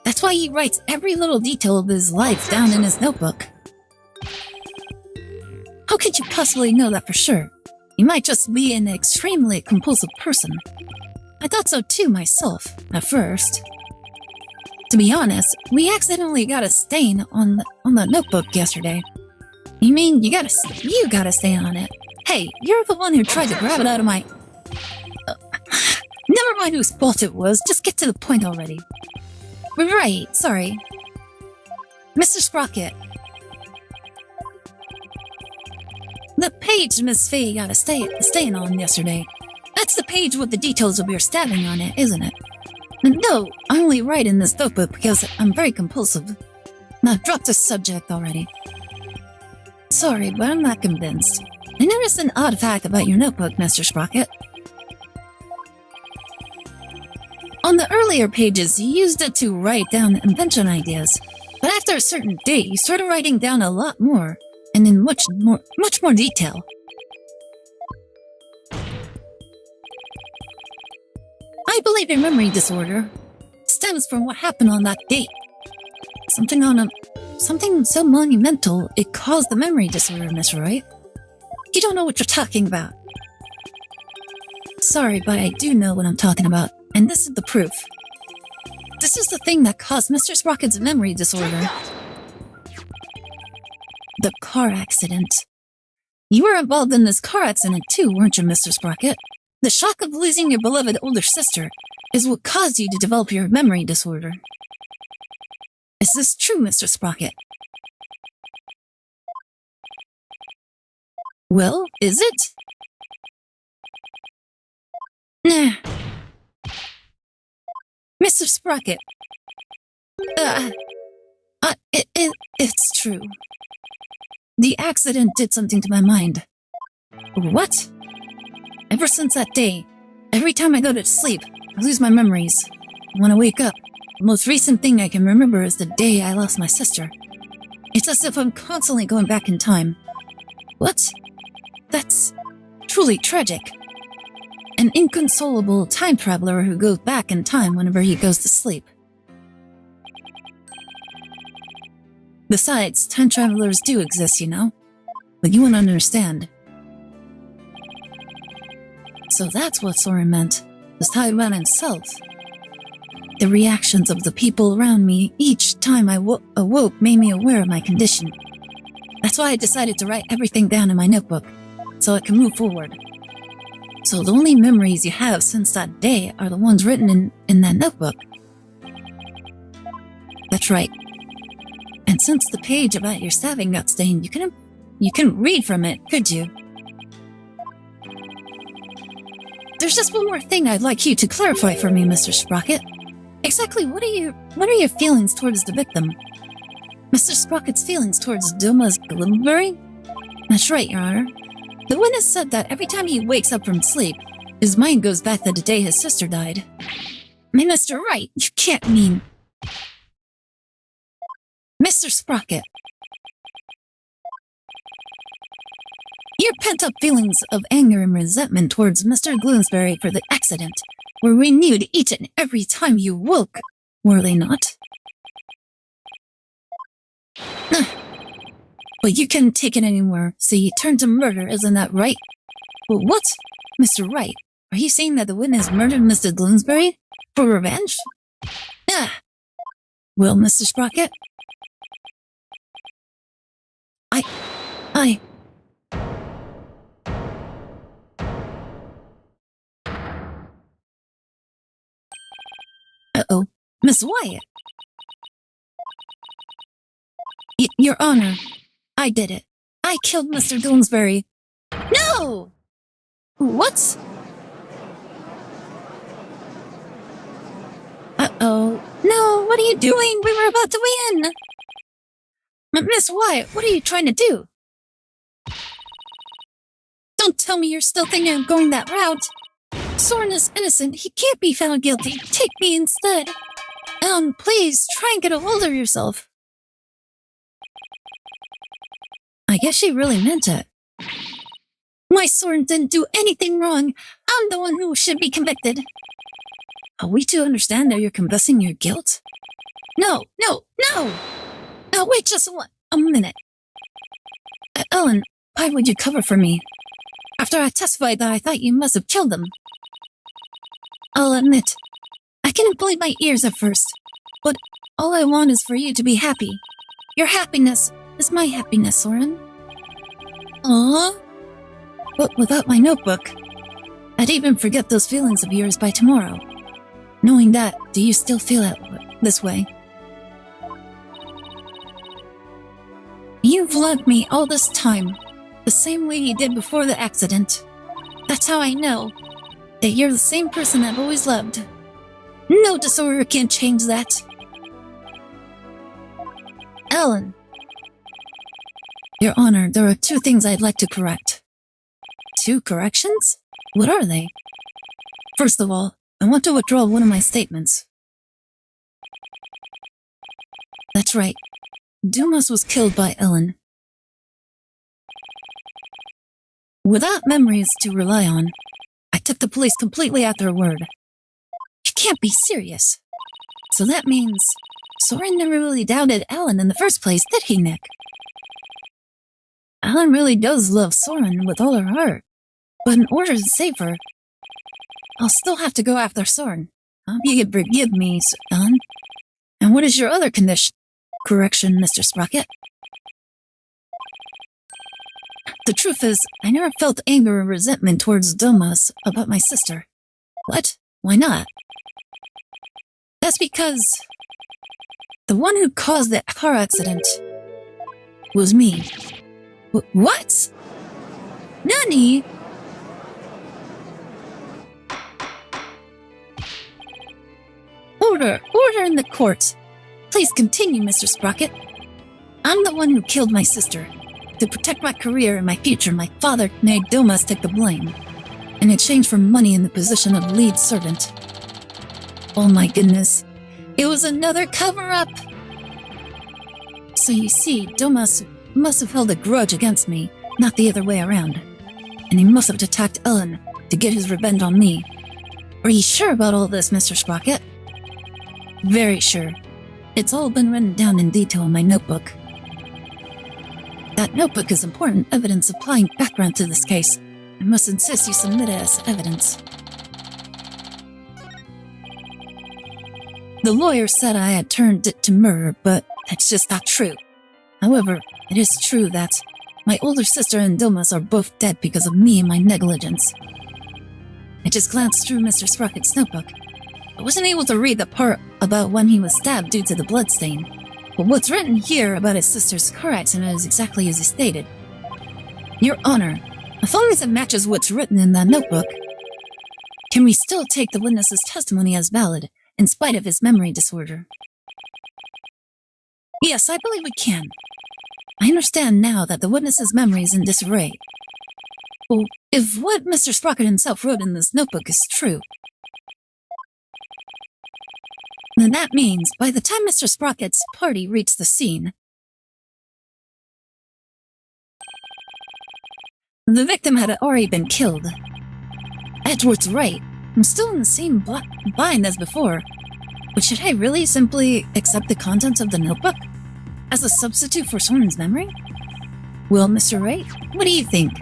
That's why he writes every little detail of his life down in his notebook. How could you possibly know that for sure? He might just be an extremely compulsive person. I thought so too myself, at first. To be honest, we accidentally got a stain on the notebook yesterday. You mean you got a stain on it? Hey, you're the one who tried to grab it out of my... Never mind whose fault it was, just get to the point already. Right, sorry. Mr. Sprocket. The page Miss Fay got a stain on yesterday. That's the page with the details of your stabbing on it, isn't it? No, I only write in this notebook because I'm very compulsive. Now drop the subject already. Sorry, but I'm not convinced. I noticed an odd fact about your notebook, Mr. Sprocket. On the earlier pages, you used it to write down invention ideas, but after a certain date, you started writing down a lot more, and in much more detail. I believe your memory disorder stems from what happened on that date. Something so monumental, it caused the memory disorder, Miss Wright. You don't know what you're talking about. Sorry, but I do know what I'm talking about, and this is the proof. This is the thing that caused Mr. Sprocket's memory disorder. The car accident. You were involved in this car accident too, weren't you, Mr. Sprocket? The shock of losing your beloved older sister is what caused you to develop your memory disorder. Is this true, Mr. Sprocket? Well, is it? Nah. Mr. Sprocket. It's true. The accident did something to my mind. What? Ever since that day, every time I go to sleep, I lose my memories. When I wake up, the most recent thing I can remember is the day I lost my sister. It's as if I'm constantly going back in time. What? That's truly tragic. An inconsolable time traveler who goes back in time whenever he goes to sleep. Besides, time travelers do exist, you know? But you won't understand. So that's what Soren meant. The Taiwan himself. The reactions of the people around me each time I awoke made me aware of my condition. That's why I decided to write everything down in my notebook, so I can move forward. So the only memories you have since that day are the ones written in that notebook. That's right. And since the page about your stabbing got stained, you couldn't read from it, could you? There's just one more thing I'd like you to clarify for me, Mr. Sprocket. Exactly what are your feelings towards the victim? Mr. Sprocket's feelings towards Thomas Glimberry? That's right, Your Honor. The witness said that every time he wakes up from sleep, his mind goes back to the day his sister died. Mr. Wright, you can't mean... Mr. Sprocket. Your pent-up feelings of anger and resentment towards Mr. Gloomsbury for the accident were renewed each and every time you woke, were they not? But you couldn't take it anymore, so you turned to murder, isn't that right? But what? Mr. Wright, are you saying that the witness murdered Mr. Gloomsbury? For revenge? Well, Mr. Sprocket? Uh-oh. Miss Wyatt! Your Honor, I did it. I killed Mr. Gloomsbury. No! What? Uh-oh. No, what are you doing? We were about to win! Miss Wyatt, what are you trying to do? Don't tell me you're still thinking of going that route. Soren is innocent. He can't be found guilty. Take me instead. Please, try and get a hold of yourself. I guess she really meant it. My Soren didn't do anything wrong. I'm the one who should be convicted. Are we to understand that you're confessing your guilt? No! Now wait just a minute. Ellen, why would you cover for me? After I testified that I thought you must have killed them. I'll admit, I couldn't believe my ears at first. But all I want is for you to be happy. Your happiness is my happiness, Soren. Aww. But without my notebook, I'd even forget those feelings of yours by tomorrow. Knowing that, do you still feel this way? You've loved me all this time, the same way you did before the accident. That's how I know that you're the same person I've always loved. No disorder can change that. Ellen. Your Honor, there are 2 things I'd like to correct. 2 corrections? What are they? First of all, I want to withdraw one of my statements. That's right. Dumas was killed by Ellen. Without memories to rely on, I took the police completely at their word. You can't be serious. So that means Soren never really doubted Ellen in the first place, did he, Nick? Ellen really does love Soren with all her heart. But in order to save her, I'll still have to go after Soren. Hope you can forgive me, Ellen. And what is your other correction, Mr. Sprocket? The truth is, I never felt anger or resentment towards Dumas about my sister. What? Why not? That's because the one who caused the car accident was me. What? Nani? Order in the court. Please continue, Mr. Sprocket. I'm the one who killed my sister. To protect my career and my future, my father made Dumas take the blame, in exchange for money in the position of lead servant. Oh my goodness. It was another cover-up! So you see, Dumas must have held a grudge against me, not the other way around. And he must have attacked Ellen to get his revenge on me. Are you sure about all this, Mr. Sprocket? Very sure. It's all been written down in detail in my notebook. That notebook is important evidence supplying background to this case. I must insist you submit it as evidence. The lawyer said I had turned it to murder, but that's just not true. However, it is true that my older sister and Dumas are both dead because of me and my negligence. I just glanced through Mr. Sprocket's notebook. I wasn't able to read the part about when he was stabbed due to the bloodstain. But what's written here about his sister's car accident is exactly as he stated. Your Honor, as long as it matches what's written in that notebook, can we still take the witness's testimony as valid, in spite of his memory disorder? Yes, I believe we can. I understand now that the witness's memory is in disarray. Well, if what Mr. Sprocket himself wrote in this notebook is true, then that means by the time Mr. Sprocket's party reached the scene, the victim had already been killed. Edward's right. I'm still in the same bind as before. But should I really simply accept the contents of the notebook as a substitute for Soren's memory? Well, Mr. Wright, what do you think?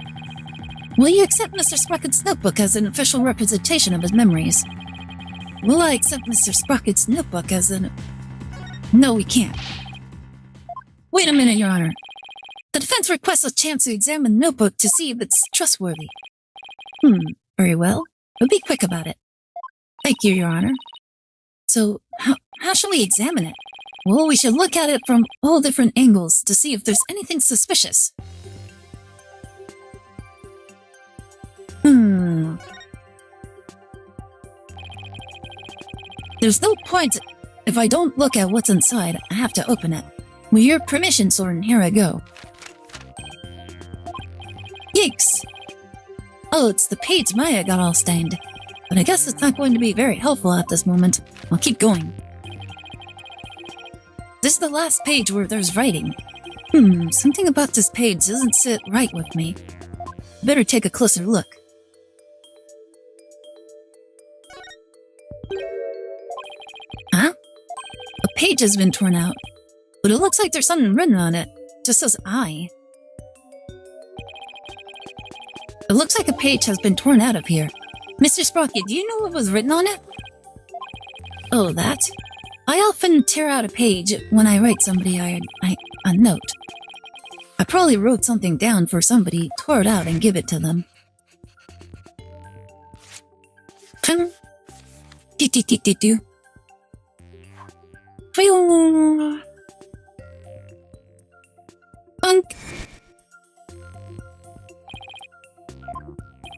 Will you accept Mr. Sprocket's notebook as an official representation of his memories? Will I accept Mr. Sprocket's notebook as an... No, we can't. Wait a minute, Your Honor. The defense requests a chance to examine the notebook to see if it's trustworthy. Very well. But be quick about it. Thank you, Your Honor. So, how shall we examine it? Well, we should look at it from all different angles to see if there's anything suspicious. There's no point if I don't look at what's inside. I have to open it. With your permission, Soren, here I go. Yikes! Oh, it's the page Maya got all stained. But I guess it's not going to be very helpful at this moment. I'll keep going. This is the last page where there's writing. Something about this page doesn't sit right with me. Better take a closer look. Huh? A page has been torn out, but it looks like there's something written on it. It just says I. It looks like a page has been torn out of here. Mr. Sprocket, do you know what was written on it? Oh, that? I often tear out a page when I write somebody a note. I probably wrote something down for somebody, tore it out, and give it to them. Do.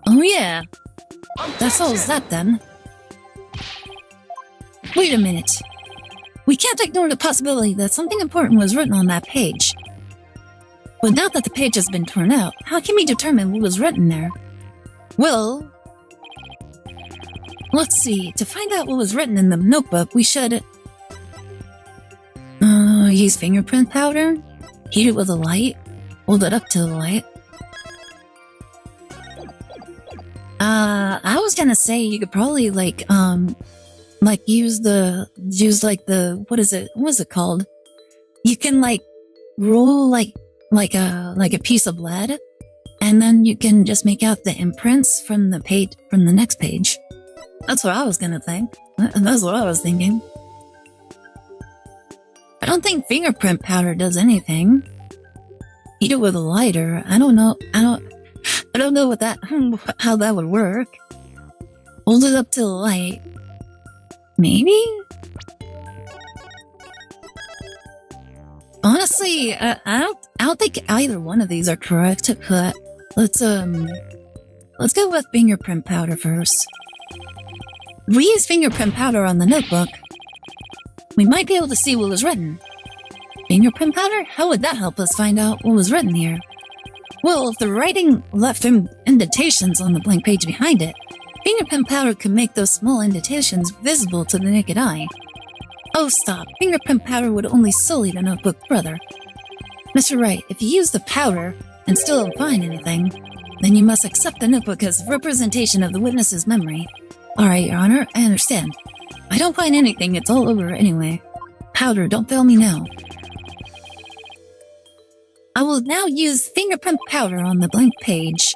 Oh yeah, that's all that then. Wait a minute. We can't ignore the possibility that something important was written on that page. But now that the page has been torn out, how can we determine what was written there? Well, let's see. To find out what was written in the notebook, we should use fingerprint powder, heat it with a light, hold it up to the light. I was gonna say you could probably use what is it called? You can roll like a piece of lead, and then you can just make out the imprints from the next page. That's what I was gonna think. That's what I was thinking. I don't think fingerprint powder does anything. Heat it with a lighter. I don't know how that would work. Hold it up to the light. Maybe? Honestly, I don't think either one of these are correct, but let's go with fingerprint powder first. If we use fingerprint powder on the notebook, we might be able to see what was written. Fingerprint powder? How would that help us find out what was written here? Well, if the writing left indentations on the blank page behind it, fingerprint powder could make those small indentations visible to the naked eye. Oh, stop. Fingerprint powder would only sully the notebook further. Mr. Wright, if you use the powder and still don't find anything, then you must accept the notebook as a representation of the witness's memory. Alright, Your Honor, I understand. I don't find anything, it's all over anyway. Powder, don't fail me now. I will now use fingerprint powder on the blank page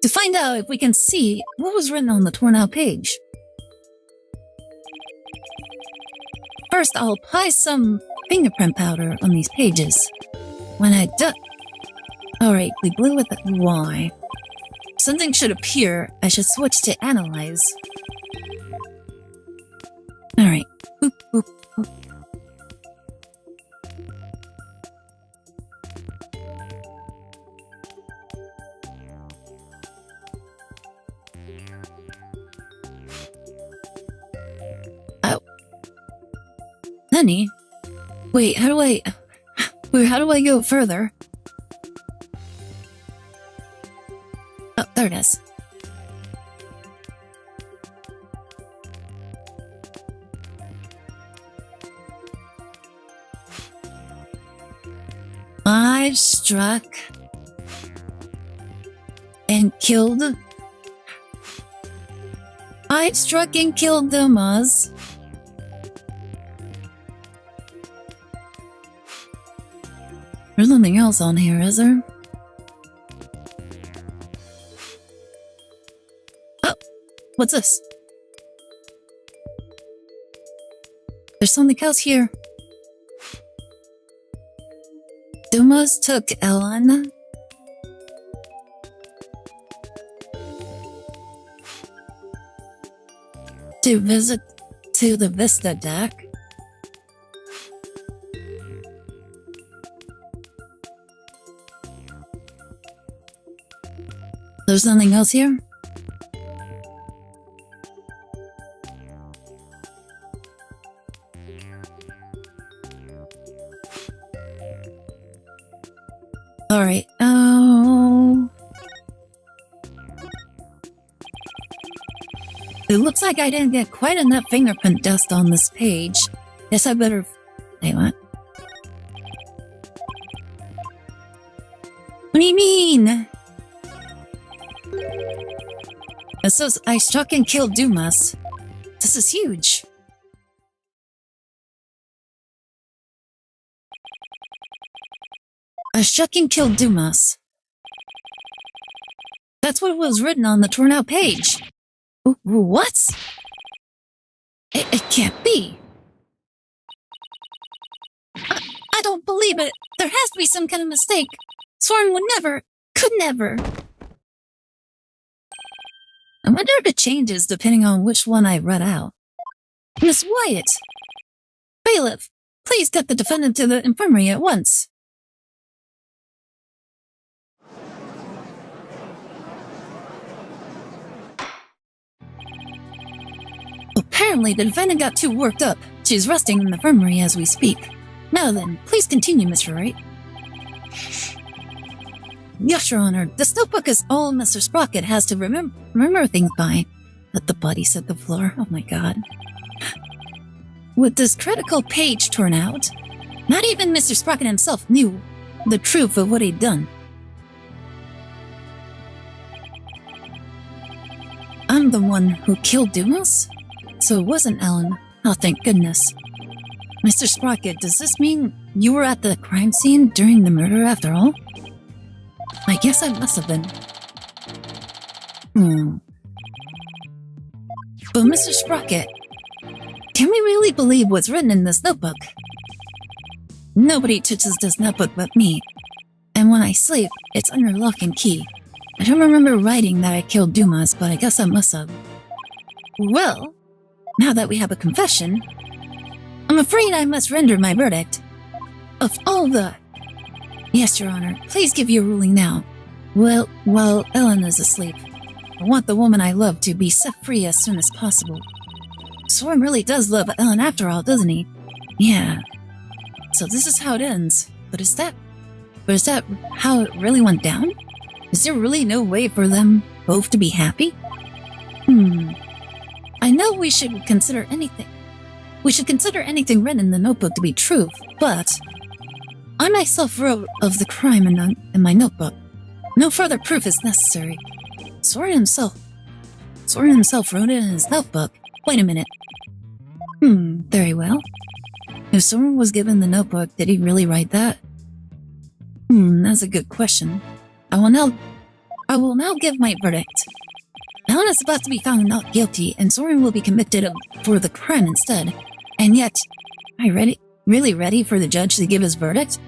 to find out if we can see what was written on the torn out page. First, I'll apply some fingerprint powder on these pages. When I do... Alright, we blew with the Y. Something should appear. I should switch to analyze. Alright. Boop, boop, boop. Honey? Wait, how do I go further? Oh, there it is. I struck and killed. I struck and killed the Muzz. There's nothing else on here, is there? Oh, what's this? There's something else here. Dumas took Ellen. To visit to the Vista deck. There's nothing else here? Alright, oh... It looks like I didn't get quite enough fingerprint dust on this page. Guess I better... Wait, what? What do you mean? It says I struck and killed Dumas. This is huge. I struck and killed Dumas. That's what was written on the torn out page. What? It can't be. I don't believe it. There has to be some kind of mistake. Soren would never, could never. I wonder if it changes depending on which one I read out. Miss Wyatt! Bailiff, please get the defendant to the infirmary at once. Apparently, the defendant got too worked up. She's resting in the infirmary as we speak. Now then, please continue, Mr. Wright. Yes, Your Honor. This notebook is all Mr. Sprocket has to remember things by. Let the body hit the floor. Oh my god. With this critical page torn out, not even Mr. Sprocket himself knew the truth of what he'd done. I'm the one who killed Dumas? So it wasn't Ellen. Oh, thank goodness. Mr. Sprocket, does this mean you were at the crime scene during the murder after all? I guess I must have been. But Mr. Sprocket, can we really believe what's written in this notebook? Nobody touches this notebook but me. And when I sleep, it's under lock and key. I don't remember writing that I killed Dumas, but I guess I must have. Well, now that we have a confession, I'm afraid I must render my verdict. Of all the... Yes, Your Honor, please give your ruling now. Well, while Ellen is asleep, I want the woman I love to be set free as soon as possible. Soren really does love Ellen after all, doesn't he? Yeah. So this is how it ends. But is that how it really went down? Is there really no way for them both to be happy? I know we should consider anything. We should consider anything written in the notebook to be true, but I myself wrote of the crime in my notebook. No further proof is necessary. Soren himself wrote it in his notebook. Wait a minute. Very well. If Soren was given the notebook, did he really write that? That's a good question. I will now give my verdict. Ellen is about to be found not guilty, and Soren will be convicted for the crime instead. And yet, am I really ready for the judge to give his verdict?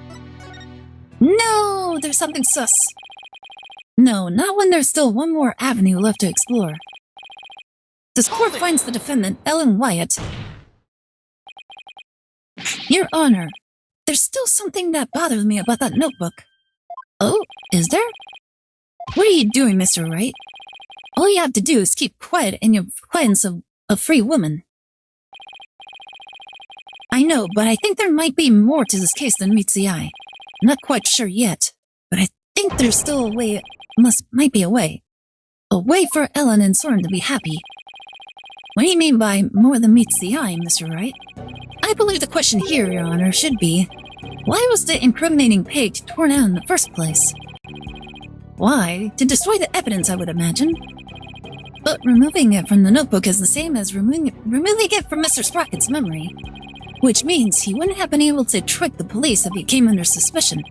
No, there's something sus. No, not when there's still one more avenue left to explore. This court finds the defendant, Ellen Wyatt. Your Honor, there's still something that bothers me about that notebook. Oh, is there? What are you doing, Mr. Wright? All you have to do is keep quiet in your quietness of a free woman. I know, but I think there might be more to this case than meets the eye. I'm not quite sure yet, but I think there's still a way, might be a way. A way for Ellen and Soren to be happy. What do you mean by more than meets the eye, Mr. Wright? I believe the question here, Your Honor, should be, why was the incriminating page torn out in the first place? Why? To destroy the evidence, I would imagine. But removing it from the notebook is the same as removing it from Mr. Sprocket's memory. Which means he wouldn't have been able to trick the police if he came under suspicion.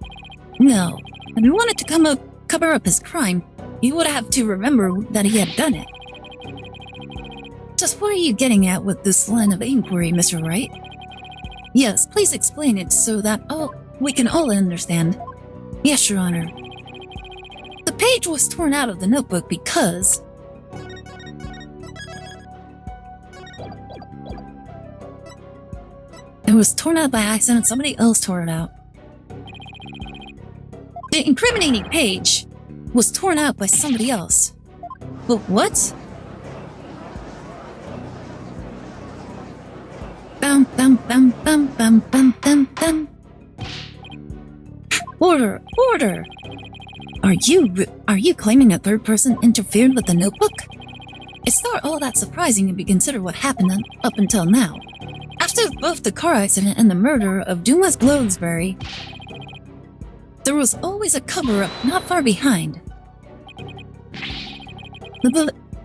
No, if he wanted to cover up his crime, he would have to remember that he had done it. Just what are you getting at with this line of inquiry, Mr. Wright? Yes, please explain it so that we can all understand. Yes, Your Honor. The page was torn out of the notebook because... It was torn out by accident. Somebody else tore it out. The incriminating page was torn out by somebody else. But what? Bum bum bum bum bum bum bum bum. Order! Order! Are you claiming a third person interfered with the notebook? It's not all that surprising if you consider what happened up until now. After both the car accident and the murder of Dumas Glowsbury, There was always a cover-up not far behind.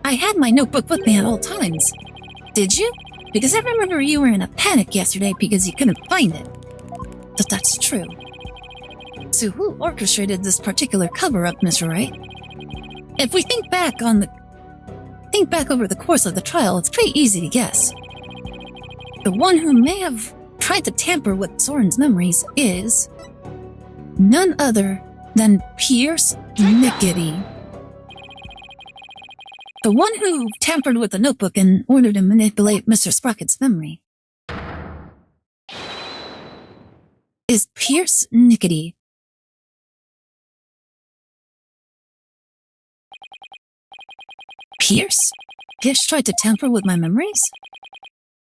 I had my notebook with me at all times. Did you? Because I remember you were in a panic yesterday because you couldn't find it. But that's true. So who orchestrated this particular cover-up, Mr. Wright? If we think back over the course of the trial, it's pretty easy to guess. The one who may have tried to tamper with Soren's memories is none other than Pierce Nickety. The one who tampered with the notebook in order to manipulate Mr. Sprocket's memory is Pierce Nickety. Pierce? Pierce tried to tamper with my memories?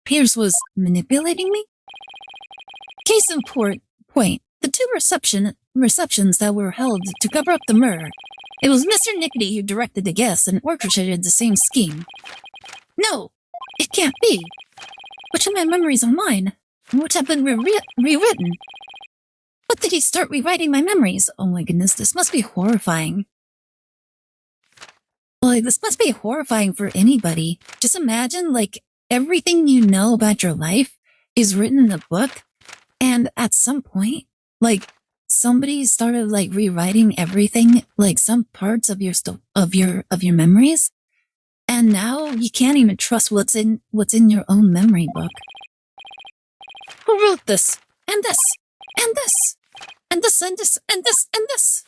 Pierce was manipulating me? Case in point, the two receptions that were held to cover up the murder. It was Mr. Nickety who directed the guests and orchestrated the same scheme. No, it can't be. Which of my memories are mine? Which have been rewritten? What did he start rewriting my memories? Oh my goodness, this must be horrifying. Like, this must be horrifying for anybody. Just imagine, like, everything you know about your life is written in a book, and at some point, like, somebody started, like, rewriting everything, like, some parts of your memories, and now you can't even trust what's in your own memory book. Who wrote this? And this? And this? And this? And this? And this? And this?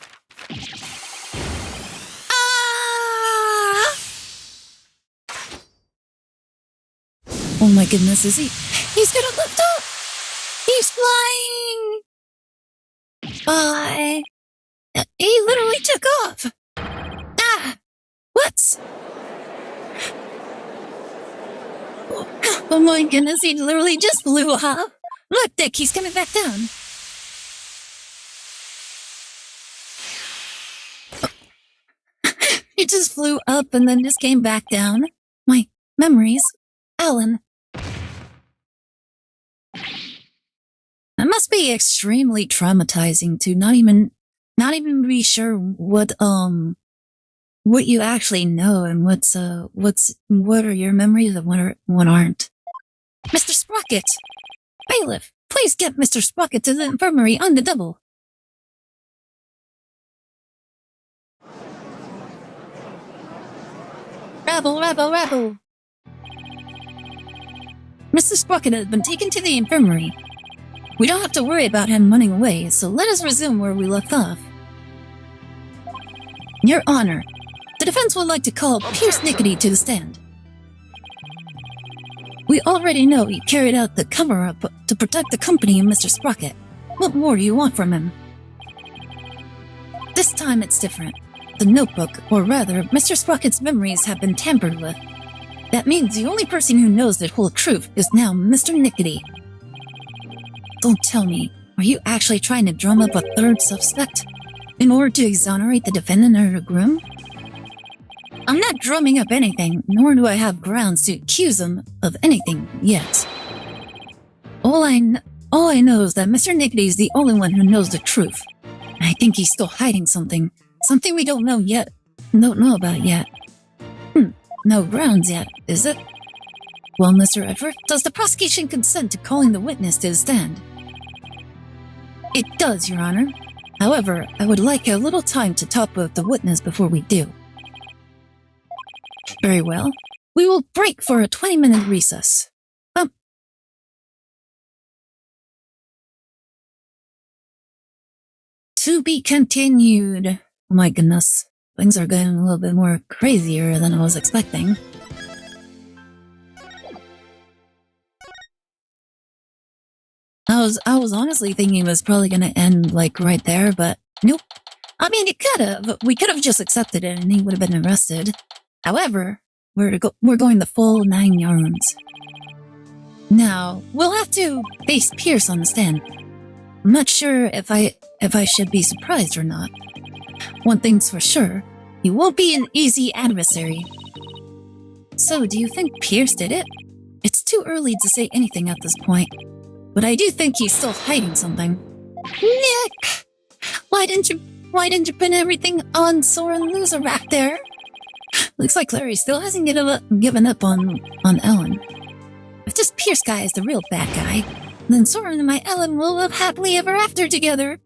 Oh my goodness, is he? He's gonna lift up! He's flying! Bye! He literally took off! Ah! What? Oh my goodness, he literally just flew off! Look, Dick, he's coming back down! He just flew up and then just came back down. My memories. Alan. It must be extremely traumatizing to not even be sure what you actually know and what are your memories and what aren't. Mr. Sprocket! Bailiff, please get Mr. Sprocket to the infirmary on the double. Rabble, rabble, rabble! Mr. Sprocket has been taken to the infirmary. We don't have to worry about him running away, so let us resume where we left off. Your Honor, the defense would like to call Pierce Nickety to the stand. We already know he carried out the cover-up to protect the company and Mr. Sprocket. What more do you want from him? This time it's different. The notebook, or rather, Mr. Sprocket's memories have been tampered with. That means the only person who knows the whole truth is now Mr. Nickety. Don't tell me, are you actually trying to drum up a third suspect in order to exonerate the defendant or the groom? I'm not drumming up anything, nor do I have grounds to accuse him of anything yet. All I know is that Mr. Nickety is the only one who knows the truth. I think he's still hiding something we don't know about yet. No grounds yet, is it? Well, Mr. Edward, does the prosecution consent to calling the witness to the stand? It does, Your Honor. However, I would like a little time to talk with the witness before we do. Very well. We will break for a 20-minute recess. To be continued. Oh my goodness. Things are getting a little bit more crazier than I was expecting. I was honestly thinking it was probably gonna end like right there, but nope. I mean, it could have. We could have just accepted it and he would have been arrested. However, we're going the full 9 yards. Now, we'll have to face Pierce on the stand. I'm not sure if I should be surprised or not. One thing's for sure, he won't be an easy adversary. So, do you think Pierce did it? It's too early to say anything at this point, but I do think he's still hiding something. Nick! Why didn't you put everything on Soren Loser back there? Looks like Larry still hasn't given up on Ellen. If this Pierce guy is the real bad guy, then Soren and my Ellen will live happily ever after together.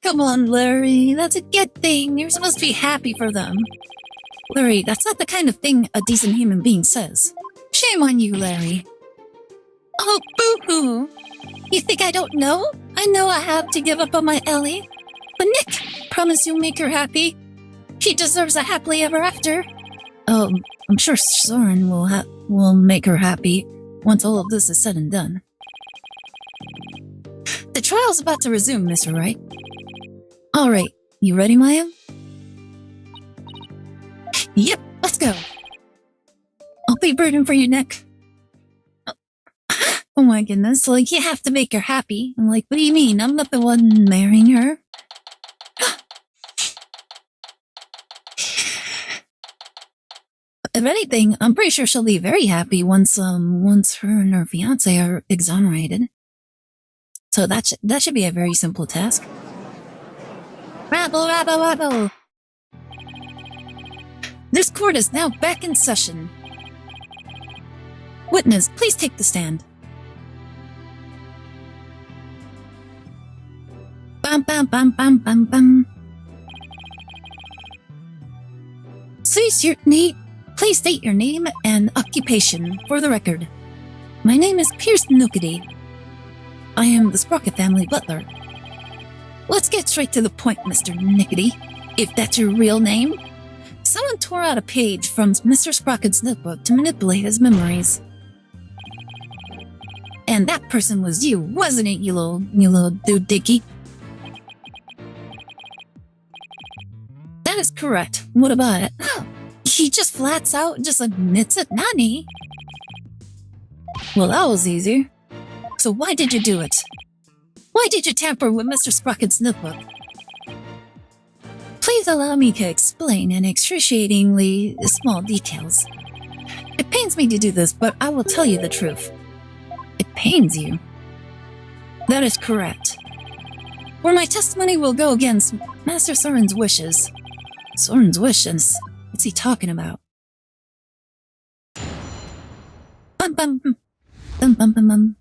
Come on, Larry, that's a good thing. You're supposed to be happy for them. Larry, that's not the kind of thing a decent human being says. Shame on you, Larry. Oh, boo-hoo. You think I don't know? I know I have to give up on my Ellie. But Nick, promise you'll make her happy. She deserves a happily ever after. Oh, I'm sure Soren will make her happy once all of this is said and done. The trial's about to resume, Mr. Wright. All right, you ready, Maya? Yep, let's go. I'll be burdened for you, Nick. Oh my goodness, like, you have to make her happy. I'm like, what do you mean? I'm not the one marrying her. If anything, I'm pretty sure she'll be very happy once her and her fiance are exonerated. So that should be a very simple task. Rabble, rabble, rabble! This court is now back in session. Witness, please take the stand. Bam, bam, bam, bam, bam, bam. Please state your name and occupation for the record. My name is Pierce Nookity. I am the Sprocket family butler. Let's get straight to the point, Mr. Nickety, if that's your real name. Someone tore out a page from Mr. Sprocket's notebook to manipulate his memories. And that person was you, wasn't it, you little dude dicky? That is correct. What about it? He just flats out just admits it, Nani. Well, that was easy. So why did you do it? Why did you tamper with Mr. Sprocket's notebook? Please allow me to explain in excruciatingly small details. It pains me to do this, but I will tell you the truth. It pains you. That is correct. For my testimony will go against Master Soren's wishes. Soren's wishes? What's he talking about? Bum bum bum. Bum bum bum bum.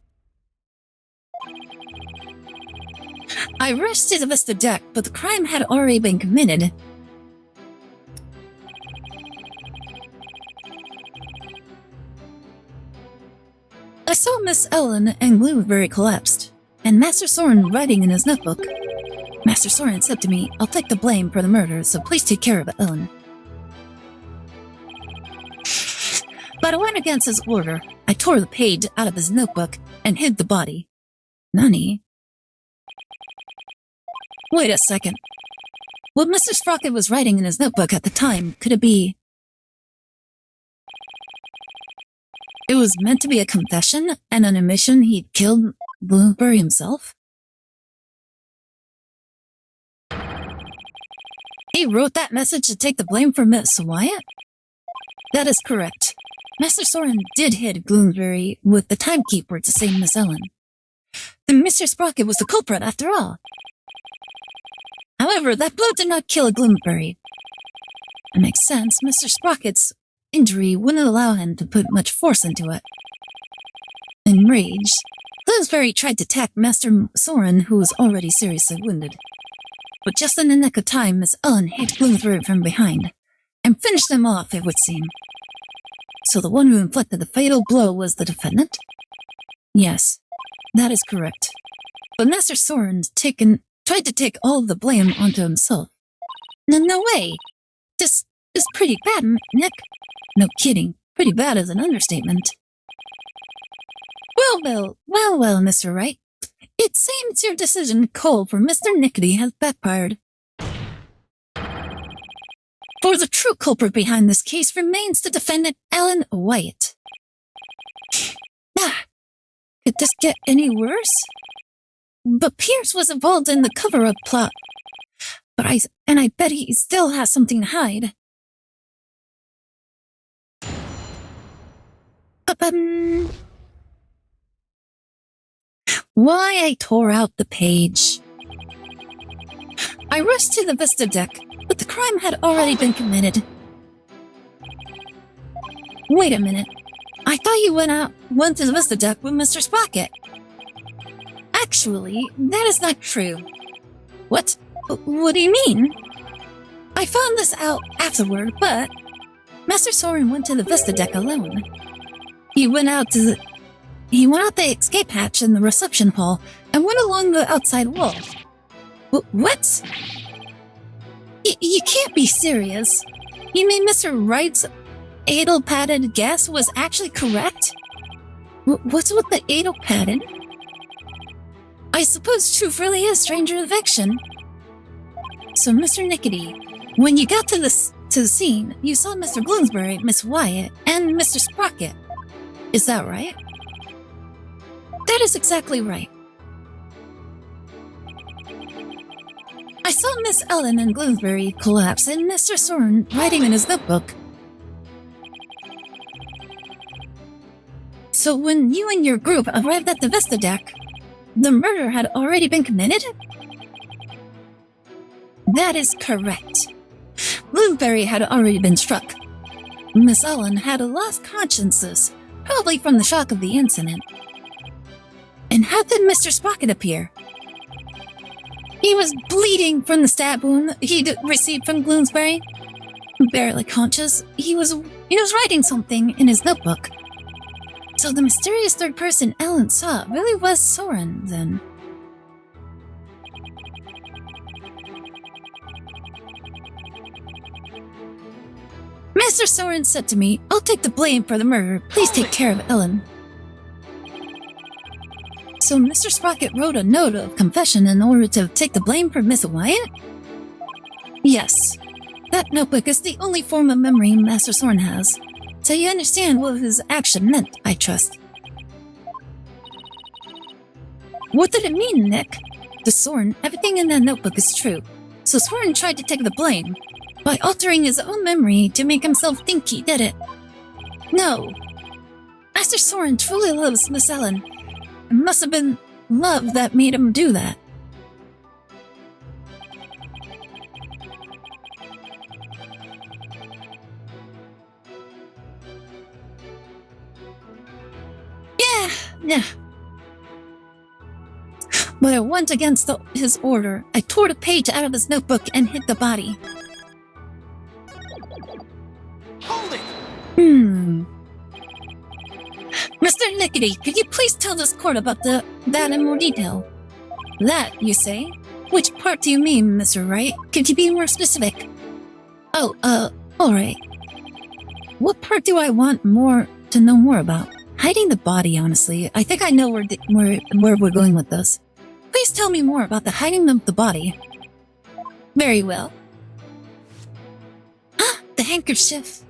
I rushed to the Vista deck, but the crime had already been committed. I saw Miss Ellen and Blueberry collapsed, and Master Soren writing in his notebook. Master Soren said to me, I'll take the blame for the murder, so please take care of it, Ellen. But I went against his order. I tore the page out of his notebook and hid the body. Nani? Wait a second. What Mr. Sprocket was writing in his notebook at the time, could it be... It was meant to be a confession and an admission he'd killed Blueberry himself? He wrote that message to take the blame for Miss Wyatt? That is correct. Master Soren did hit Bloomsbury with the timekeeper to save Miss Ellen. Then Mr. Sprocket was the culprit after all. However, that blow did not kill Bloomsbury. It makes sense. Mr. Sprocket's injury wouldn't allow him to put much force into it. Enraged, Bloomsbury tried to attack Master Soren, who was already seriously wounded. But just in the nick of time, Miss Ellen hit Bloomsbury from behind and finished him off, it would seem. So the one who inflicted the fatal blow was the defendant? Yes, that is correct. But Master Soren tried to take all of the blame onto himself. No way! This is pretty bad, Nick. No kidding, pretty bad is an understatement. Well, Mr. Wright. It seems your decision to call for Mr. Nickety has backfired. For the true culprit behind this case remains the defendant, Ellen Wyatt. Could this get any worse? But Pierce was involved in the cover-up plot. But I bet he still has something to hide. Why I tore out the page. I rushed to the Vista deck, but the crime had already been committed. Wait a minute. I thought you went to the Vista deck with Mr. Sprocket. Actually, that is not true. What? What do you mean? I found this out afterward, but Master Soren went to the Vista deck alone. He went out the escape hatch in the reception hall and went along the outside wall. What? You can't be serious. You mean Mr. Wright's idle-padded guess was actually correct? What's with the idle-padded? I suppose truth really is stranger eviction. So, Mr. Nickety, when you got to the scene, you saw Mr. Bloomsbury, Miss Wyatt, and Mr. Sprocket. Is that right? That is exactly right. I saw Miss Ellen and Bloomsbury collapse and Mr. Soren writing in his notebook. So when you and your group arrived at the Vista deck, the murder had already been committed? That is correct. Bloomsbury had already been struck. Miss Ellen had lost consciousness, probably from the shock of the incident. And how did Mr. Sprocket appear? He was bleeding from the stab wound he'd received from Bloomsbury. Barely conscious, he was writing something in his notebook. So the mysterious third person Ellen saw really was Soren, then. Master Soren said to me, "I'll take the blame for the murder. Please take care of Ellen." So Mr. Sprocket wrote a note of confession in order to take the blame for Miss Wyatt? Yes. That notebook is the only form of memory Master Soren has. So you understand what his action meant, I trust. What did it mean, Nick? To Soren, everything in that notebook is true. So Soren tried to take the blame by altering his own memory to make himself think he did it. No. Master Soren truly loves Miss Ellen. It must have been love that made him do that. Yeah. But I went against his order. I tore the page out of his notebook and hit the body.
Hold it!
Mr. Nickety, could you please tell this court about that in more detail? That, you say? Which part do you mean, Mr. Wright? Could you be more specific? Oh, alright. What part do I want to know more about? Hiding the body, honestly. I think I know where we're going with this. Please tell me more about the hiding of the body. Very well. The handkerchief.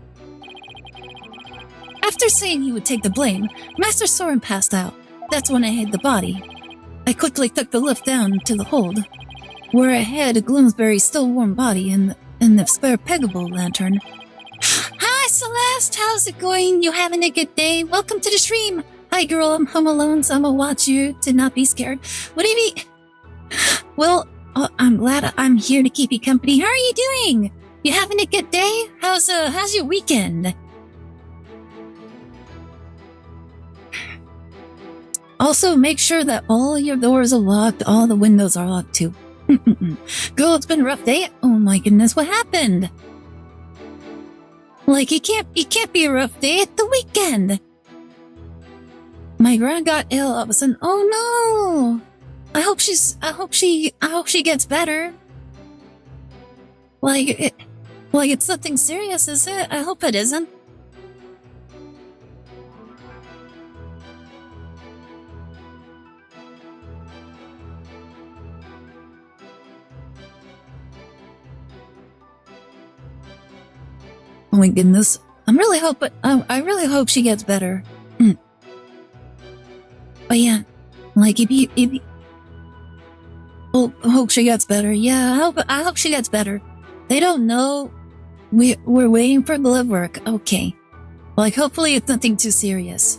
After saying he would take the blame, Master Soren passed out. That's when I hid the body. I quickly took the lift down to the hold, where I had Gloomsbury's still warm body in the spare peggable lantern. Hi, Celeste! How's it going? You having a good day? Welcome to the stream! Hi, girl. I'm home alone, so I'm gonna watch you to not be scared. What do you mean? Well, I'm glad I'm here to keep you company. How are you doing? You having a good day? How's your weekend? Also, make sure that all your doors are locked, all the windows are locked too. Girl, it's been a rough day. Oh my goodness, what happened? Like, it can't be a rough day at the weekend. My grand got ill all of a sudden. Oh no! I hope she gets better. Like it's something serious, is it? I hope it isn't. Oh my goodness. I really hope she gets better. But yeah, like hope she gets better. Yeah, I hope she gets better. They don't know. We're waiting for blood work. Okay. Like, hopefully it's nothing too serious.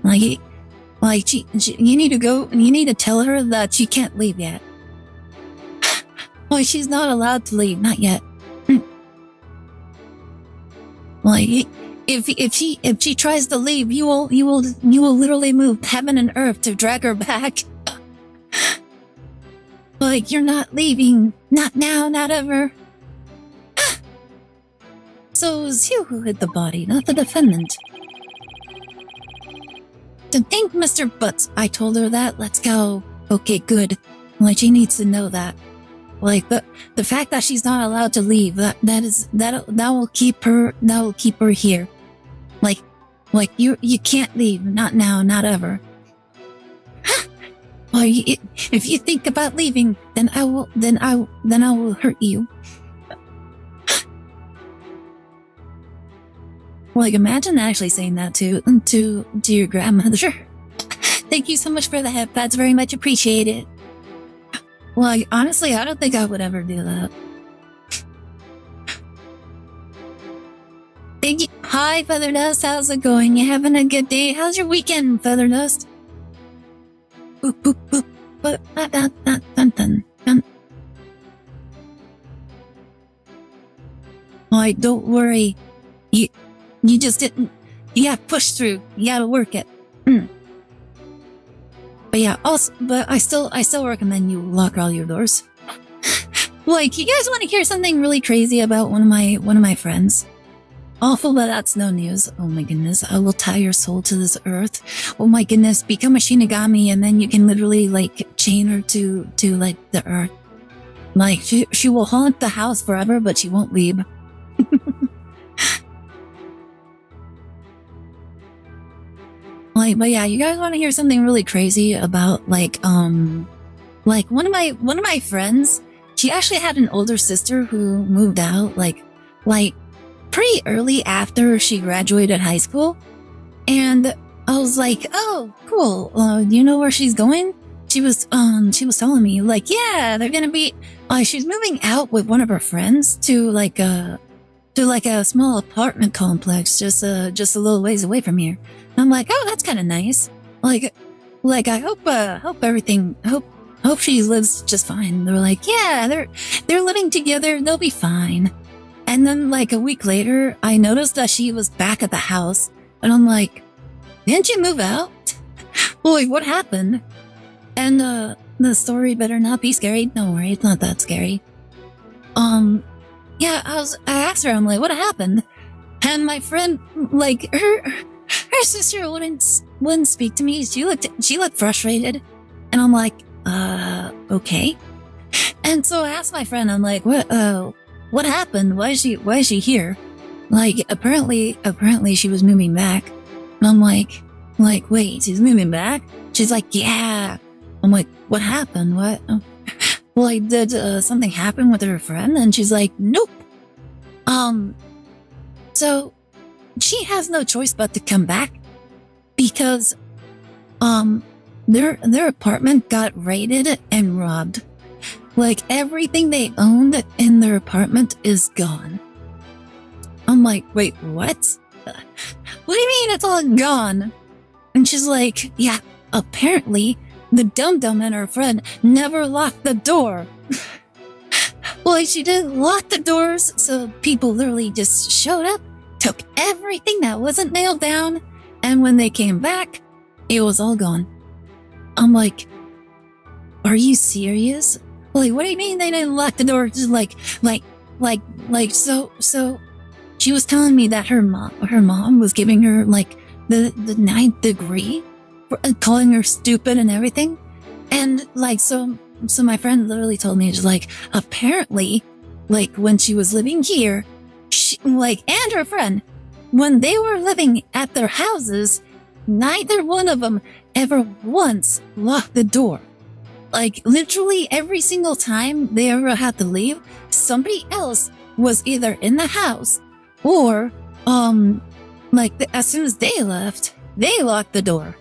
You need to go and you need to tell her that she can't leave yet. Well, she's not allowed to leave, not yet. Like, if she tries to leave, you will literally move heaven and earth to drag her back. Like, you're not leaving, not now, not ever. So it was you who hit the body, not the defendant. To thank Mr. Butts, I told her that. Let's go. Okay, good. Like, she needs to know that. Like, the fact that she's not allowed to leave, that will keep her here. Like you can't leave, not now, not ever. Well, if you think about leaving, then I will hurt you. Like, imagine actually saying that to your grandmother. Thank you so much for the headpads, very much appreciated. Well, honestly, I don't think I would ever do that. Thank you. Hi, Featherdust. How's it going? You having a good day? How's your weekend, Featherdust? Boop, boop, boop. Dun. Like, don't worry. You just didn't. You gotta push through. You gotta work it. But yeah, but I still recommend you lock all your doors. Like, you guys want to hear something really crazy about one of my friends? Awful, but that's no news. Oh my goodness, I will tie your soul to this earth. Oh my goodness, become a Shinigami and then you can literally, like, chain her to like, the earth. Like, she will haunt the house forever, but she won't leave. Like, but yeah, you guys want to hear something really crazy about, like one of my friends, she actually had an older sister who moved out, like, pretty early after she graduated high school. And I was like, oh, cool. You know where she's going? She was telling me, like, yeah, they're gonna be, she's moving out with one of her friends to like a small apartment complex just a little ways away from here. And I'm like, oh, that's kind of nice. Like I hope she lives just fine. They're like, yeah, they're living together. They'll be fine. And then, like, a week later, I noticed that she was back at the house. And I'm like, didn't you move out? Boy, what happened? And, the story better not be scary. Don't worry, it's not that scary. Yeah, I asked her, I'm like, what happened? And my friend, like, her sister wouldn't speak to me. She looked frustrated. And I'm like, okay. And so I asked my friend, I'm like, what happened? Why is she here? Like, apparently she was moving back. And I'm like, wait, she's moving back? She's like, yeah. I'm like, what happened? What? Like, did something happen with her friend? And she's like, nope. So she has no choice but to come back because, their apartment got raided and robbed. Like, everything they owned in their apartment is gone. I'm like, wait, what? What do you mean it's all gone? And she's like, yeah, apparently the dum-dum and her friend never locked the door. Well, she didn't lock the doors, so people literally just showed up, took everything that wasn't nailed down, and when they came back, it was all gone. I'm like, are you serious? Like, what do you mean they didn't lock the door? Just so she was telling me that her mom was giving her, like, the 9th degree for calling her stupid and everything. And, like, so my friend literally told me, just like, apparently, like, when she was living here, she, like, and her friend, when they were living at their houses, neither one of them ever once locked the door. Like, literally every single time they ever had to leave, somebody else was either in the house or, as soon as they left, they locked the door.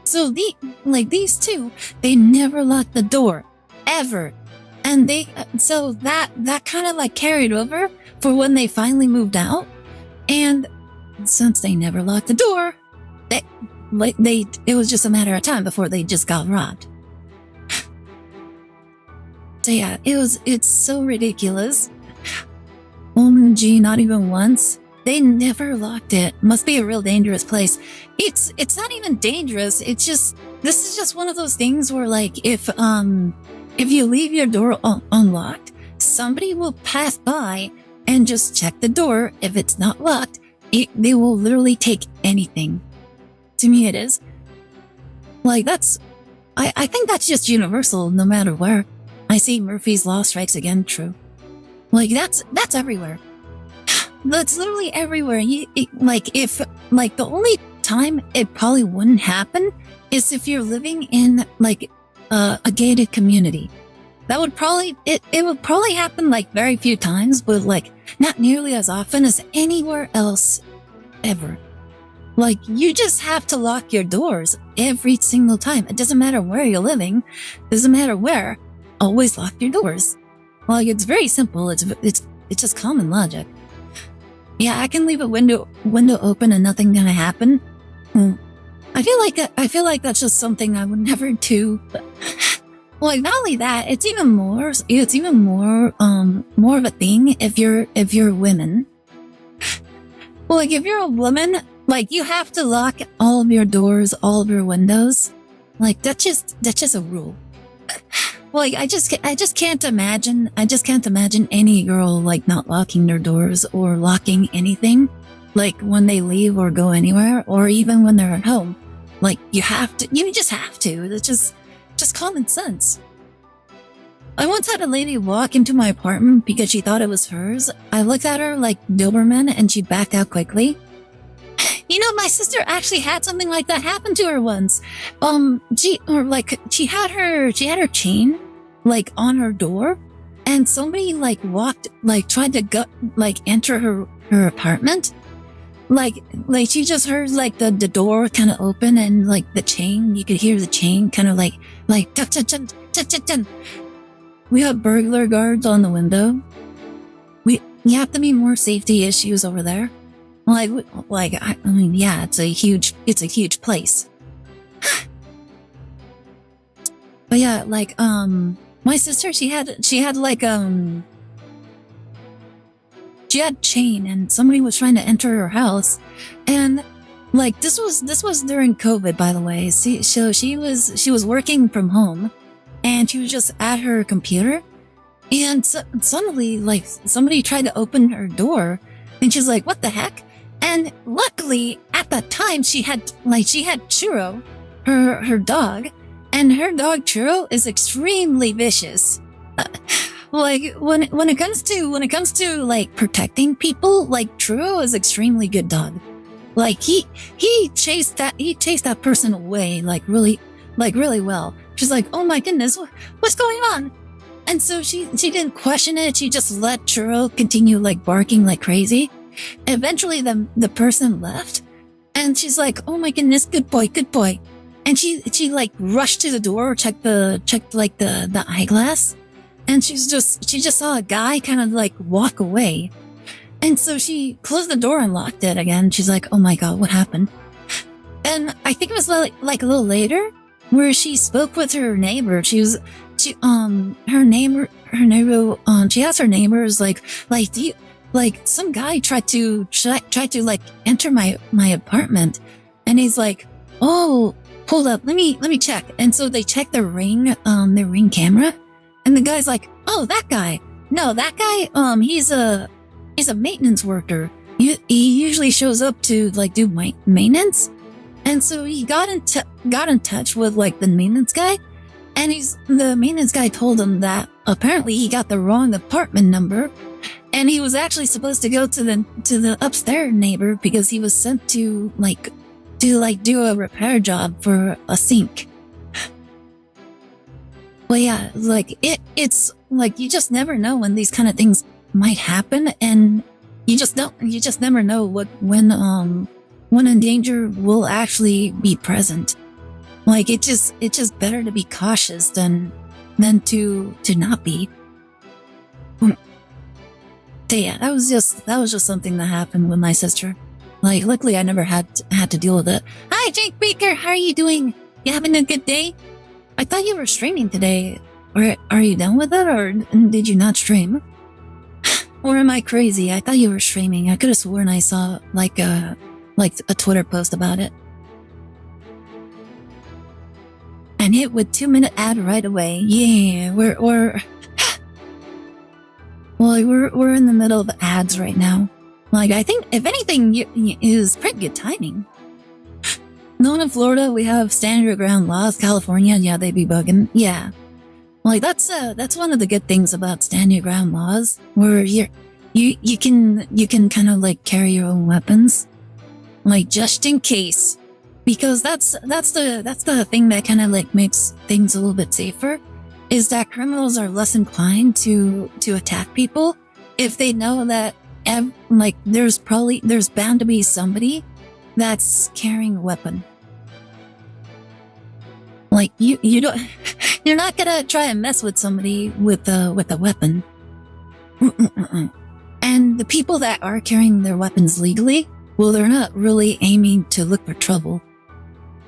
So these two, they never locked the door. Ever. And so that kind of, like, carried over for when they finally moved out. And since they never locked the door, it was just a matter of time before they just got robbed. So yeah, it's so ridiculous. OMG, not even once. They never locked it. Must be a real dangerous place. It's not even dangerous. It's just, this is just one of those things where like if you leave your door unlocked, somebody will pass by and just check the door. If it's not locked, they will literally take anything. To me it is. Like I think that's just universal no matter where. I see Murphy's Law strikes again true. Like that's everywhere. That's literally everywhere. The only time it probably wouldn't happen is if you're living in like a gated community. That would probably it would probably happen like very few times, but like not nearly as often as anywhere else ever. Like you just have to lock your doors every single time. It doesn't matter where you're living, doesn't matter where. Always lock your doors. Like it's very simple. It's just common logic. Yeah, I can leave a window open and nothing gonna happen. I feel like that's just something I would never do. But, like not only that, it's even more of a thing if you're women. Like if you're a woman, like you have to lock all of your doors, all of your windows. Like that's just a rule. Like I just can't imagine any girl like not locking their doors or locking anything, like when they leave or go anywhere, or even when they're at home. Like you just have to. It's just common sense. I once had a lady walk into my apartment because she thought it was hers. I looked at her like Doberman and she backed out quickly. You know, my sister actually had something like that happen to her once. She had her chain like on her door, and somebody like tried to enter her apartment. Like she just heard like the door kind of open and like the chain, you could hear the chain kind of like tuck, tuck, tuck, tuck, tuck, tuck. We have burglar guards on the window. We have to be more safety issues over there. I mean, yeah, it's a huge place. But yeah, like, my sister, she had chain and somebody was trying to enter her house. And like, this was during COVID, by the way. So she was working from home and she was just at her computer. And suddenly, like, somebody tried to open her door and she's like, what the heck? And luckily, at that time, she had Churro, her dog, and her dog Churro is extremely vicious. Like when it comes to like protecting people, like Churro is extremely good dog. Like he chased that person away like really well. She's like, oh my goodness, what's going on? And so she didn't question it. She just let Churro continue like barking like crazy. Eventually the person left and she's like, oh my goodness, good boy. And she like rushed to the door, checked like the eyeglass, and she just saw a guy kind of like walk away. And so she closed the door and locked it again. She's like, oh my God, what happened? And I think it was like a little later where she spoke with her neighbor. She asked her neighbors like, do you, like some guy tried to like enter my apartment, and he's like, oh, hold up, let me check. And so they checked their ring camera, and the guy's like, oh, that guy, he's a maintenance worker. He usually shows up to like do maintenance. And so he got in touch with like the maintenance guy, and the maintenance guy told him that apparently he got the wrong apartment number. And he was actually supposed to go to the upstairs neighbor because he was sent to do a repair job for a sink. Well, yeah, like it's like you just never know when these kind of things might happen, and you just never know when a danger will actually be present. Like it's just better to be cautious than to not be. So yeah, that was just something that happened with my sister. Like, luckily I never had to deal with it. Hi, Jake Baker, how are you doing? You having a good day? I thought you were streaming today. Or are you done with it, or did you not stream? Or am I crazy? I thought you were streaming. I could have sworn I saw like a Twitter post about it. And hit with 2-minute ad right away. Yeah, we're in the middle of ads right now. Like, I think if anything, is pretty good timing. Known in Florida, we have stand your ground laws. California, yeah, they be bugging. Yeah. Like, that's one of the good things about stand your ground laws, where you can kind of like carry your own weapons, like just in case, because that's the thing that kind of like makes things a little bit safer, is that criminals are less inclined to attack people if they know that like there's bound to be somebody that's carrying a weapon. Like you don't. You're not gonna try and mess with somebody with a weapon. And the people that are carrying their weapons legally, well, they're not really aiming to look for trouble.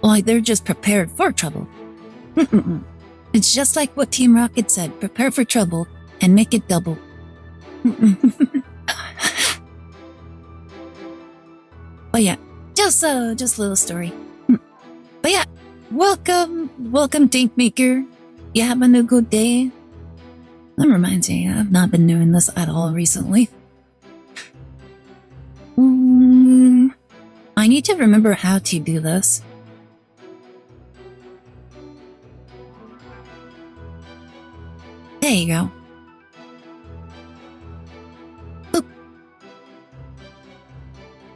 Like, they're just prepared for trouble. It's just like what Team Rocket said, prepare for trouble and make it double. But yeah, just a little story. But yeah, welcome Tank Maker. You having a good day? That reminds me, I've not been doing this at all recently. I need to remember how to do this. There you go. Oop.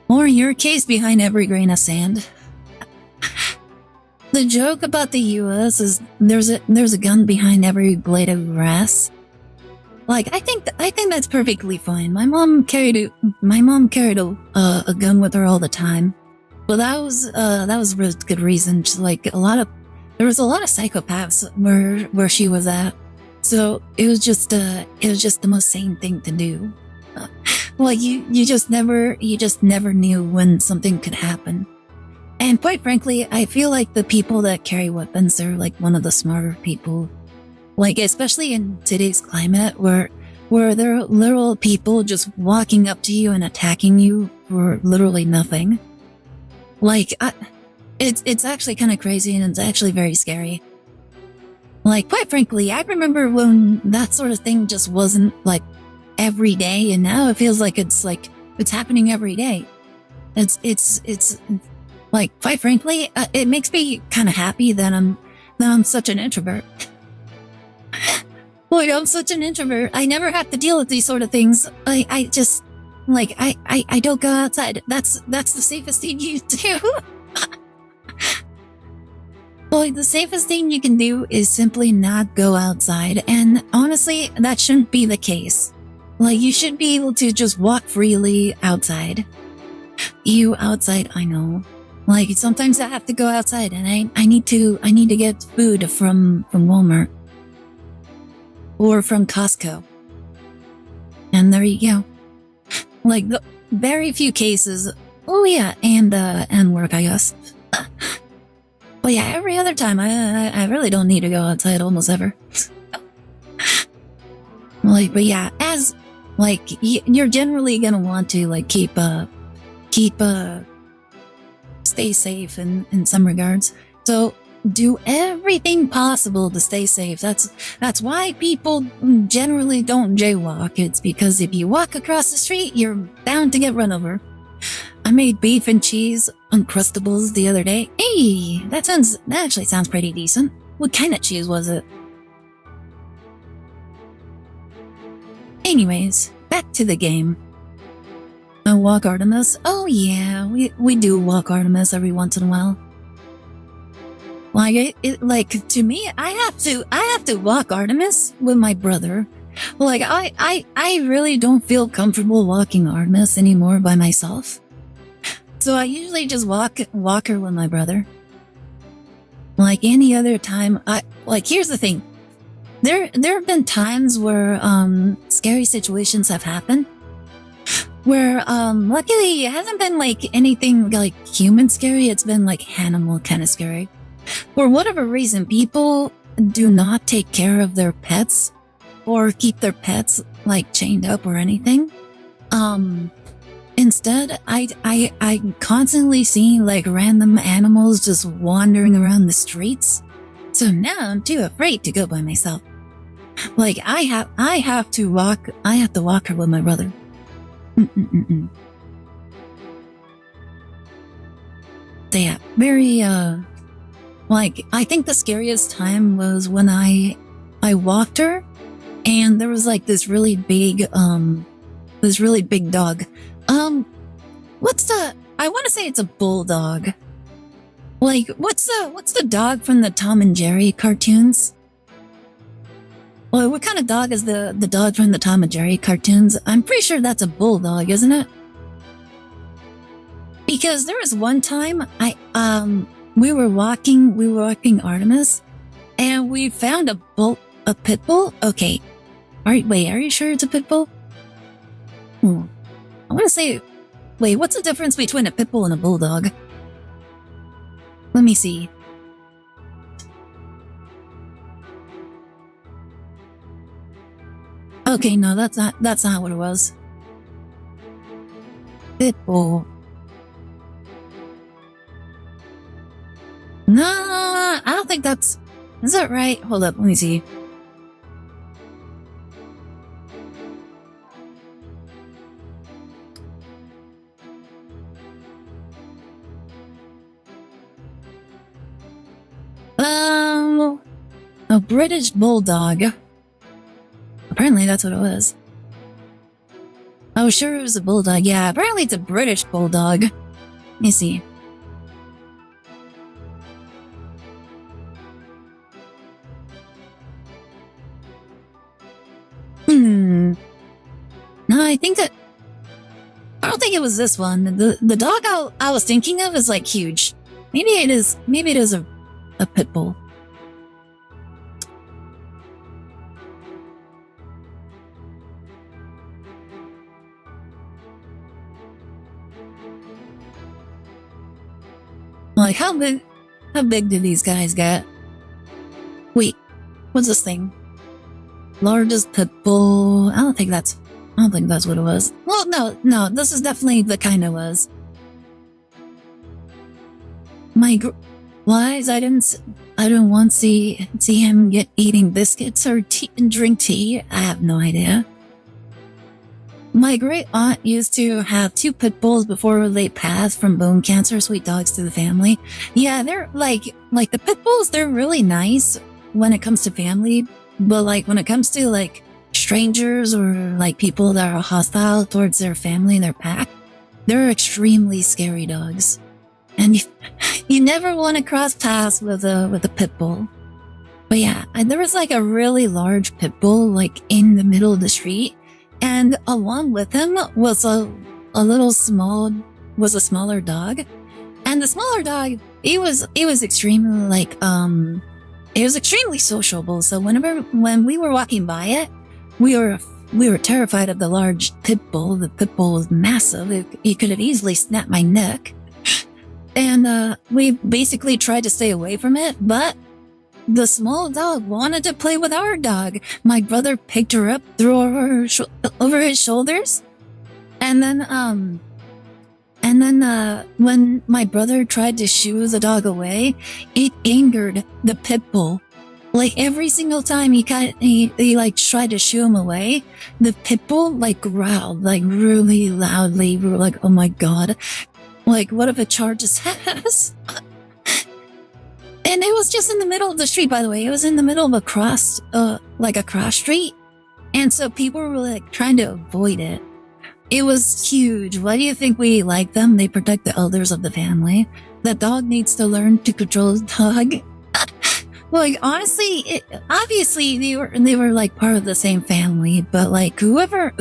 Or your case behind every grain of sand. The joke about the U.S. is there's a gun behind every blade of grass. Like, I think that's perfectly fine. My mom carried a gun with her all the time, but that was for good reason. Like, there was a lot of psychopaths where she was at, so it was just the most sane thing to do. Like, you just never knew when something could happen. And quite frankly, I feel like the people that carry weapons are like one of the smarter people. Like, especially in today's climate where there are literal people just walking up to you and attacking you for literally nothing. Like, it's actually kind of crazy, and it's actually very scary. Like, quite frankly, I remember when that sort of thing just wasn't like every day, and now it feels like it's happening every day. It's like, quite frankly, it makes me kind of happy that I'm such an introvert. Boy, I'm such an introvert. I never have to deal with these sort of things. I just, like, I don't go outside. That's the safest thing you do. Boy, the safest thing you can do is simply not go outside. And honestly, that shouldn't be the case. Like, you should be able to just walk freely outside. You outside, I know. Like, sometimes I have to go outside, and I need to get food from Walmart. Or from Costco. And there you go. Like, the very few cases. Oh yeah, and work, I guess. But yeah, every other time, I really don't need to go outside almost ever. Like, but yeah, you're generally gonna want to, like, stay safe in some regards. So, do everything possible to stay safe. That's why people generally don't jaywalk. It's because if you walk across the street, you're bound to get run over. I made beef and cheese Uncrustables the other day. Hey, that actually sounds pretty decent. What kind of cheese was it? Anyways, back to the game. Walk Artemis. Oh yeah, we do walk Artemis every once in a while. Like, to me, I have to walk Artemis with my brother. Like, I really don't feel comfortable walking Artemis anymore by myself. So I usually just walk her with my brother. Like any other time, here's the thing. There have been times where, scary situations have happened. Where, luckily it hasn't been like anything like human scary, it's been like animal kind of scary. For whatever reason, people do not take care of their pets or keep their pets like chained up or anything. Instead, I constantly see like random animals just wandering around the streets. So now I'm too afraid to go by myself. Like I have to walk her with my brother. So yeah, very like I think the scariest time was when I walked her and there was like this really big dog. I want to say it's a bulldog. Like, what's the dog from the Tom and Jerry cartoons? Well, what kind of dog is the dog from the Tom and Jerry cartoons? I'm pretty sure that's a bulldog, isn't it? Because there was one time we were walking Artemis, and we found a pit bull. Okay, are you sure it's a pit bull? I want to say, wait, what's the difference between a pit bull and a bulldog? Let me see. Okay, no, that's not what it was. Pit bull. No, I don't think that's... Is that right? Hold up, let me see. A British bulldog. Apparently that's what it was. I was sure it was a bulldog. Yeah, apparently it's a British bulldog. Let me see. No, I don't think it was this one. The dog I was thinking of is like huge. Maybe it is a pit bull. Like, how big do these guys get? Wait, what's this thing? Largest pit bull. I don't think that's what it was. Well, no, this is definitely the kind it was. Why? I don't want to see him eating biscuits or drink tea. I have no idea. My great aunt used to have 2 pit bulls before they passed from bone cancer. Sweet dogs to the family. Yeah, they're like the pit bulls. They're really nice when it comes to family, but like when it comes to like strangers or like people that are hostile towards their family and their pack, they're extremely scary dogs. And you never want to cross paths with a pit bull. But yeah, there was like a really large pit bull like in the middle of the street. And along with him was a smaller dog. And the smaller dog, it was extremely like, it was extremely sociable. So when we were walking by it, we were terrified of the large pit bull. The pit bull was massive. It could have easily snapped my neck. And, we basically tried to stay away from it, but the small dog wanted to play with our dog. My brother picked her up, threw her over his shoulders, and then when my brother tried to shoo the dog away, it angered the pit bull. Like every single time he like tried to shoo him away, the pit bull like growled like really loudly. We were like, oh my god, like what if it charges us? And it was just in the middle of the street, by the way. It was in the middle of a cross street. And so people were like trying to avoid it. It was huge. Why do you think we like them? They protect the elders of the family. The dog needs to learn to control the dog. Like, honestly, obviously they were like part of the same family, but like whoever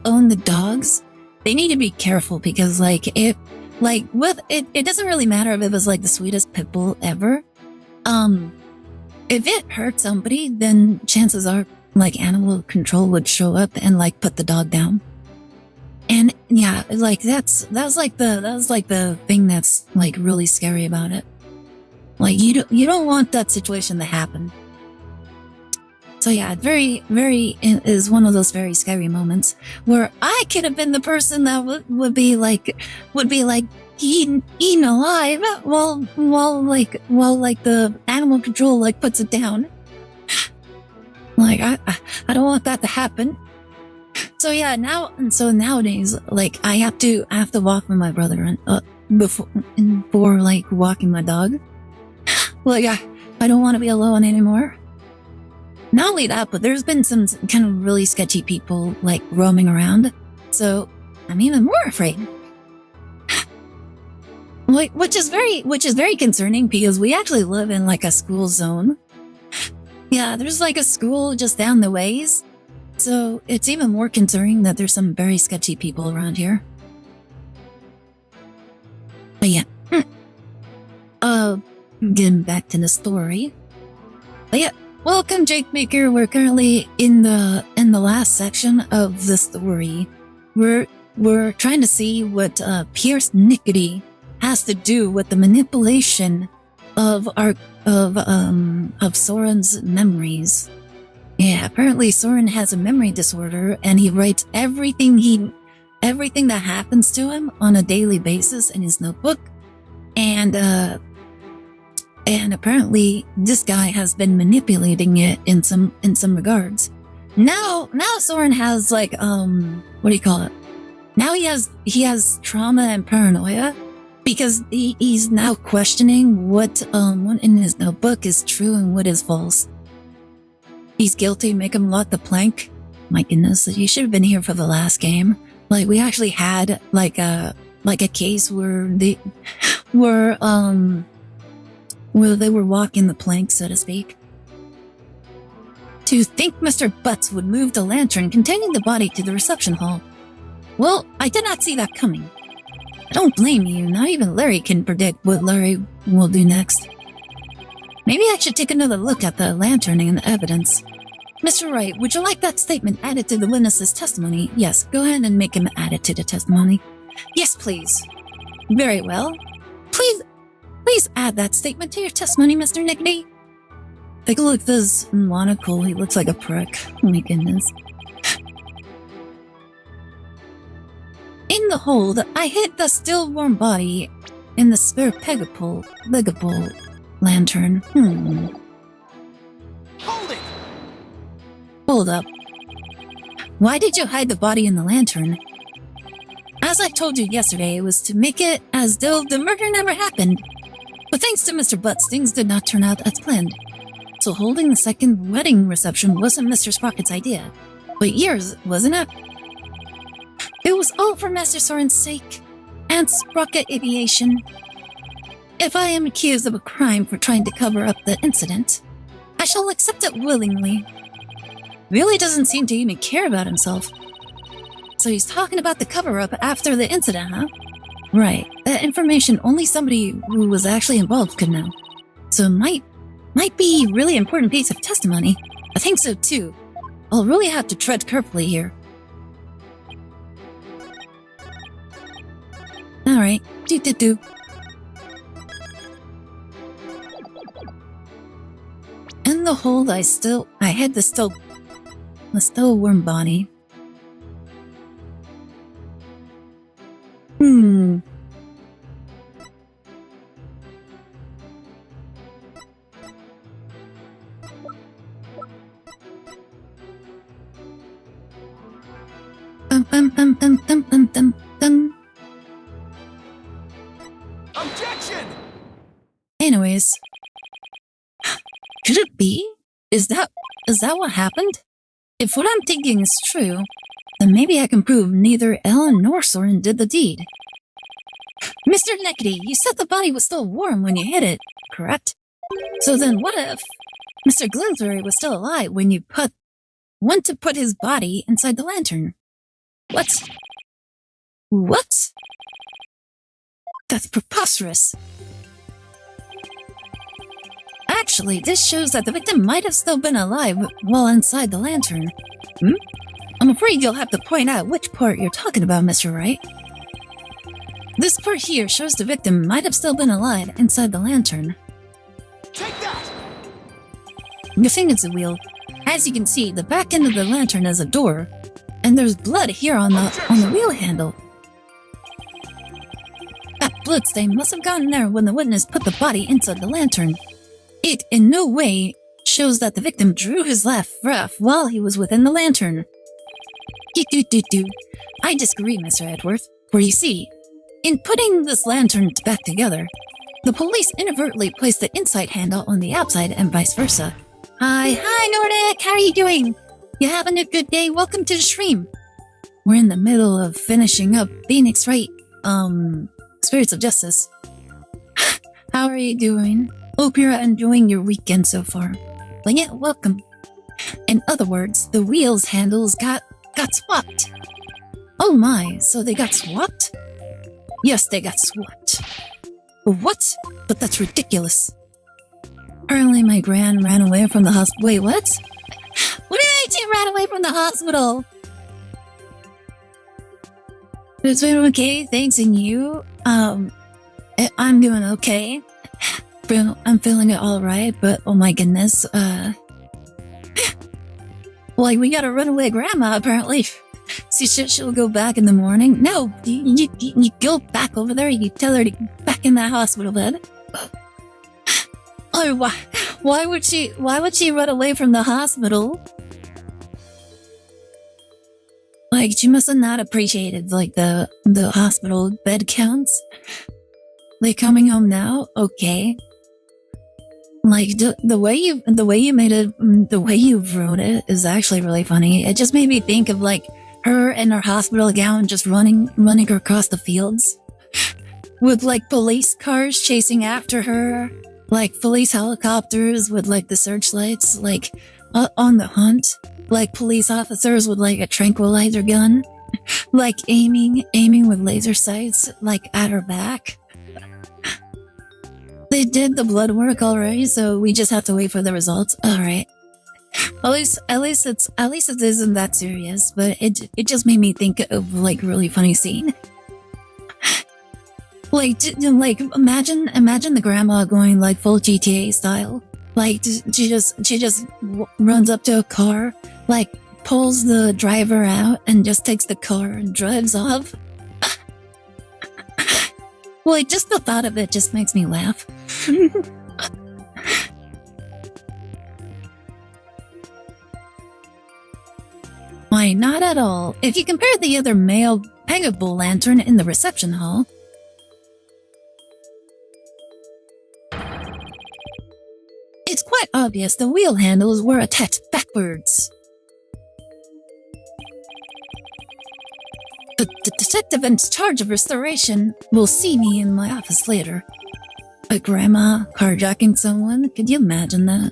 owned the dogs, they need to be careful because like it doesn't really matter if it was like the sweetest pit bull ever. If it hurt somebody, then chances are like animal control would show up and like put the dog down. And yeah, like that was like the thing that's like really scary about it. Like you don't want that situation to happen. So yeah, it is one of those very scary moments where I could have been the person that would be like eaten alive while the animal control like puts it down. Like I don't want that to happen. So yeah, nowadays, like I have to walk with my brother and before like walking my dog. Like I don't want to be alone anymore. Not only that, but there's been some kind of really sketchy people like roaming around. So I'm even more afraid. Like, which is very concerning because we actually live in like a school zone. Yeah, there's like a school just down the ways. So it's even more concerning that there's some very sketchy people around here. But yeah. Getting back to the story. But yeah, welcome Jake Maker. We're currently in the last section of the story. We're trying to see what Pierce Nickety has to do with the manipulation of Soren's memories. Yeah, apparently Soren has a memory disorder and he writes everything that happens to him on a daily basis in his notebook. And apparently this guy has been manipulating it in some regards. Now Soren has like what do you call it? Now he has trauma and paranoia because he's now questioning what in his notebook is true and what is false. He's guilty, make him lot the plank. My goodness, you should have been here for the last game. Like we actually had like a case where they were walking the plank, so to speak. To think Mr. Butts would move the lantern containing the body to the reception hall. Well, I did not see that coming. I don't blame you, not even Larry can predict what Larry will do next. Maybe I should take another look at the lantern and the evidence. Mr. Wright, would you like that statement added to the witness's testimony? Yes, go ahead and make him add it to the testimony. Yes, please. Very well. Please add that statement to your testimony, Mr. Nickety. Take a look at this monocle. He looks like a prick. Oh my goodness. In the hold, I hid the still warm body in the spare legable lantern.
Hold it!
Hold up. Why did you hide the body in the lantern? As I told you yesterday, it was to make it as though the murder never happened. But thanks to Mr. Butts, things did not turn out as planned. So holding the second wedding reception wasn't Mr. Sprocket's idea, but yours, wasn't it? It was all for Master Soren's sake, and Sprocket Aviation. If I am accused of a crime for trying to cover up the incident, I shall accept it willingly. Really doesn't seem to even care about himself. So he's talking about the cover-up after the incident, huh? Right. That information only somebody who was actually involved could know. So it might be a really important piece of testimony. I think so too. I'll really have to tread carefully here. Alright. Do. In the hold, I had the still warm body.
Objection!
Anyways, could it be? Is that what happened? If what I'm thinking is true, then maybe I can prove neither Ellen nor Soren did the deed. Mr. Nickety, you said the body was still warm when you hit it, correct? So then what if Mr. Bloomsbury was still alive when you went to put his body inside the lantern? What? What? That's preposterous. Actually, this shows that the victim might have still been alive while inside the lantern. I'm afraid you'll have to point out which part you're talking about, Mr. Wright. This part here shows the victim might have still been alive inside the lantern.
Take that!
Your finger's the wheel. I As you can see, the back end of the lantern is a door, and there's blood here on the wheel handle. That bloodstain must have gotten there when the witness put the body inside the lantern. It in no way shows that the victim drew his last breath while he was within the lantern. I disagree, Mr. Edworth, for you see, in putting this lantern back together, the police inadvertently placed the inside handle on the outside and vice versa. Hi Nordic, how are you doing? You having a good day? Welcome to the stream. We're in the middle of finishing up Phoenix Wright, Spirits of Justice. How are you doing? Hope you're enjoying your weekend so far. But yeah, welcome. In other words, the wheels handles got swapped. Oh my, so they got swapped? Yes, they got swapped. What? But that's ridiculous. Apparently my gran ran away from the hospital. Wait, what? What did I do? Ran away from the hospital? It's been okay, thanks, and you? I'm doing okay. I'm feeling it alright, but oh my goodness, like, we got a runaway grandma, apparently. See, she'll go back in the morning. No, you go back over there, you tell her to get back in that hospital bed. Oh, why would she run away from the hospital? Like, she must have not appreciated, like, the hospital bed counts. Like, coming home now? Okay. Like, the way you made it, the way you wrote it is actually really funny. It just made me think of, like, her in her hospital gown just running across the fields. With, like, police cars chasing after her. Like, police helicopters with, like, the searchlights, like, on the hunt. Like, police officers with, like, a tranquilizer gun. Like, aiming with laser sights, like, at her back. They did the blood work already, so we just have to wait for the results. Alright. At least it isn't that serious, but it just made me think of, like, really funny scene. Like, imagine the grandma going, like, full GTA style. Like, she just runs up to a car, like, pulls the driver out, and just takes the car and drives off. Like, just the thought of it just makes me laugh. Why, not at all. If you compare the other male peggable lantern in the reception hall, it's quite obvious the wheel handles were attached backwards. The detective in charge of restoration will see me in my office later. A grandma carjacking someone? Could you imagine that?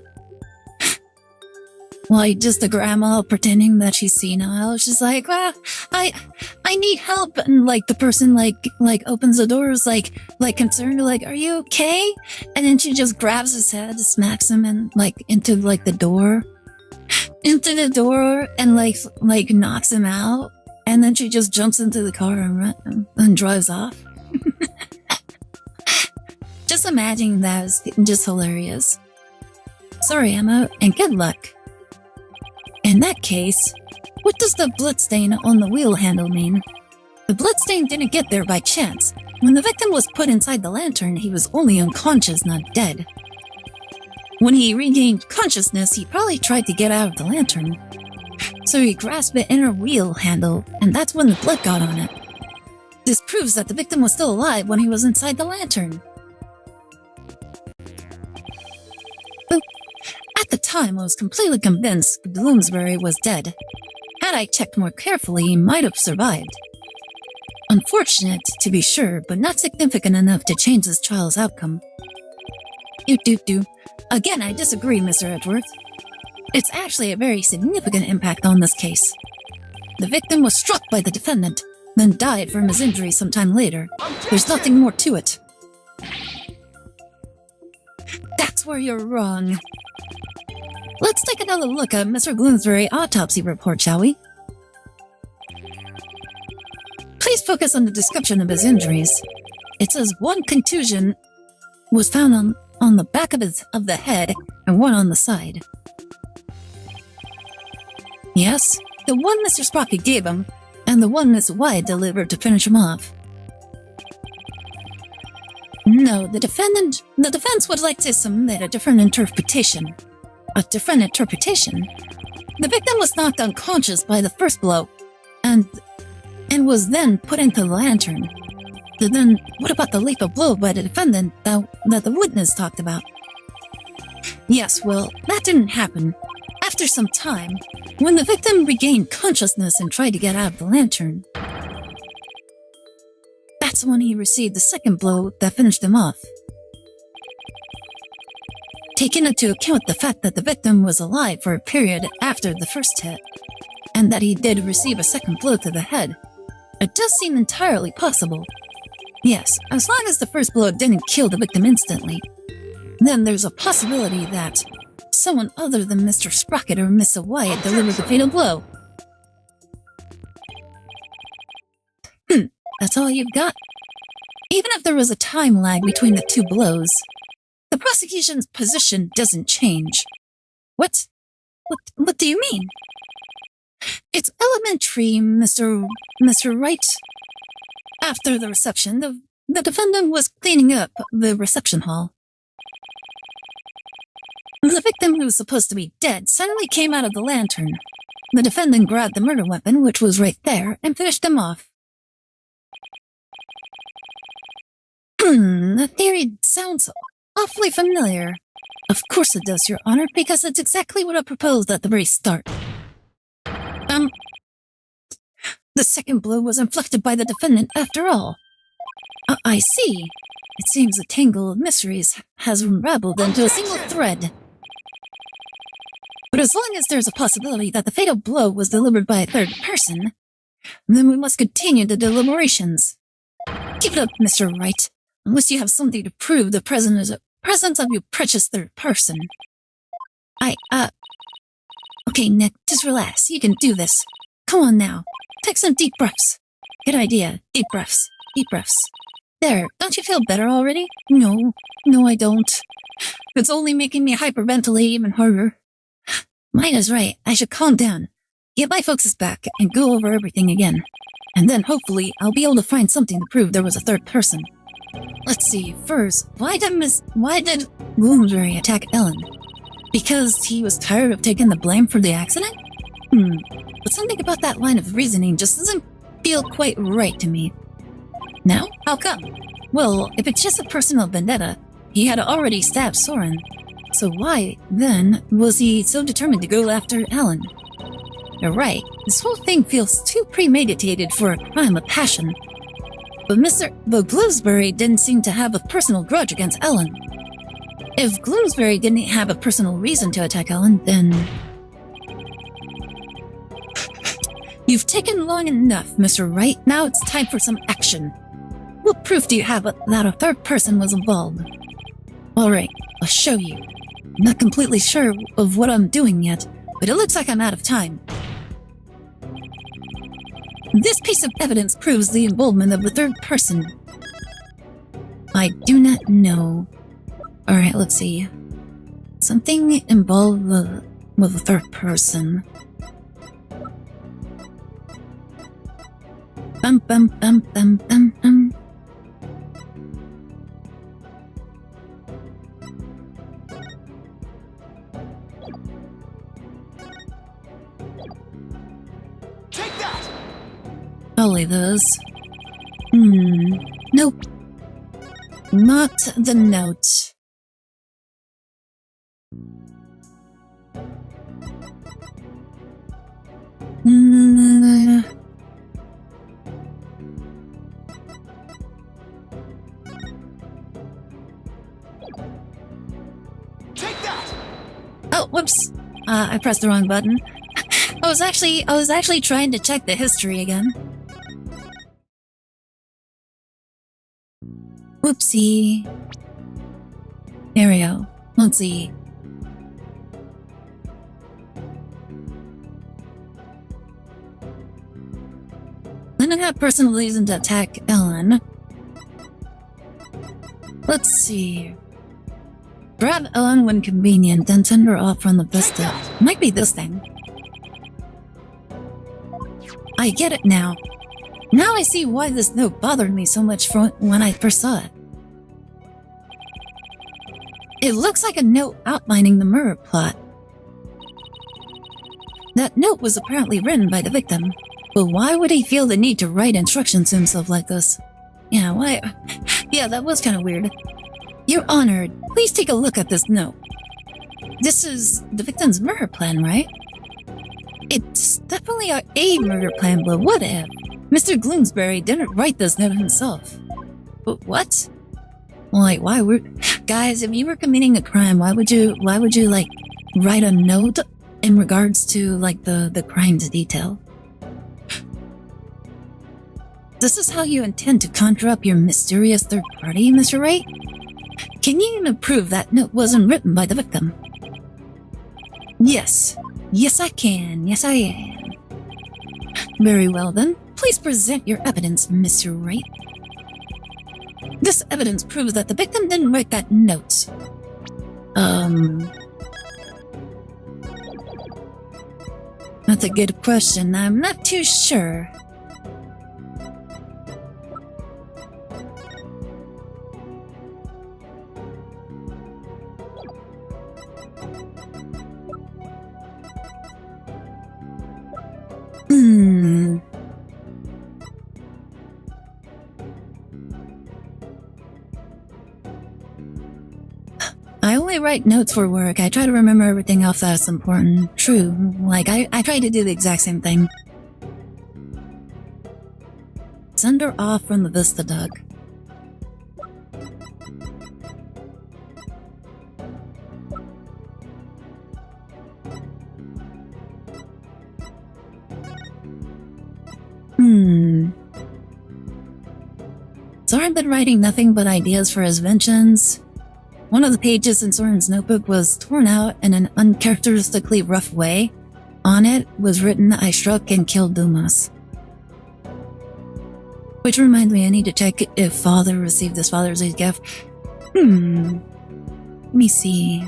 Like, just a grandma pretending that she's senile. She's like, well, I need help. And, like, the person, like opens the doors, like concerned, like, are you okay? And then she just grabs his head, smacks him, and, like, into the door, and, like, knocks him out. And then she just jumps into the car and drives off. Just imagining that is just hilarious. Sorry, Emma, and good luck. In that case, what does the bloodstain on the wheel handle mean? The bloodstain didn't get there by chance. When the victim was put inside the lantern, he was only unconscious, not dead. When he regained consciousness, he probably tried to get out of the lantern. So he grasped the inner wheel handle, and that's when the blood got on it. This proves that the victim was still alive when he was inside the lantern. At the time, I was completely convinced Bloomsbury was dead. Had I checked more carefully, he might have survived. Unfortunate, to be sure, but not significant enough to change this trial's outcome. Again, I disagree, Mr. Edworth. It's actually a very significant impact on this case. The victim was struck by the defendant, then died from his injuries sometime later. There's nothing more to it. That's where you're wrong. Let's take another look at Mr. Bloomsbury's autopsy report, shall we? Please focus on the description of his injuries. It says one contusion was found on the back of the head and one on the side. Yes, the one Mr. Sprocket gave him, and the one Miss Wyatt delivered to finish him off. No, the defense would like to submit a different interpretation. A different interpretation? The victim was knocked unconscious by the first blow, and was then put into the lantern. Then, what about the lethal blow by the defendant that the witness talked about? Yes, well, that didn't happen. After some time, when the victim regained consciousness and tried to get out of the lantern, that's when he received the second blow that finished him off. Taking into account the fact that the victim was alive for a period after the first hit, and that he did receive a second blow to the head, it does seem entirely possible. Yes, as long as the first blow didn't kill the victim instantly, then there's a possibility that someone other than Mr. Sprocket or Miss Wyatt delivered the fatal blow. That's all you've got? Even if there was a time lag between the two blows, the prosecution's position doesn't change. What do you mean? It's elementary, Mr. Wright. After the reception, the defendant was cleaning up the reception hall. The victim, who was supposed to be dead, suddenly came out of the lantern. The defendant grabbed the murder weapon, which was right there, and finished him off. The theory sounds awfully familiar. Of course it does, Your Honor, because it's exactly what I proposed at the very start. The second blow was inflicted by the defendant after all. I see. It seems a tangle of mysteries has unraveled into a single thread. But as long as there's a possibility that the fatal blow was delivered by a third person, then we must continue the deliberations. Keep it up, Mr. Wright, unless you have something to prove the presence of your precious third person. Okay, Nick, just relax. You can do this. Come on now. Take some deep breaths. Good idea. Deep breaths. Deep breaths. There, don't you feel better already? No, I don't. It's only making me hyperventilate even harder. Maida's right. I should calm down, get my focus back, and go over everything again. And then, hopefully, I'll be able to find something to prove there was a third person. Let's see, first, why did Bloomsbury attack Ellen? Because he was tired of taking the blame for the accident? But something about that line of reasoning just doesn't feel quite right to me. Now? How come? Well, if it's just a personal vendetta, he had already stabbed Soren. So why, then, was he so determined to go after Ellen? You're right, this whole thing feels too premeditated for a crime of passion. But Bloomsbury didn't seem to have a personal grudge against Ellen. If Bloomsbury didn't have a personal reason to attack Ellen, then... You've taken long enough, Mr. Wright. Now it's time for some action. What proof do you have that a third person was involved? Alright, I'll show you. I'm not completely sure of what I'm doing yet, but it looks like I'm out of time. This piece of evidence proves the involvement of the third person. I do not know. Alright, let's see. Something involved with a third person. Bum bum bum bum bum bum.
Take that!
Only those. Nope. Not the note.
Take that!
Oh, whoops. I pressed the wrong button. I was actually trying to check the history again. Whoopsie. There we go. Let's see. Then I had personal reason to attack Ellen. Let's see. Grab Ellen when convenient, then send her off from the vista. Might be this thing. I get it now. Now I see why this note bothered me so much when I first saw it. It looks like a note outlining the murder plot. That note was apparently written by the victim, but why would he feel the need to write instructions to himself like this? Yeah, why? Yeah, that was kind of weird. Your Honor, please take a look at this note. This is the victim's murder plan, right? It's definitely a murder plan, but what if Mr. Bloomsbury didn't write this note himself? But what? Like, why would... Guys, if you were committing a crime, why would you, like, write a note in regards to, like, the crime's detail? This is how you intend to conjure up your mysterious third party, Mr. Wright? Can you even prove that note wasn't written by the victim? Yes. Yes, I can. Yes, I am. Very well, then. Please present your evidence, Mr. Wright. This evidence proves that the victim didn't write that note. That's a good question. I'm not too sure. I only write notes for work. I try to remember everything else that's important. True. Like, I try to do the exact same thing. Send her off from the Vista Duck. Soren been writing nothing but ideas for his inventions. One of the pages in Soren's notebook was torn out in an uncharacteristically rough way. On it was written, "I struck and killed Dumas." Which reminds me, I need to check if Father received his Father's Day gift. Let me see.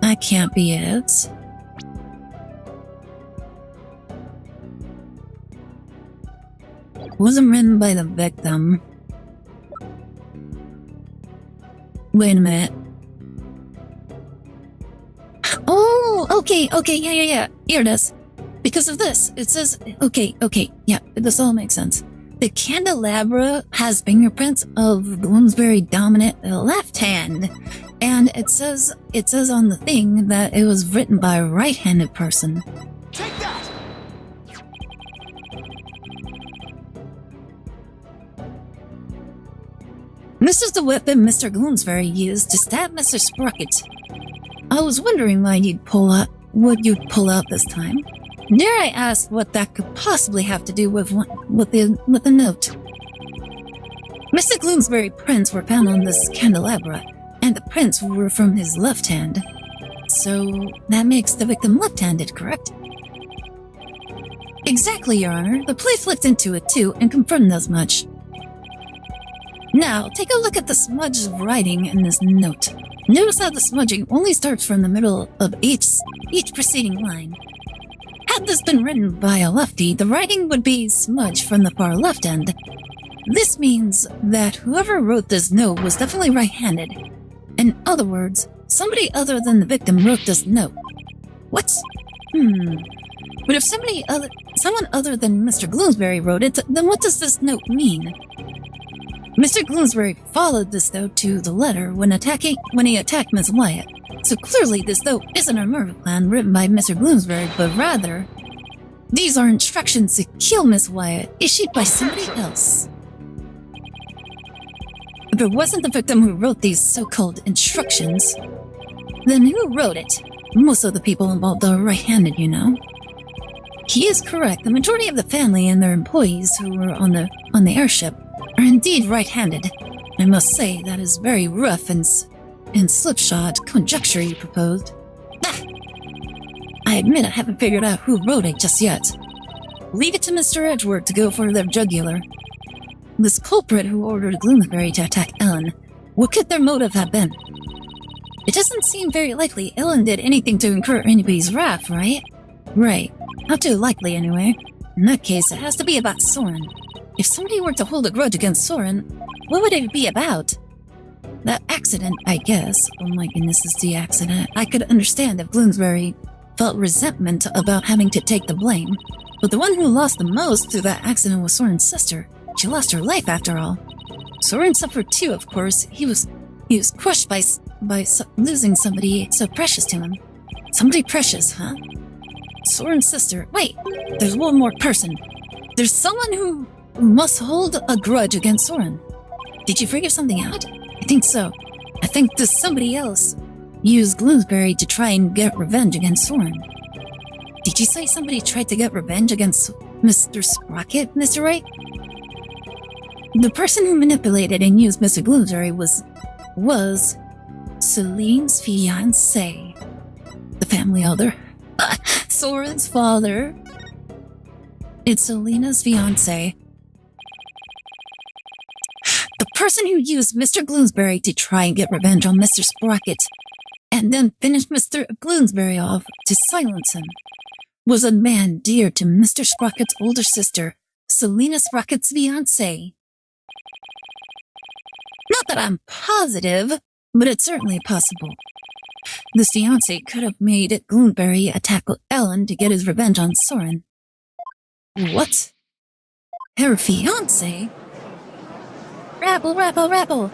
That can't be it. Wasn't written by the victim. Wait a minute. Oh, okay, yeah. Here it is. Because of this, it says, okay, yeah, this all makes sense. The candelabra has fingerprints of Bloomsbury dominant left hand. And it says on the thing that it was written by a right-handed person.
Take that!
This is the weapon Mr. Bloomsbury used to stab Mr. Sprocket. I was wondering what you'd pull out this time. Dare I ask what that could possibly have to do with the note? Mr. Bloomsbury's prints were found on this candelabra, and the prints were from his left hand. So that makes the victim left-handed, correct? Exactly, Your Honor. The police looked into it too and confirmed as much. Now, take a look at the smudged writing in this note. Notice how the smudging only starts from the middle of each preceding line. Had this been written by a lefty, the writing would be smudged from the far left end. This means that whoever wrote this note was definitely right-handed. In other words, somebody other than the victim wrote this note. What? But if someone other than Mr. Bloomsbury wrote it, then what does this note mean? Mr. Bloomsbury followed this note to the letter when he attacked Miss Wyatt. So clearly this note isn't a murder plan written by Mr. Bloomsbury, but rather, these are instructions to kill Miss Wyatt issued by somebody else. If it wasn't the victim who wrote these so-called instructions, then who wrote it? Most of the people involved are right-handed, you know. He is correct. The majority of the family and their employees who were on the airship are indeed right-handed. I must say that is very rough and slipshod conjecture you proposed. I admit I haven't figured out who wrote it just yet. Leave it to Mr. Edgeworth to go for their jugular. This culprit who ordered Gloomsbury to attack Ellen, what could their motive have been? It doesn't seem very likely Ellen did anything to incur anybody's wrath, right? Right. Not too likely, anyway. In that case, it has to be about Soren. If somebody were to hold a grudge against Soren, what would it be about? That accident, I guess. Oh my goodness, it's the accident. I could understand if Bloomsbury felt resentment about having to take the blame. But the one who lost the most through that accident was Soren's sister. She lost her life, after all. Soren suffered too, of course. He was crushed by losing somebody so precious to him. Somebody precious, huh? Soren's sister. Wait, there's one more person. There's someone who must hold a grudge against Soren. Did you figure something out? I think so. I think this somebody else used Gloomsbury to try and get revenge against Soren. Did you say somebody tried to get revenge against Mr. Sprocket, Mr. Wright? The person who manipulated and used Mr. Gloomsbury was Celine's fiancé. The family elder. Soren's father. It's Selena's fiancé. The person who used Mr. Gloomsbury to try and get revenge on Mr. Sprocket, and then finished Mr. Gloomsbury off to silence him, was a man dear to Mr. Sprocket's older sister, Selena Sprocket's fiancé. Not that I'm positive, but it's certainly possible. This fiancé could have made Gloomsbury attack Ellen to get his revenge on Soren. What? Her fiancé? Rabble, rabble, rabble!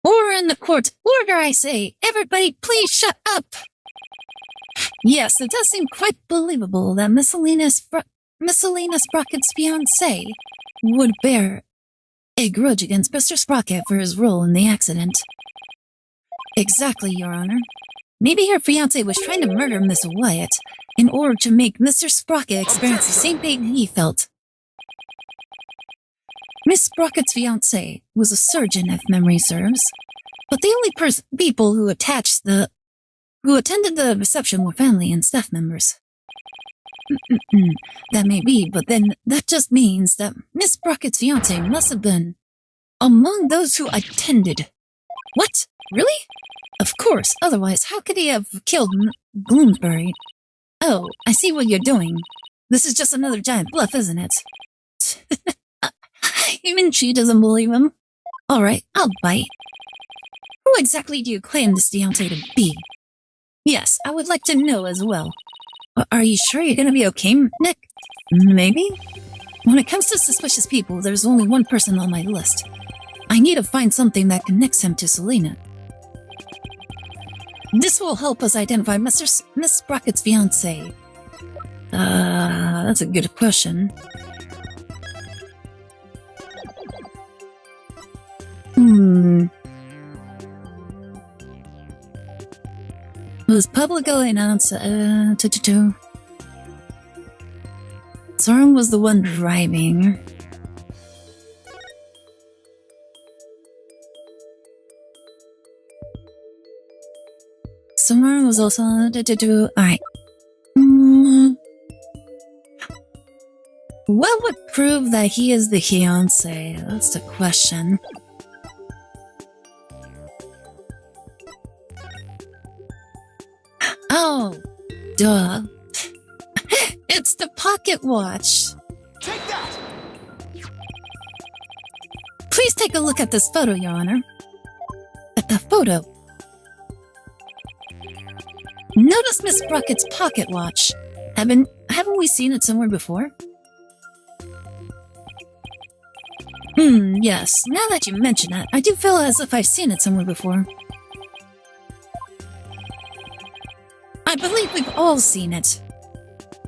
Order in the court! Order, I say! Everybody, please shut up! Yes, it does seem quite believable that Miss Selena Sprocket's fiancé would bear a grudge against Mr. Sprocket for his role in the accident. Exactly, Your Honor. Maybe her fiancé was trying to murder Miss Wyatt in order to make Mr. Sprocket experience the same pain he felt. Miss Sprocket's fiancé was a surgeon, if memory serves, but the only people who attended the reception were family and staff members. That may be, but then that just means that Miss Sprocket's fiancé must have been among those who attended. What? Really? Of course, otherwise how could he have killed Gloomsbury? Oh, I see what you're doing. This is just another giant bluff, isn't it? Even she doesn't believe him. Alright, I'll bite. Who exactly do you claim this fiancé to be? Yes, I would like to know as well. Are you sure you're gonna be okay, Nick? Maybe? When it comes to suspicious people, there's only one person on my list. I need to find something that connects him to Selena. This will help us identify Miss Sprocket's fiancé. That's a good question. It was publicly announced, Soren was the one driving. Soren was also, alright. What would prove that he is the fiancé? That's the question. Oh, duh. It's the pocket watch.
Take that!
Please take a look at this photo, Your Honor. At the photo. Notice Miss Sprocket's pocket watch. Haven't we seen it somewhere before? Yes. Now that you mention it, I do feel as if I've seen it somewhere before. I believe we've all seen it.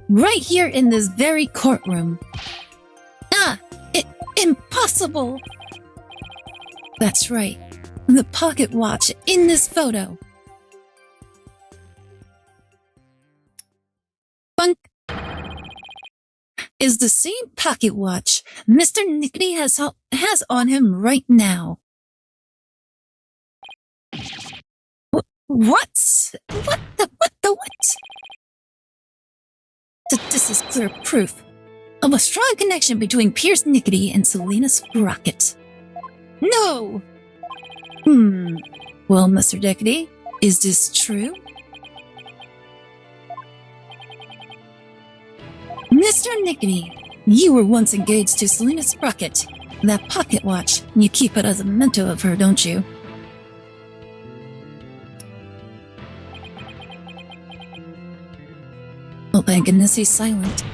Right here in this very courtroom. Impossible! That's right. The pocket watch in this photo. Bunk! Is the same pocket watch Mr. Nickety has on him right now. What? What? that this is clear proof of a strong connection between Pierce Nickety and Selena Sprocket. No! Well, Mr. Nickety, is this true? Mr. Nickety, you were once engaged to Selena Sprocket. That pocket watch, you keep it as a memento of her, don't you? Oh, thank goodness he's silent.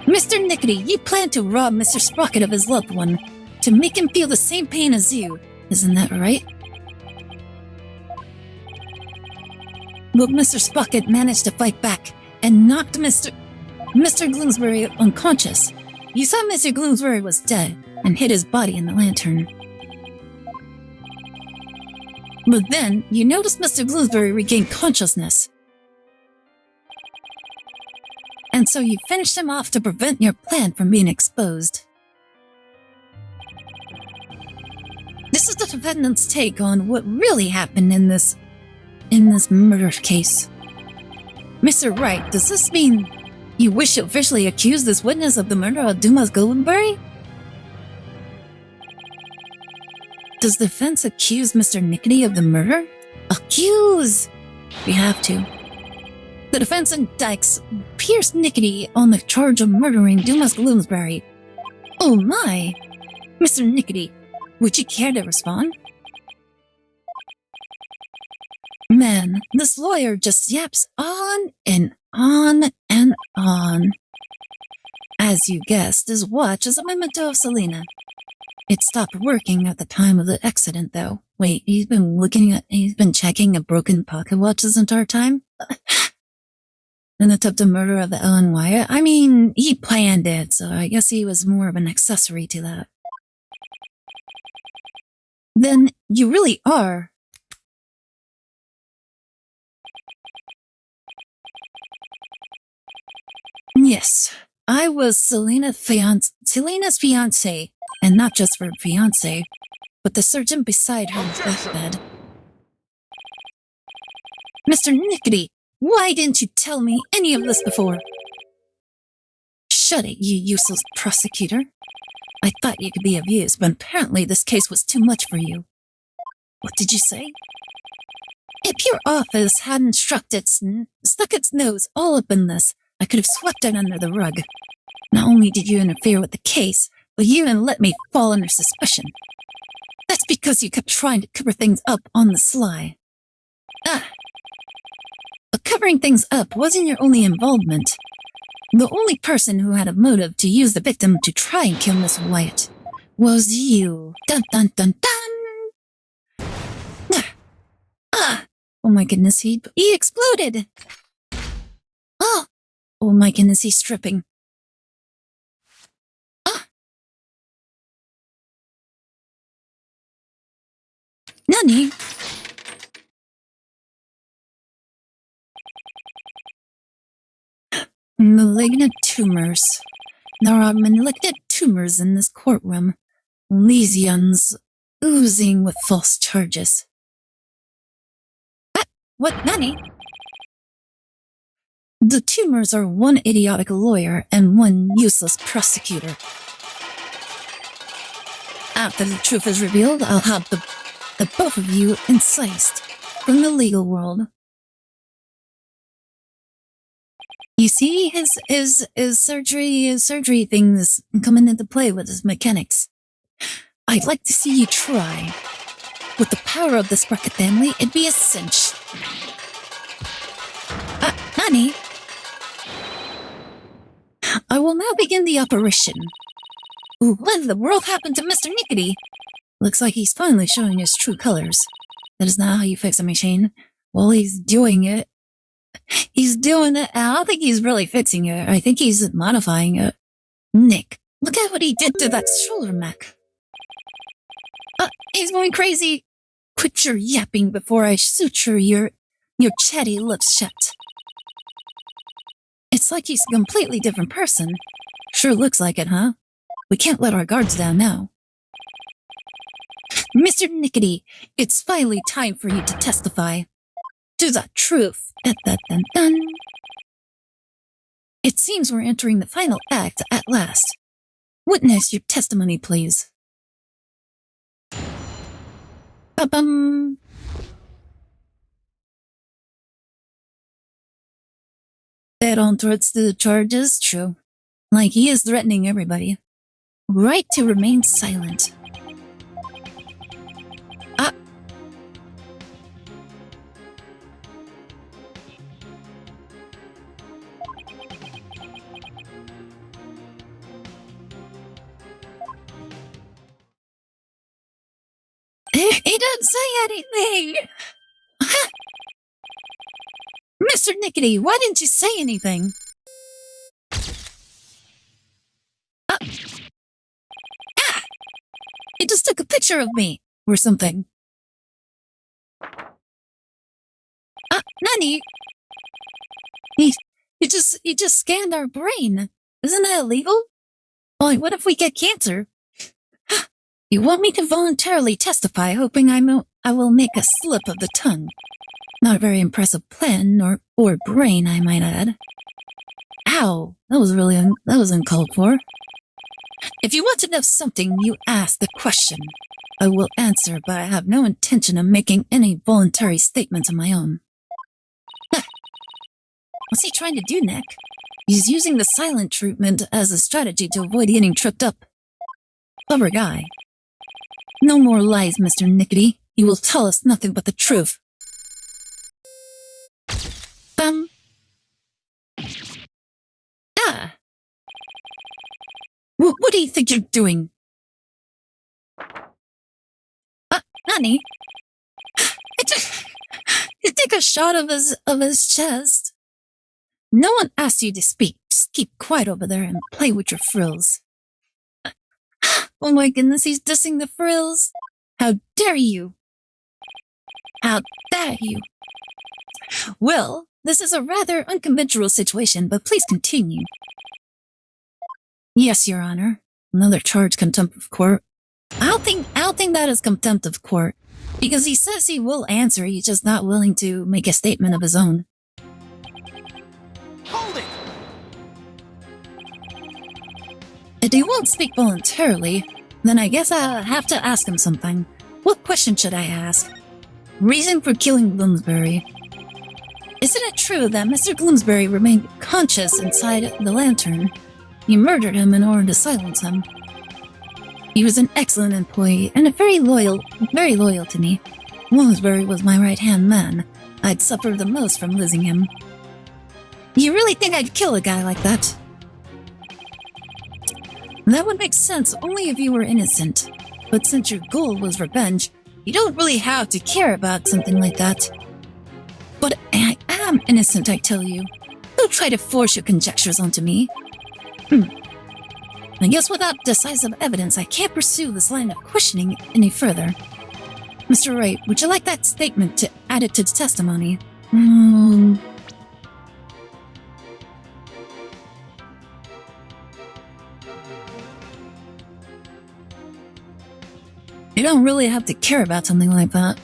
Mr. Nickety, you plan to rob Mr. Sprocket of his loved one, to make him feel the same pain as you. Isn't that right? But Mr. Sprocket managed to fight back and knocked Mr. Gloomsbury unconscious. You saw Mr. Gloomsbury was dead and hid his body in the lantern. But then, you noticed Mr. Gloomsbury regained consciousness. And so you finished him off to prevent your plan from being exposed. This is the defendant's take on what really happened in this murder case. Mr. Wright, does this mean you wish to officially accuse this witness of the murder of Dumas Goldenberry? Does the defense accuse Mr. Nickety of the murder? Accuse! We have to. The defense indicts Pierce Nickety on the charge of murdering Dumas Gloomsbury. Oh my! Mr. Nickety, would you care to respond? Man, this lawyer just yaps on and on and on. As you guessed, his watch is a memento of Selena. It stopped working at the time of the accident, though. Wait, he's been checking a broken pocket watch this entire time? An attempted murder of the Ellen Wyatt? I mean, he planned it, so I guess he was more of an accessory to that. Then you really are. Yes, I was Selena's fiancé, and not just her fiancé, but the surgeon beside her deathbed. Mr. Nickety, why didn't you tell me any of this before? Shut it, you useless prosecutor. I thought you could be of use, but apparently this case was too much for you. What did you say? If your office hadn't stuck its nose all up in this, I could have swept it under the rug. Not only did you interfere with the case, but you even let me fall under suspicion. That's because you kept trying to cover things up on the sly. But covering things up wasn't your only involvement. The only person who had a motive to use the victim to try and kill Miss Wyatt was you. Dun dun dun dun! Oh my goodness, he exploded! Oh my goodness, he's stripping. Nani? Malignant tumors. There are malignant tumors in this courtroom. Lesions oozing with false charges. What, Nani? The tumors are one idiotic lawyer and one useless prosecutor. After the truth is revealed, I'll have the both of you incised from the legal world. You see, his surgery things coming into play with his mechanics. I'd like to see you try. With the power of the Sprocket family, it'd be a cinch. Nani? I will now begin the operation. Ooh, what in the world happened to Mr. Nickety? Looks like he's finally showing his true colors. That is not how you fix a machine. Well, he's doing it. He's doing it. I don't think he's really fixing it. I think he's modifying it. Nick, look at what he did to that shoulder mech. He's going crazy. Quit your yapping before I suture your chatty lips shut. It's like he's a completely different person. Sure looks like it, huh? We can't let our guards down now. Mr. Nickety, it's finally time for you to testify. To the truth. Dun, dun, dun, dun. It seems we're entering the final act at last. Witness your testimony, please. Ba-bum. Dead on towards the charges, true. Like he is threatening everybody. Right to remain silent. He didn't say anything! Mr. Nickety, why didn't you say anything? He just took a picture of me, or something. Nani? He just scanned our brain. Isn't that illegal? Like, what if we get cancer? You want me to voluntarily testify, hoping I will make a slip of the tongue. Not a very impressive plan, or brain, I might add. Ow, that was uncalled for. If you want to know something, you ask the question. I will answer, but I have no intention of making any voluntary statements of my own. What's he trying to do, Nick? He's using the silent treatment as a strategy to avoid getting tripped up. Clever guy. No more lies, Mr. Nickety. He will tell us nothing but the truth. Bum. What do you think you're doing? Nani? You take a shot of his chest. No one asked you to speak. Just keep quiet over there and play with your frills. Oh my goodness, he's dissing the frills. How dare you? How dare you? Well, this is a rather unconventional situation, but please continue. Yes, Your Honor. Another charge, contempt of court. I don't think that is contempt of court, because he says he will answer. He's just not willing to make a statement of his own.
Hold it!
If he won't speak voluntarily, then I guess I'll have to ask him something. What question should I ask? Reason for killing Bloomsbury. Isn't it true that Mr. Bloomsbury remained conscious inside the lantern? You murdered him in order to silence him. He was an excellent employee and very loyal to me. Bloomsbury was my right-hand man. I'd suffer the most from losing him. You really think I'd kill a guy like that? That would make sense only if you were innocent. But since your goal was revenge, you don't really have to care about something like that. But I am innocent, I tell you. Don't try to force your conjectures onto me. I guess without decisive evidence, I can't pursue this line of questioning any further. Mr. Wright, would you like that statement added to the testimony? You don't really have to care about something like that.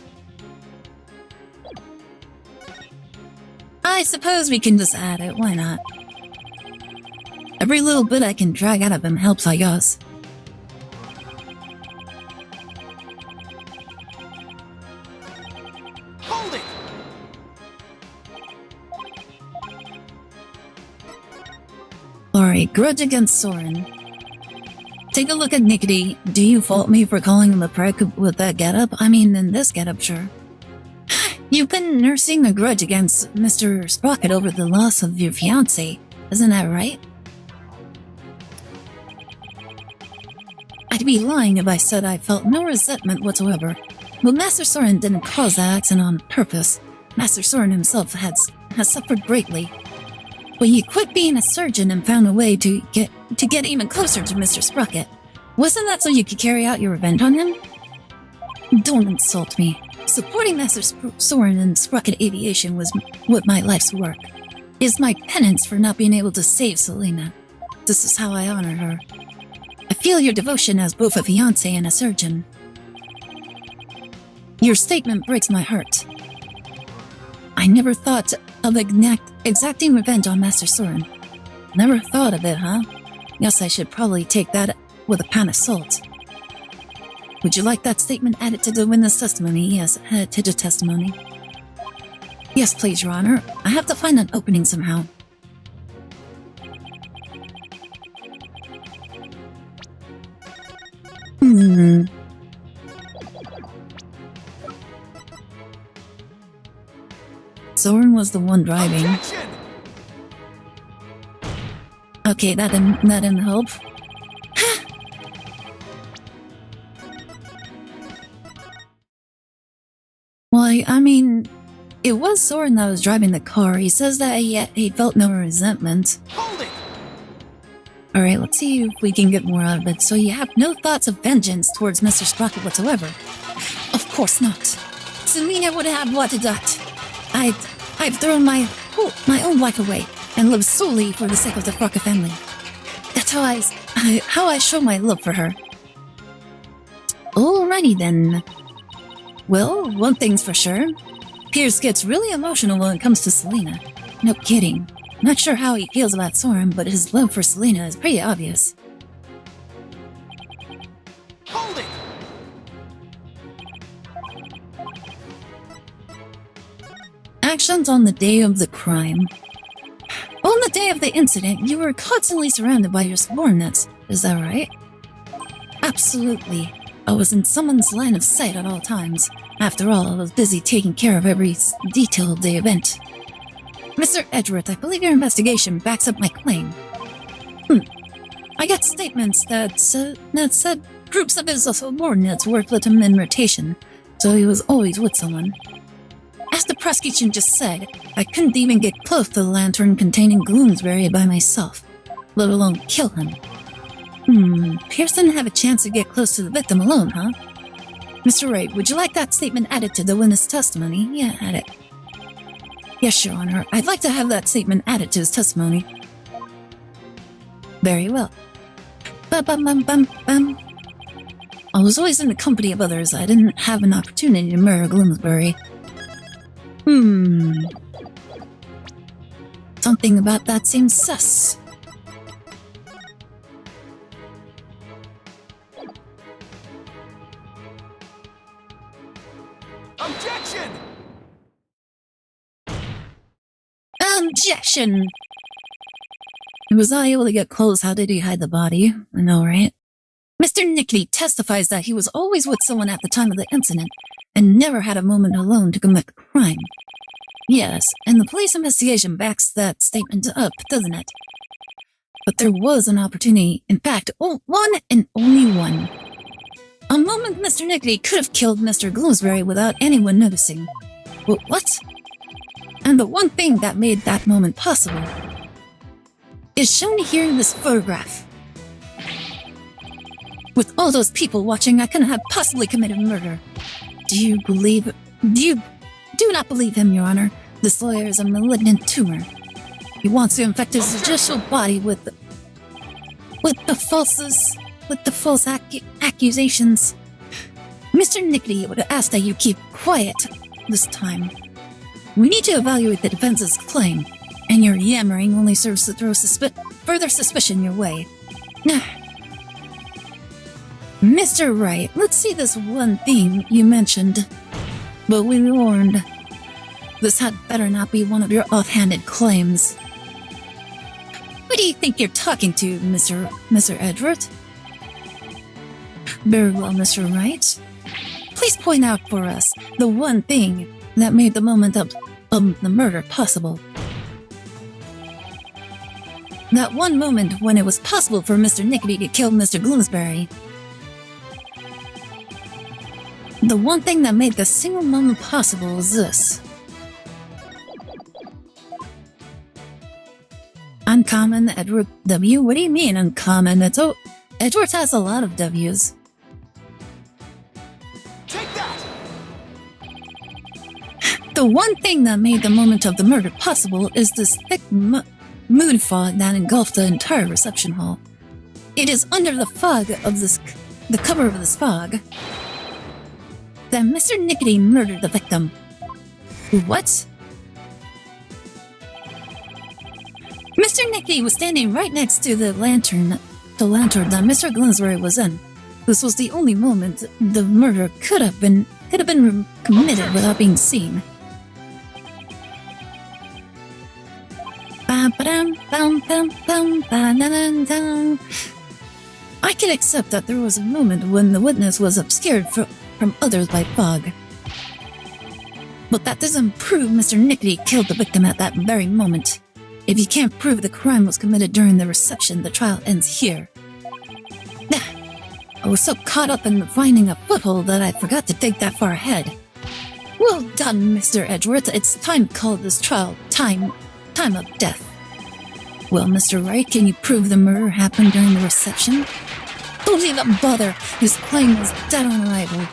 I suppose we can just add it, why not? Every little bit I can drag out of him helps, I guess.
Hold it!
Sorry, grudge against Soren. Take a look at Nickety. Do you fault me for calling him a prick with that getup? I mean, in this getup, sure. You've been nursing a grudge against Mr. Sprocket over the loss of your fiancé, isn't that right? I'd be lying if I said I felt no resentment whatsoever. But Master Soren didn't cause that accident on purpose. Master Soren himself has suffered greatly. But he quit being a surgeon and found a way to get even closer to Mr. Sprocket. Wasn't that so you could carry out your revenge on him? Don't insult me. Supporting Master Soren in Sprocket Aviation was what my life's work. Is my penance for not being able to save Selena. This is how I honor her. I feel your devotion as both a fiancé and a surgeon. Your statement breaks my heart. I never thought of exacting revenge on Master Soren. Never thought of it, huh? Guess I should probably take that with a pan of salt. Would you like that statement added to the witness testimony? Yes, added to the testimony. Yes, please, Your Honor. I have to find an opening somehow. Soren was the one driving.
Objection!
Okay, that didn't help. Well, I mean, it was Soren that was driving the car. He says that he felt no resentment.
Hold it!
Alright, let's see if we can get more out of it. So you have no thoughts of vengeance towards Mr. Sprocket whatsoever? Of course not. Selena would have wanted that. I've thrown my own life away and lived solely for the sake of the Sprocket family. That's how I show my love for her. Alrighty then. Well, one thing's for sure. Pierce gets really emotional when it comes to Selena. No kidding. Not sure how he feels about Soren, but his love for Selena is pretty obvious.
Hold it!
Actions on the day of the crime. On the day of the incident, you were constantly surrounded by your subordinates. Is that right? Absolutely. I was in someone's line of sight at all times. After all, I was busy taking care of every detail of the event. Mr. Edgeworth, I believe your investigation backs up my claim. I got statements that said groups of his subordinates worked with him in rotation, so he was always with someone. As the prosecution just said, I couldn't even get close to the lantern containing Gloomsbury by myself, let alone kill him. Pierce didn't have a chance to get close to the victim alone, huh? Mr. Wright, would you like that statement added to the witness testimony? Yeah, add it. Yes, Your Honor. I'd like to have that statement added to his testimony. Very well. Bum. I was always in the company of others. I didn't have an opportunity to murder Gloomsbury. Something about that seems sus.
Objection!
Objection! Was I able to get close? How did he hide the body? I know, right? Mr. Nickety testifies that he was always with someone at the time of the incident and never had a moment alone to commit the crime. Yes, and the police investigation backs that statement up, doesn't it? But there was an opportunity, in fact, one and only one. A moment Mr. Nickety could have killed Mr. Gloomsbury without anyone noticing. What? And the one thing that made that moment possible is shown here in this photograph. With all those people watching, I couldn't have possibly committed murder. Do not believe him, Your Honor. This lawyer is a malignant tumor. He wants to infect his judicial body with the false accusations. Mr. Nickety would ask that you keep quiet this time. We need to evaluate the defense's claim, and your yammering only serves to throw further suspicion your way. Mr. Wright, let's see this one thing you mentioned. But we warned. This had better not be one of your offhanded claims. Who do you think you're talking to, Mr. Edgeworth? Very well, Mr. Wright. Please point out for us the one thing that made the moment of the murder possible. That one moment when it was possible for Mr. Nickety to kill Mr. Gloomsbury. The one thing that made the single moment possible is this. Uncommon, Edward W. What do you mean, uncommon? Edward has a lot of W's.
Take that!
The one thing that made the moment of the murder possible is this thick mood fog that engulfed the entire reception hall. It is under the cover of this fog, that Mr. Nickety murdered the victim. What? Mr. Nicky was standing right next to the lantern that Mr. Glinsbury was in. This was the only moment the murder could have been committed without being seen. I can accept that there was a moment when the witness was obscured from others by fog. But that doesn't prove Mr. Nickety killed the victim at that very moment. If you can't prove the crime was committed during the reception, the trial ends here. I was so caught up in finding a foothold that I forgot to think that far ahead. Well done, Mr. Edgeworth. It's time to call this trial time of death. Well, Mr. Wright, can you prove the murder happened during the reception? Don't even bother. His claim was dead on arrival.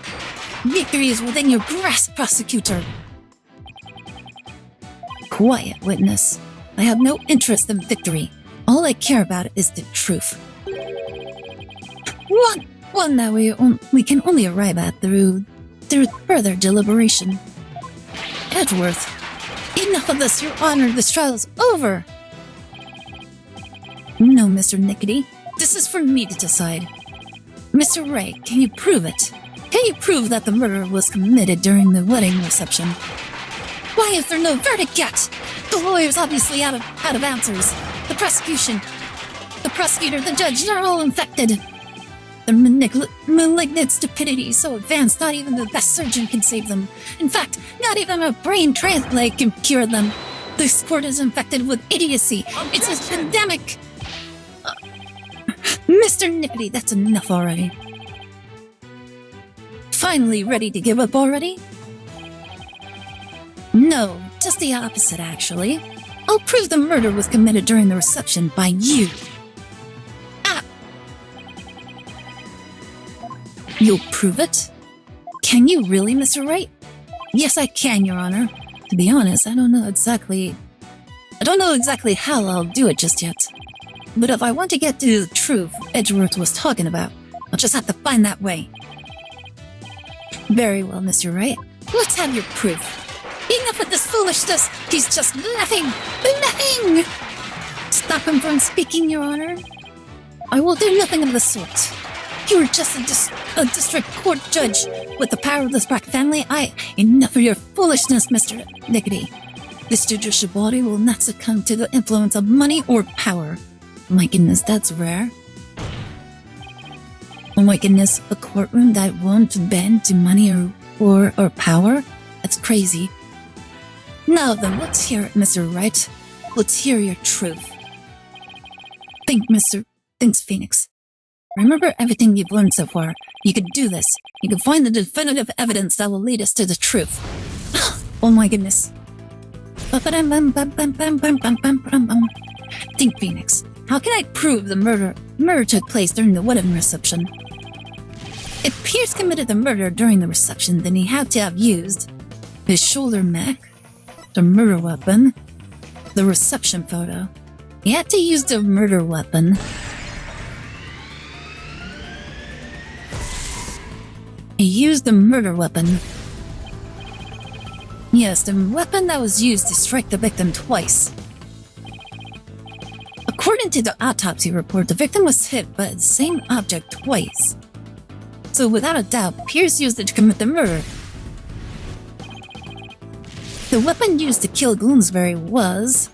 Victory is within your grasp, prosecutor. Quiet, witness. I have no interest in victory. All I care about is the truth. One that we can only arrive at through further deliberation. Edgeworth, enough of this, Your Honor. This trial is over. No, Mr. Nickety. This is for me to decide. Mr. Ray, can you prove it? Can you prove that the murder was committed during the wedding reception? Why is there no verdict yet? The lawyer's obviously out of answers. The prosecution, the prosecutor, the judge, they're all infected. Their malignant stupidity is so advanced, not even the best surgeon can save them. In fact, not even a brain transplant can cure them. This court is infected with idiocy. It's a pandemic. Mr. Nickety, that's enough already. Finally ready to give up already? No, just the opposite, actually. I'll prove the murder was committed during the reception by you. You'll prove it? Can you really, Mr. Wright? Yes, I can, Your Honor. To be honest, I don't know exactly how I'll do it just yet. But if I want to get to the truth Edgeworth was talking about, I'll just have to find that way. Very well, Mr. Wright. Let's have your proof. Enough with this foolishness! He's just laughing! Laughing! Stop him from speaking, Your Honor. I will do nothing of the sort. You are just a district court judge with the power of the Spark family. Enough of your foolishness, Mr. Nickety. This judicial body will not succumb to the influence of money or power. My goodness, that's rare. Oh my goodness, a courtroom that won't bend to money or power? That's crazy. Now then, let's hear it, Mr. Wright. Let's hear your truth. Thanks, Phoenix. Remember everything you've learned so far. You could do this. You can find the definitive evidence that will lead us to the truth. Oh my goodness. Think, Phoenix. How can I prove the murder took place during the wedding reception? If Pierce committed the murder during the reception, then he had to have used his shoulder mech, the murder weapon, the reception photo. He had to use the murder weapon. He used the murder weapon. Yes, the weapon that was used to strike the victim twice. According to the autopsy report, the victim was hit by the same object twice. So without a doubt, Pierce used it to commit the murder. The weapon used to kill Gloomsbury was...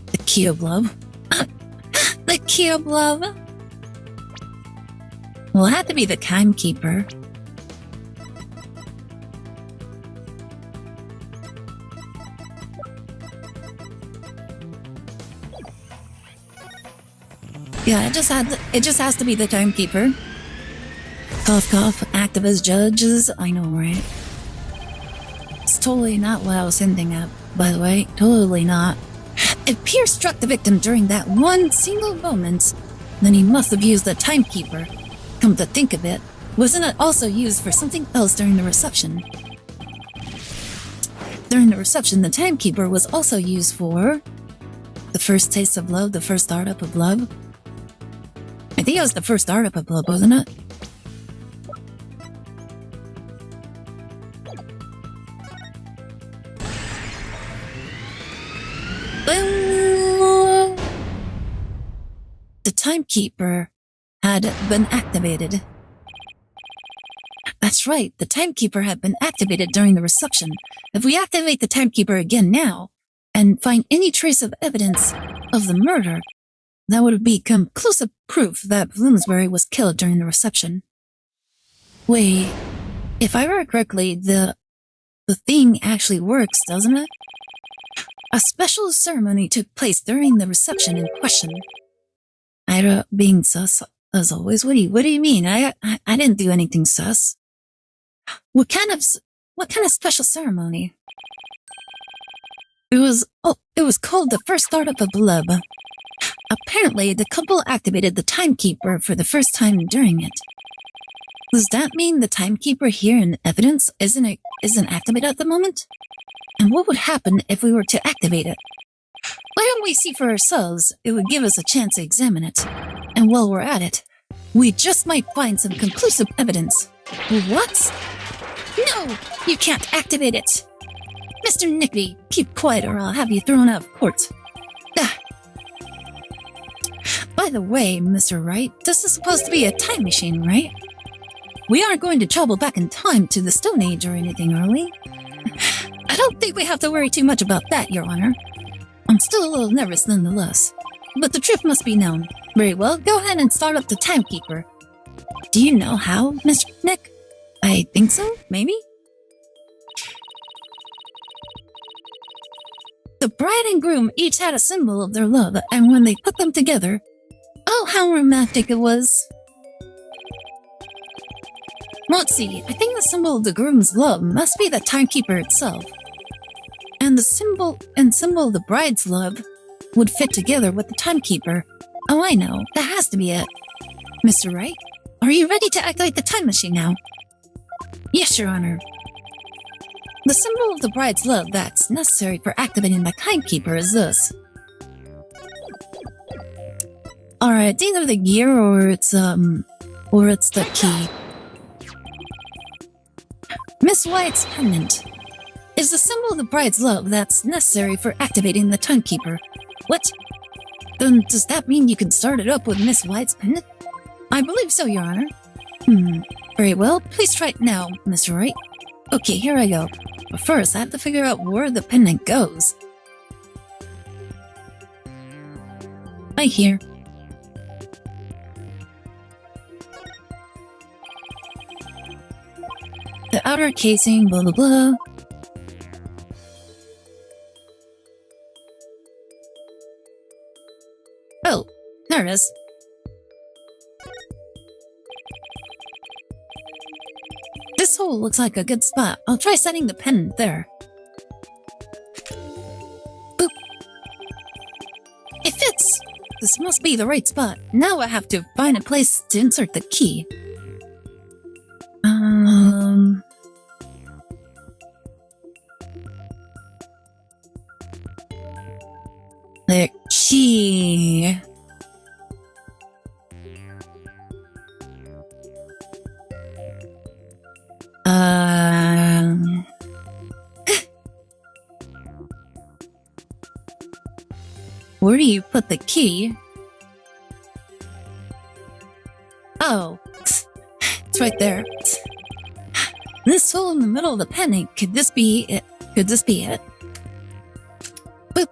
the Keoblove. The Keoblove! Well, it had to be the timekeeper. Yeah, it just has to be the timekeeper. Cough cough, activist judges, I know, right? It's totally not what I was hinting at, by the way. Totally not. If Pierce struck the victim during that one single moment, then he must have used the timekeeper. Come to think of it, wasn't it also used for something else during the reception? During the reception, the timekeeper was also used for the first taste of love, the first startup of love. I think it was the first startup of love, wasn't it? Boom! timekeeper had been activated. That's right, the timekeeper had been activated during the reception. If we activate the timekeeper again now, and find any trace of evidence of the murder, that would be conclusive proof that Bloomsbury was killed during the reception. Wait, if I remember correctly, the thing actually works, doesn't it? A special ceremony took place during the reception in question. Ira being sus, as always. What do you mean? I didn't do anything sus. What kind of special ceremony? It was called the first startup of Blub. Apparently, the couple activated the timekeeper for the first time during it. Does that mean the timekeeper here in evidence isn't activated at the moment? And what would happen if we were to activate it? Why don't we see for ourselves? It would give us a chance to examine it. And while we're at it, we just might find some conclusive evidence. What? No! You can't activate it! Mr. Nickety, keep quiet or I'll have you thrown out of court. Ah. By the way, Mr. Wright, this is supposed to be a time machine, right? We aren't going to travel back in time to the Stone Age or anything, are we? I don't think we have to worry too much about that, Your Honor. I'm still a little nervous nonetheless. But the truth must be known. Very well, go ahead and start up the timekeeper. Do you know how, Mr. Nick? I think so, maybe? The bride and groom each had a symbol of their love, and when they put them together... Oh, how romantic it was! Let's see, I think the symbol of the groom's love must be the timekeeper itself. And the symbol of the bride's love would fit together with the timekeeper. Oh, I know, that has to be it. Mr. Wright, are you ready to activate the time machine now? Yes, Your Honor. The symbol of the bride's love that's necessary for activating the timekeeper is this. Alright, it's either the gear or it's the key. Miss White's pendant is the symbol of the bride's love that's necessary for activating the timekeeper. What? Then does that mean you can start it up with Miss White's pendant? I believe so, Your Honor. Very well, please try it now, Mr. Wright. Okay, here I go. But first, I have to figure out where the pendant goes. Right here. The outer casing, blah blah blah. Oh, there it is. This hole looks like a good spot. I'll try setting the pendant there. Boop. It fits! This must be the right spot. Now I have to find a place to insert the key. The key. Where do you put the key? Oh, it's right there. This hole in the middle of the pendant, could this be it? Could this be it? Boop.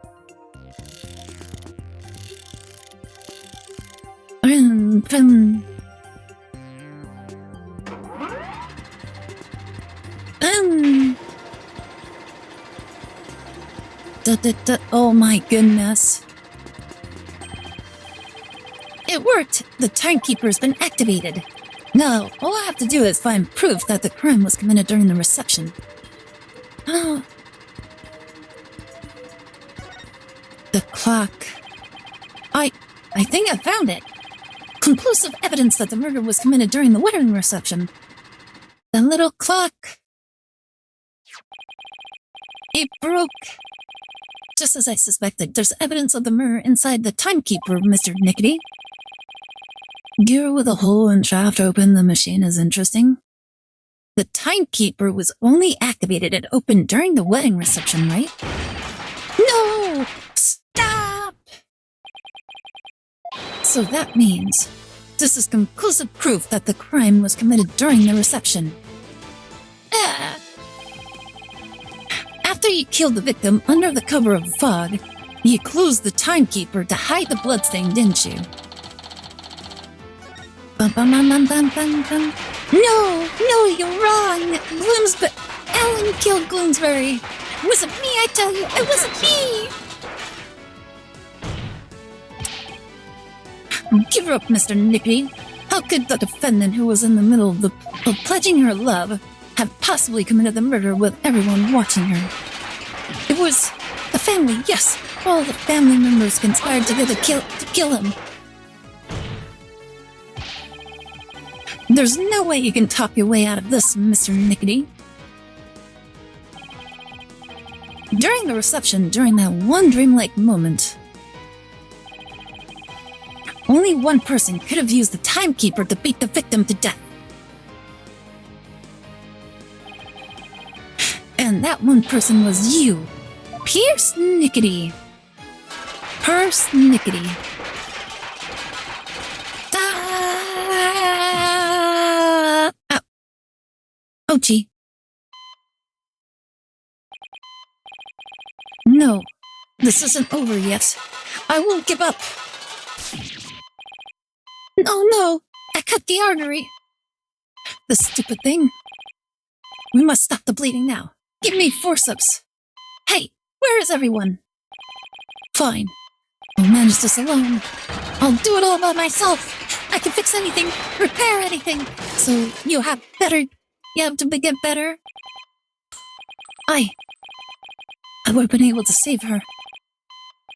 Oh my goodness. It worked! The timekeeper's been activated. Now, all I have to do is find proof that the crime was committed during the reception. Oh. The clock. I think I found it. Conclusive evidence that the murder was committed during the wedding reception. The little clock. It broke. Just as I suspected, there's evidence of the murder inside the timekeeper, Mr. Nickety. Gear with a hole and shaft open the machine is interesting. The timekeeper was only activated and opened during the wedding reception, right? No! Stop! So that means this is conclusive proof that the crime was committed during the reception. After you killed the victim under the cover of fog, you closed the timekeeper to hide the bloodstain, didn't you? No, you're wrong. Alan killed Bloomsbury. It wasn't me, I tell you. It wasn't me. Give her up, Mr. Nickety. How could the defendant, who was in the middle of pledging her love, have possibly committed the murder with everyone watching her? It was the family, yes. All the family members conspired together to kill him. There's no way you can talk your way out of this, Mr. Nickety. During the reception, during that one dreamlike moment, only one person could have used the timekeeper to beat the victim to death. And that one person was you, Pierce Nickety. Pierce Nickety. Ouchie. No, this isn't over yet. I won't give up. No, I cut the artery. The stupid thing. We must stop the bleeding now. Give me forceps. Hey, where is everyone? Fine. I'll manage this alone. I'll do it all by myself. I can fix anything, repair anything. So you have to get better. I would have been able to save her.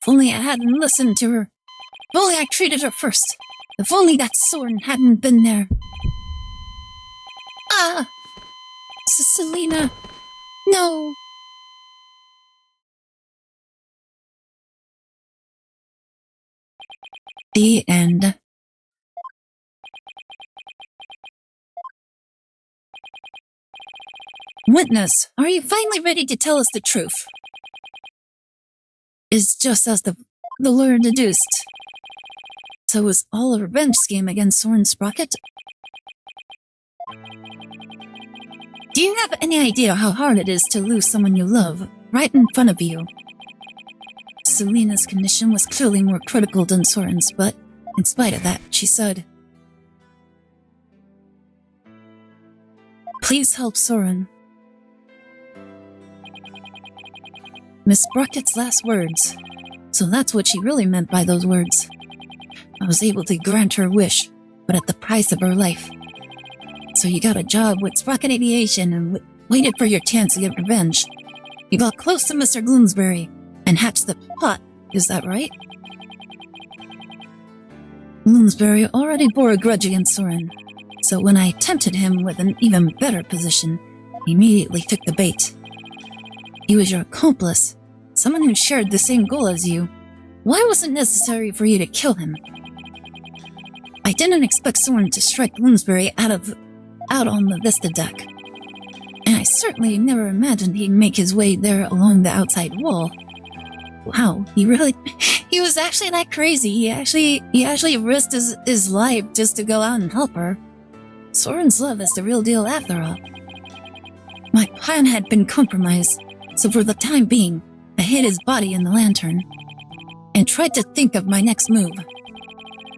If only I hadn't listened to her. If only I treated her first. If only that Soren hadn't been there. Selena. No. The end. Witness, are you finally ready to tell us the truth? It's just as the lawyer deduced. So it was all a revenge scheme against Soren Sprocket? Do you have any idea how hard it is to lose someone you love, right in front of you? Selena's condition was clearly more critical than Soren's, but in spite of that, she said, "Please help Soren." Miss Sprocket's last words. So that's what she really meant by those words. I was able to grant her wish, but at the price of her life. So you got a job with Sprocket Aviation and waited for your chance to get revenge. You got close to Mr. Bloomsbury and hatched the plot, is that right? Bloomsbury already bore a grudge against Soren, so when I tempted him with an even better position, he immediately took the bait. He was your accomplice, someone who shared the same goal as you. Why was it necessary for you to kill him? I didn't expect Soren to strike Bloomsbury out on the Vista deck. And I certainly never imagined he'd make his way there along the outside wall. Wow, he was actually that crazy. He actually risked his life just to go out and help her. Soren's love is the real deal after all. My plan had been compromised, so for the time being, I hid his body in the lantern and tried to think of my next move.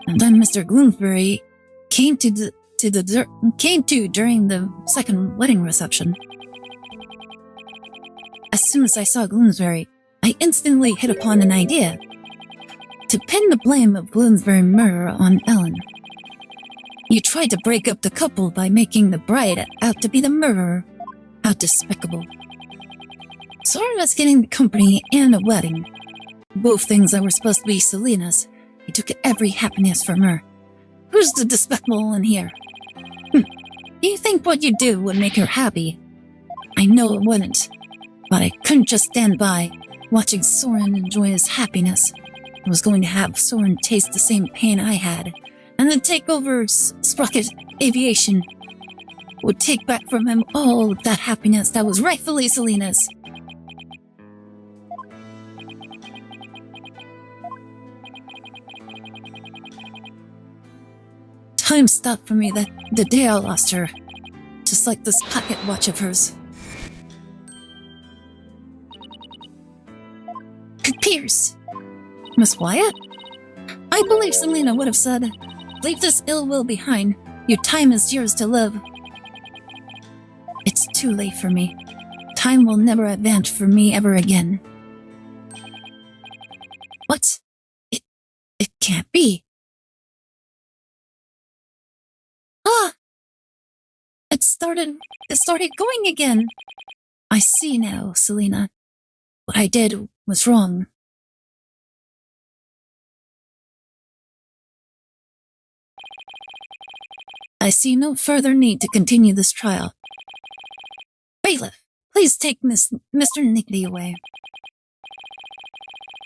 And then Mr. Bloomsbury came to during the second wedding reception. As soon as I saw Bloomsbury, I instantly hit upon an idea. To pin the blame of Bloomsbury's murder on Ellen. You tried to break up the couple by making the bride out to be the murderer. How despicable. Soren was getting the company and a wedding. Both things that were supposed to be Selena's. He took every happiness from her. Who's the despicable one here? Do you think what you did would make her happy? I know it wouldn't. But I couldn't just stand by, watching Soren enjoy his happiness. I was going to have Soren taste the same pain I had, and then take over Sprocket Aviation. Would take back from him all of that happiness that was rightfully Selena's. Time stopped for me the day I lost her. Just like this pocket watch of hers. Pierce! Miss Wyatt? I believe Selena would have said, leave this ill will behind. Your time is yours to live. It's too late for me. Time will never advance for me ever again. What? It can't be. Ah! It started going again. I see now, Selena. What I did was wrong. I see no further need to continue this trial. Bailiff, please take Mr. Niggity away.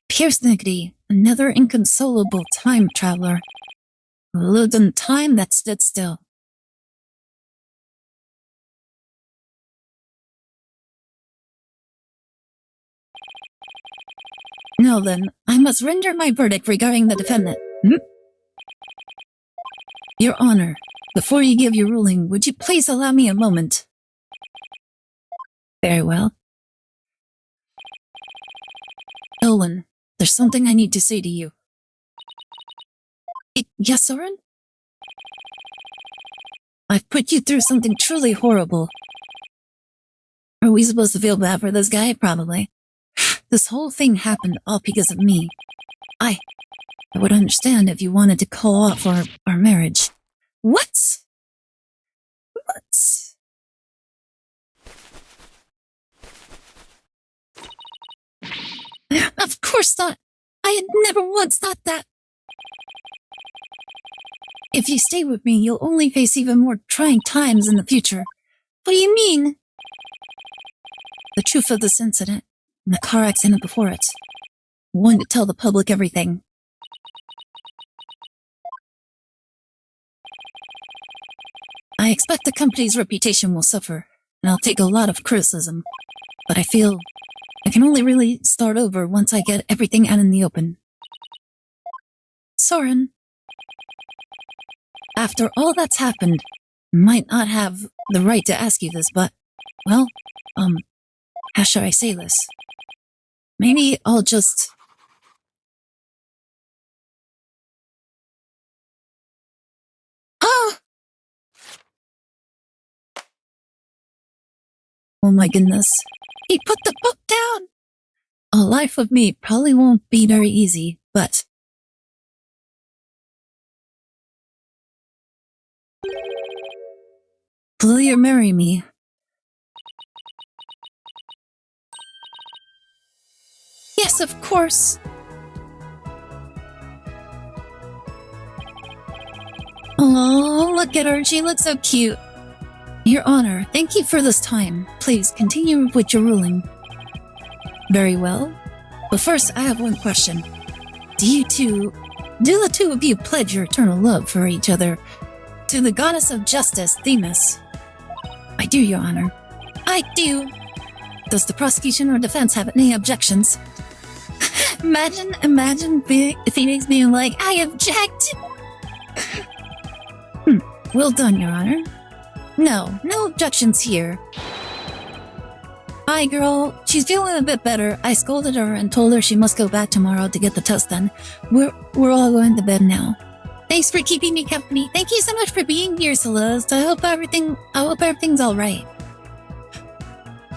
Pierce Niggity, another inconsolable time traveler, who lived in time that stood still. Now then, I must render my verdict regarding the defendant. Your Honor, before you give your ruling, would you please allow me a moment? Very well. Elwyn, there's something I need to say to you. Yes, Soren? I've put you through something truly horrible. Are we supposed to feel bad for this guy? Probably. This whole thing happened all because of me. I would understand if you wanted to call off our marriage. What? What? Of course not. I had never once thought that. If you stay with me, you'll only face even more trying times in the future. What do you mean? The truth of this incident, and the car accident before it. I wanted to tell the public everything. I expect the company's reputation will suffer, and I'll take a lot of criticism. But I feel I can only really start over once I get everything out in the open. Soren, after all that's happened, I might not have the right to ask you this, but, well, how should I say this? Maybe I'll just... Ah! Oh my goodness. He put the book down! A life with me probably won't be very easy, but... Will you marry me? Yes, of course. Oh, look at her. She looks so cute. Your Honor, thank you for this time. Please continue with your ruling. Very well. But first, I have one question. Do the two of you pledge your eternal love for each other to the goddess of justice, Themis? I do, Your Honor. I do. Does the prosecution or defense have any objections? Imagine Phoenix being like, I object! Well done, Your Honor. No objections here. Hi, girl. She's feeling a bit better. I scolded her and told her she must go back tomorrow to get the test done. We're all going to bed now. Thanks for keeping me company. Thank you so much for being here, Celeste. I hope everything's alright.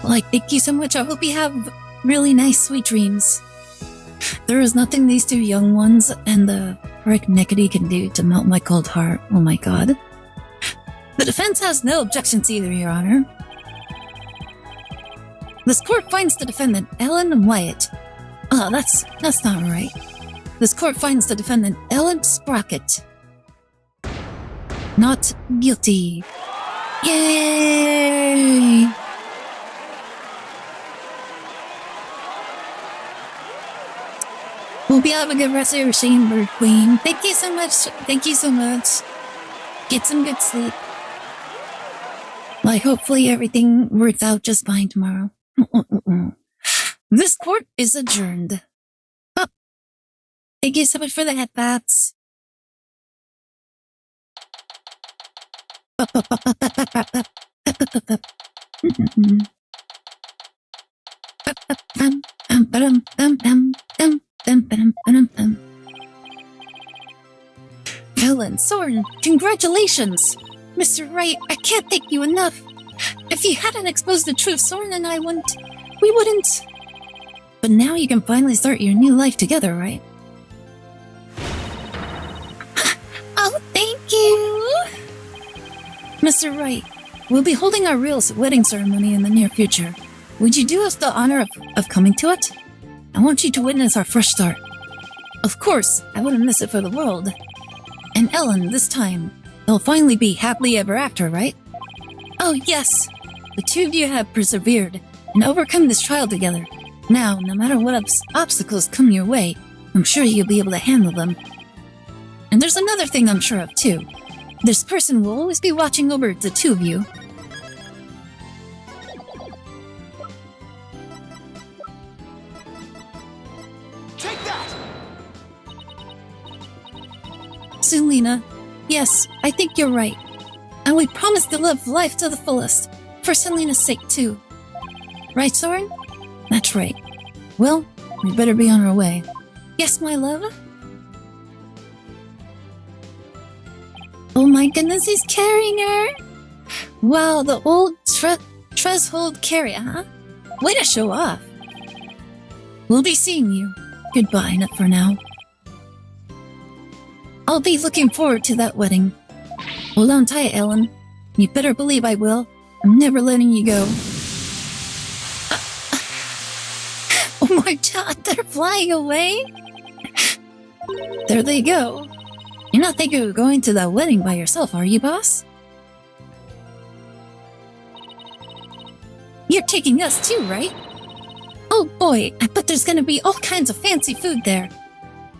Thank you so much. I hope you have really nice, sweet dreams. There is nothing these two young ones and the prick Nickety can do to melt my cold heart. Oh my god. The defense has no objections either, Your Honor. This court finds the defendant, Ellen Wyatt. Oh, that's not right. This court finds the defendant, Ellen Sprocket, not guilty. Yay! Hope you have a good rest of your chamber, Queen. Thank you so much. Thank you so much. Get some good sleep. Hopefully everything works out just fine tomorrow. This court is adjourned. Oh, thank you so much for the headbats. Helen, Soren, congratulations! Mr. Wright, I can't thank you enough. If you hadn't exposed the truth, Soren and I we wouldn't. But now you can finally start your new life together, right? Oh, thank you! Mr. Wright, we'll be holding our real wedding ceremony in the near future. Would you do us the honor of coming to it? I want you to witness our fresh start. Of course, I wouldn't miss it for the world. And Ellen, this time, they'll finally be happily ever after, right? Oh, yes. The two of you have persevered and overcome this trial together. Now, no matter what obstacles come your way, I'm sure you'll be able to handle them. And there's another thing I'm sure of, too. This person will always be watching over the two of you.
Take that!
Selena, yes, I think you're right. And we promise to live life to the fullest. For Selena's sake, too. Right, Soren? That's right. Well, we better be on our way. Yes, my love? Oh my goodness, he's carrying her! Wow, the old threshold carrier, huh? Way to show off. We'll be seeing you. Goodbye, not for now. I'll be looking forward to that wedding. Hold on tight, Ellen. You better believe I will. I'm never letting you go. Oh my god, they're flying away? There they go. You're not thinking of going to that wedding by yourself, are you, boss? You're taking us too, right? Oh boy, I bet there's gonna be all kinds of fancy food there.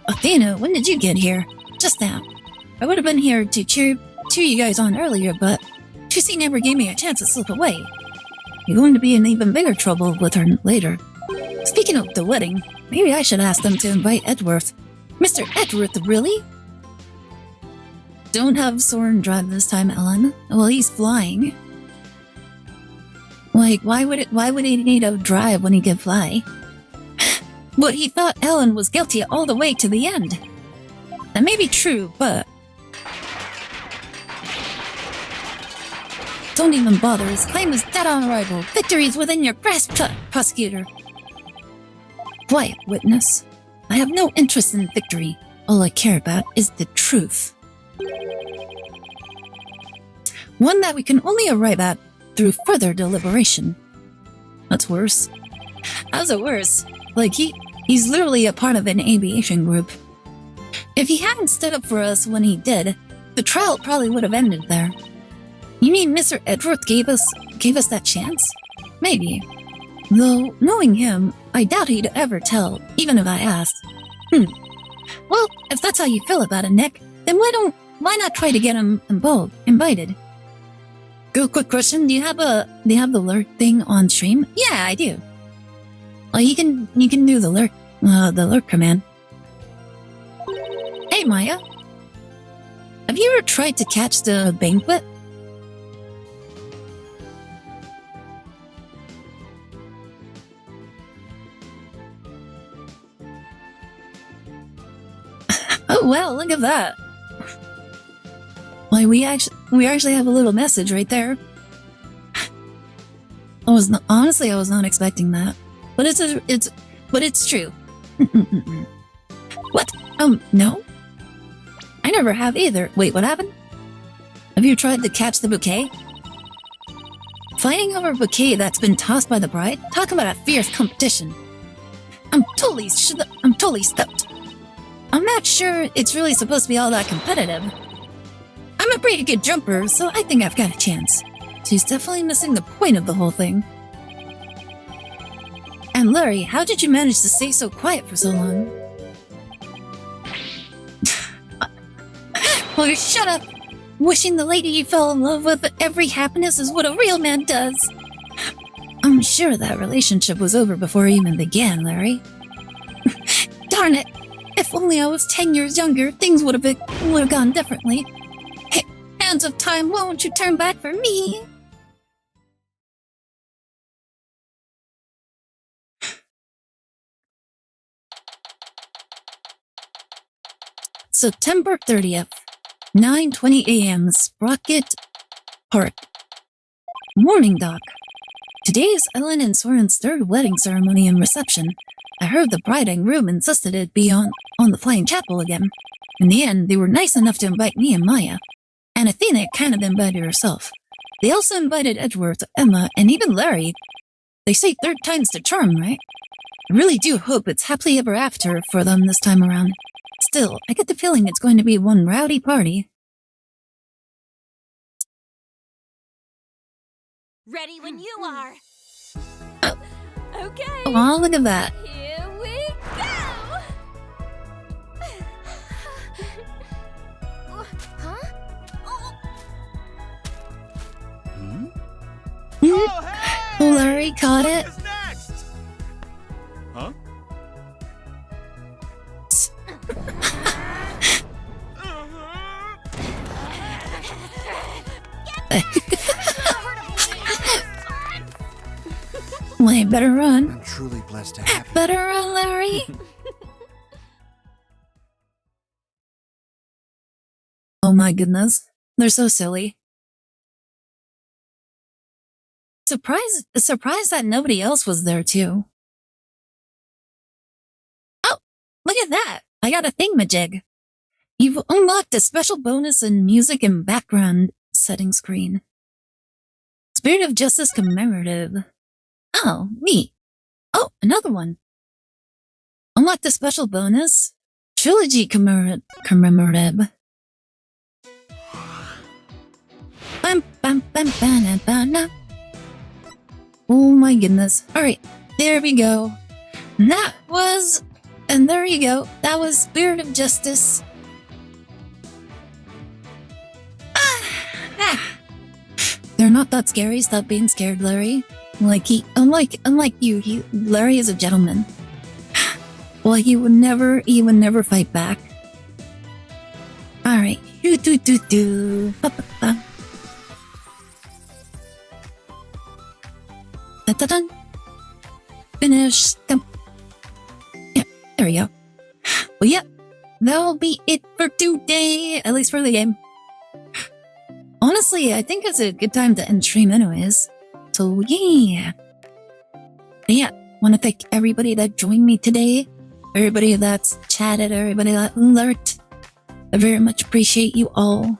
Athena, when did you get here? Just now. I would have been here to cheer you guys on earlier, but Tracy never gave me a chance to slip away. You're going to be in even bigger trouble with her later. Speaking of the wedding, maybe I should ask them to invite Edworth. Mr. Edworth, really? Don't have Soren drive this time, Ellen. Well, he's flying. Like, why would he need a drive when he can fly? But he thought Ellen was guilty all the way to the end. That may be true, but... Don't even bother. His claim is dead on arrival. Victory is within your grasp, prosecutor. Quiet, witness. I have no interest in victory. All I care about is the truth. One that we can only arrive at through further deliberation. That's worse. How's it worse? Like, he's literally a part of an aviation group. If he hadn't stood up for us when he did, the trial probably would have ended there. You mean Mr. Edworth gave us that chance? Maybe. Though, knowing him, I doubt he'd ever tell, even if I asked. Well, if that's how you feel about it, Nick, then why not try to get him invited? Go, quick question, do you have the alert thing on stream? Yeah, I do. Well, you can do the alert command. Hey, Maya. Have you ever tried to catch the banquet? Oh, well, look at that. Why, we actually have a little message right there. Honestly, I was not expecting that. But it's true. What? No? I never have either. Wait, what happened? Have you tried to catch the bouquet? Fighting over a bouquet that's been tossed by the bride? Talk about a fierce competition. I'm totally stumped. I'm not sure it's really supposed to be all that competitive. I'm a pretty good jumper, so I think I've got a chance. She's definitely missing the point of the whole thing. And Larry, how did you manage to stay so quiet for so long? Well, shut up! Wishing the lady you fell in love with every happiness is what a real man does. I'm sure that relationship was over before it even began, Larry. Darn it! If only I was 10 years younger, things would have gone differently. Hey, Hands of time, won't you turn back for me? September 30th, 9:20 a.m. Sprocket Park. Morning, Doc. Today is Ellen and Soren's third wedding ceremony and reception. I heard the bride and groom insisted it be on the Flying Chapel again. In the end, they were nice enough to invite me and Maya. And Athena kind of invited herself. They also invited Edward, Emma, and even Larry. They say third time's the charm, right? I really do hope it's happily ever after for them this time around. Still, I get the feeling it's going to be one rowdy party.
Ready when you are. Okay.
Oh, look at that.
Here we go. Huh?
Oh, hey!
Larry caught it.
What is next? Huh?
Wait, better run.
I'm truly blessed to have you.
Better run, Larry. Oh my goodness. They're so silly. Surprised that nobody else was there too. Oh, look at that. I got a thingamajig. You've unlocked a special bonus in music and background setting screen. Spirit of Justice Commemorative. Oh, neat. Oh, another one. Unlock the special bonus. Trilogy Commemorative. Bam, bam, bam, bam, bam, bam. Oh my goodness. Alright, there we go. And there you go. That was Spirit of Justice. They're not that scary. Stop being scared, Larry. Unlike you, Larry is a gentleman. Well, he would never fight back. Alright. Do. Ba, ba, ba. Da-da-dun. Finish. Yeah, there we go. Well, yeah, that'll be it for today, at least for the game. Honestly, I think it's a good time to end stream anyways. So, yeah. But yeah, want to thank everybody that joined me today. Everybody that's chatted, everybody that lurked. I very much appreciate you all.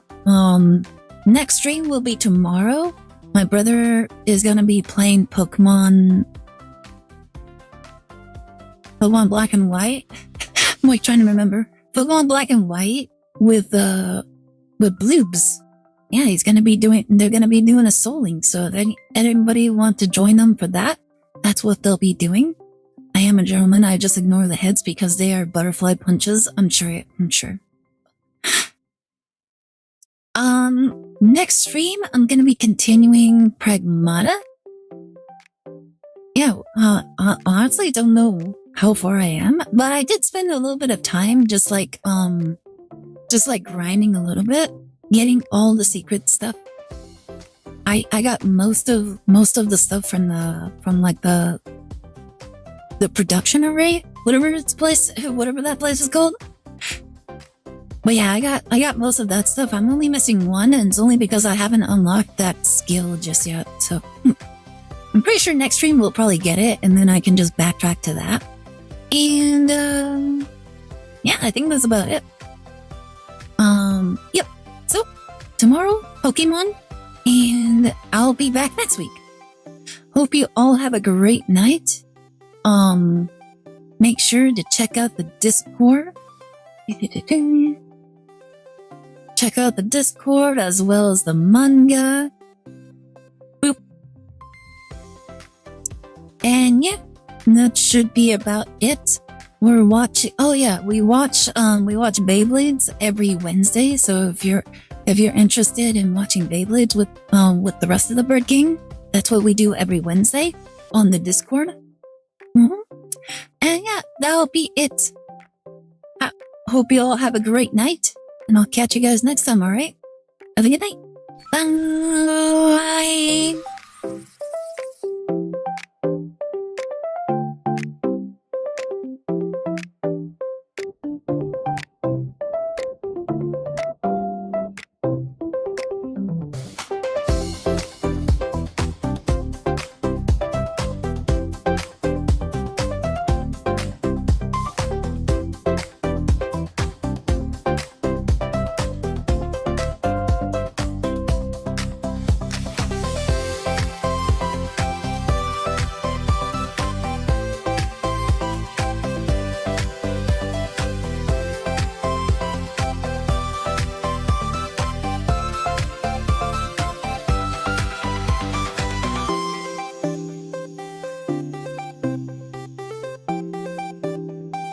Next stream will be tomorrow. My brother is gonna be playing Pokemon Black and White. I'm like trying to remember. Pokemon Black and White with Bloobs. Yeah, they're gonna be doing a Soul Link, so if anybody want to join them for that, that's what they'll be doing. I am a gentleman, I just ignore the heads because they are butterfly punches, I'm sure. Next stream, I'm gonna be continuing Pragmata. Yeah, honestly, don't know how far I am, but I did spend a little bit of time just like grinding a little bit, getting all the secret stuff. I got most of the stuff from the production array, whatever that place is called. But yeah, I got most of that stuff. I'm only missing one, and it's only because I haven't unlocked that skill just yet. So I'm pretty sure next stream we'll probably get it, and then I can just backtrack to that. And yeah, I think that's about it. Yep. So tomorrow, Pokemon, and I'll be back next week. Hope you all have a great night. Make sure to check out the Discord. Check out the Discord as well as the manga. Boop. And yeah, that should be about it. We're watching. Oh yeah, we watch Beyblades every Wednesday. So if you're interested in watching Beyblades with the rest of the Bird Gang, that's what we do every Wednesday on the Discord. And yeah, that'll be it. I hope you all have a great night. And I'll catch you guys next time, alright? Have a good night. Bye.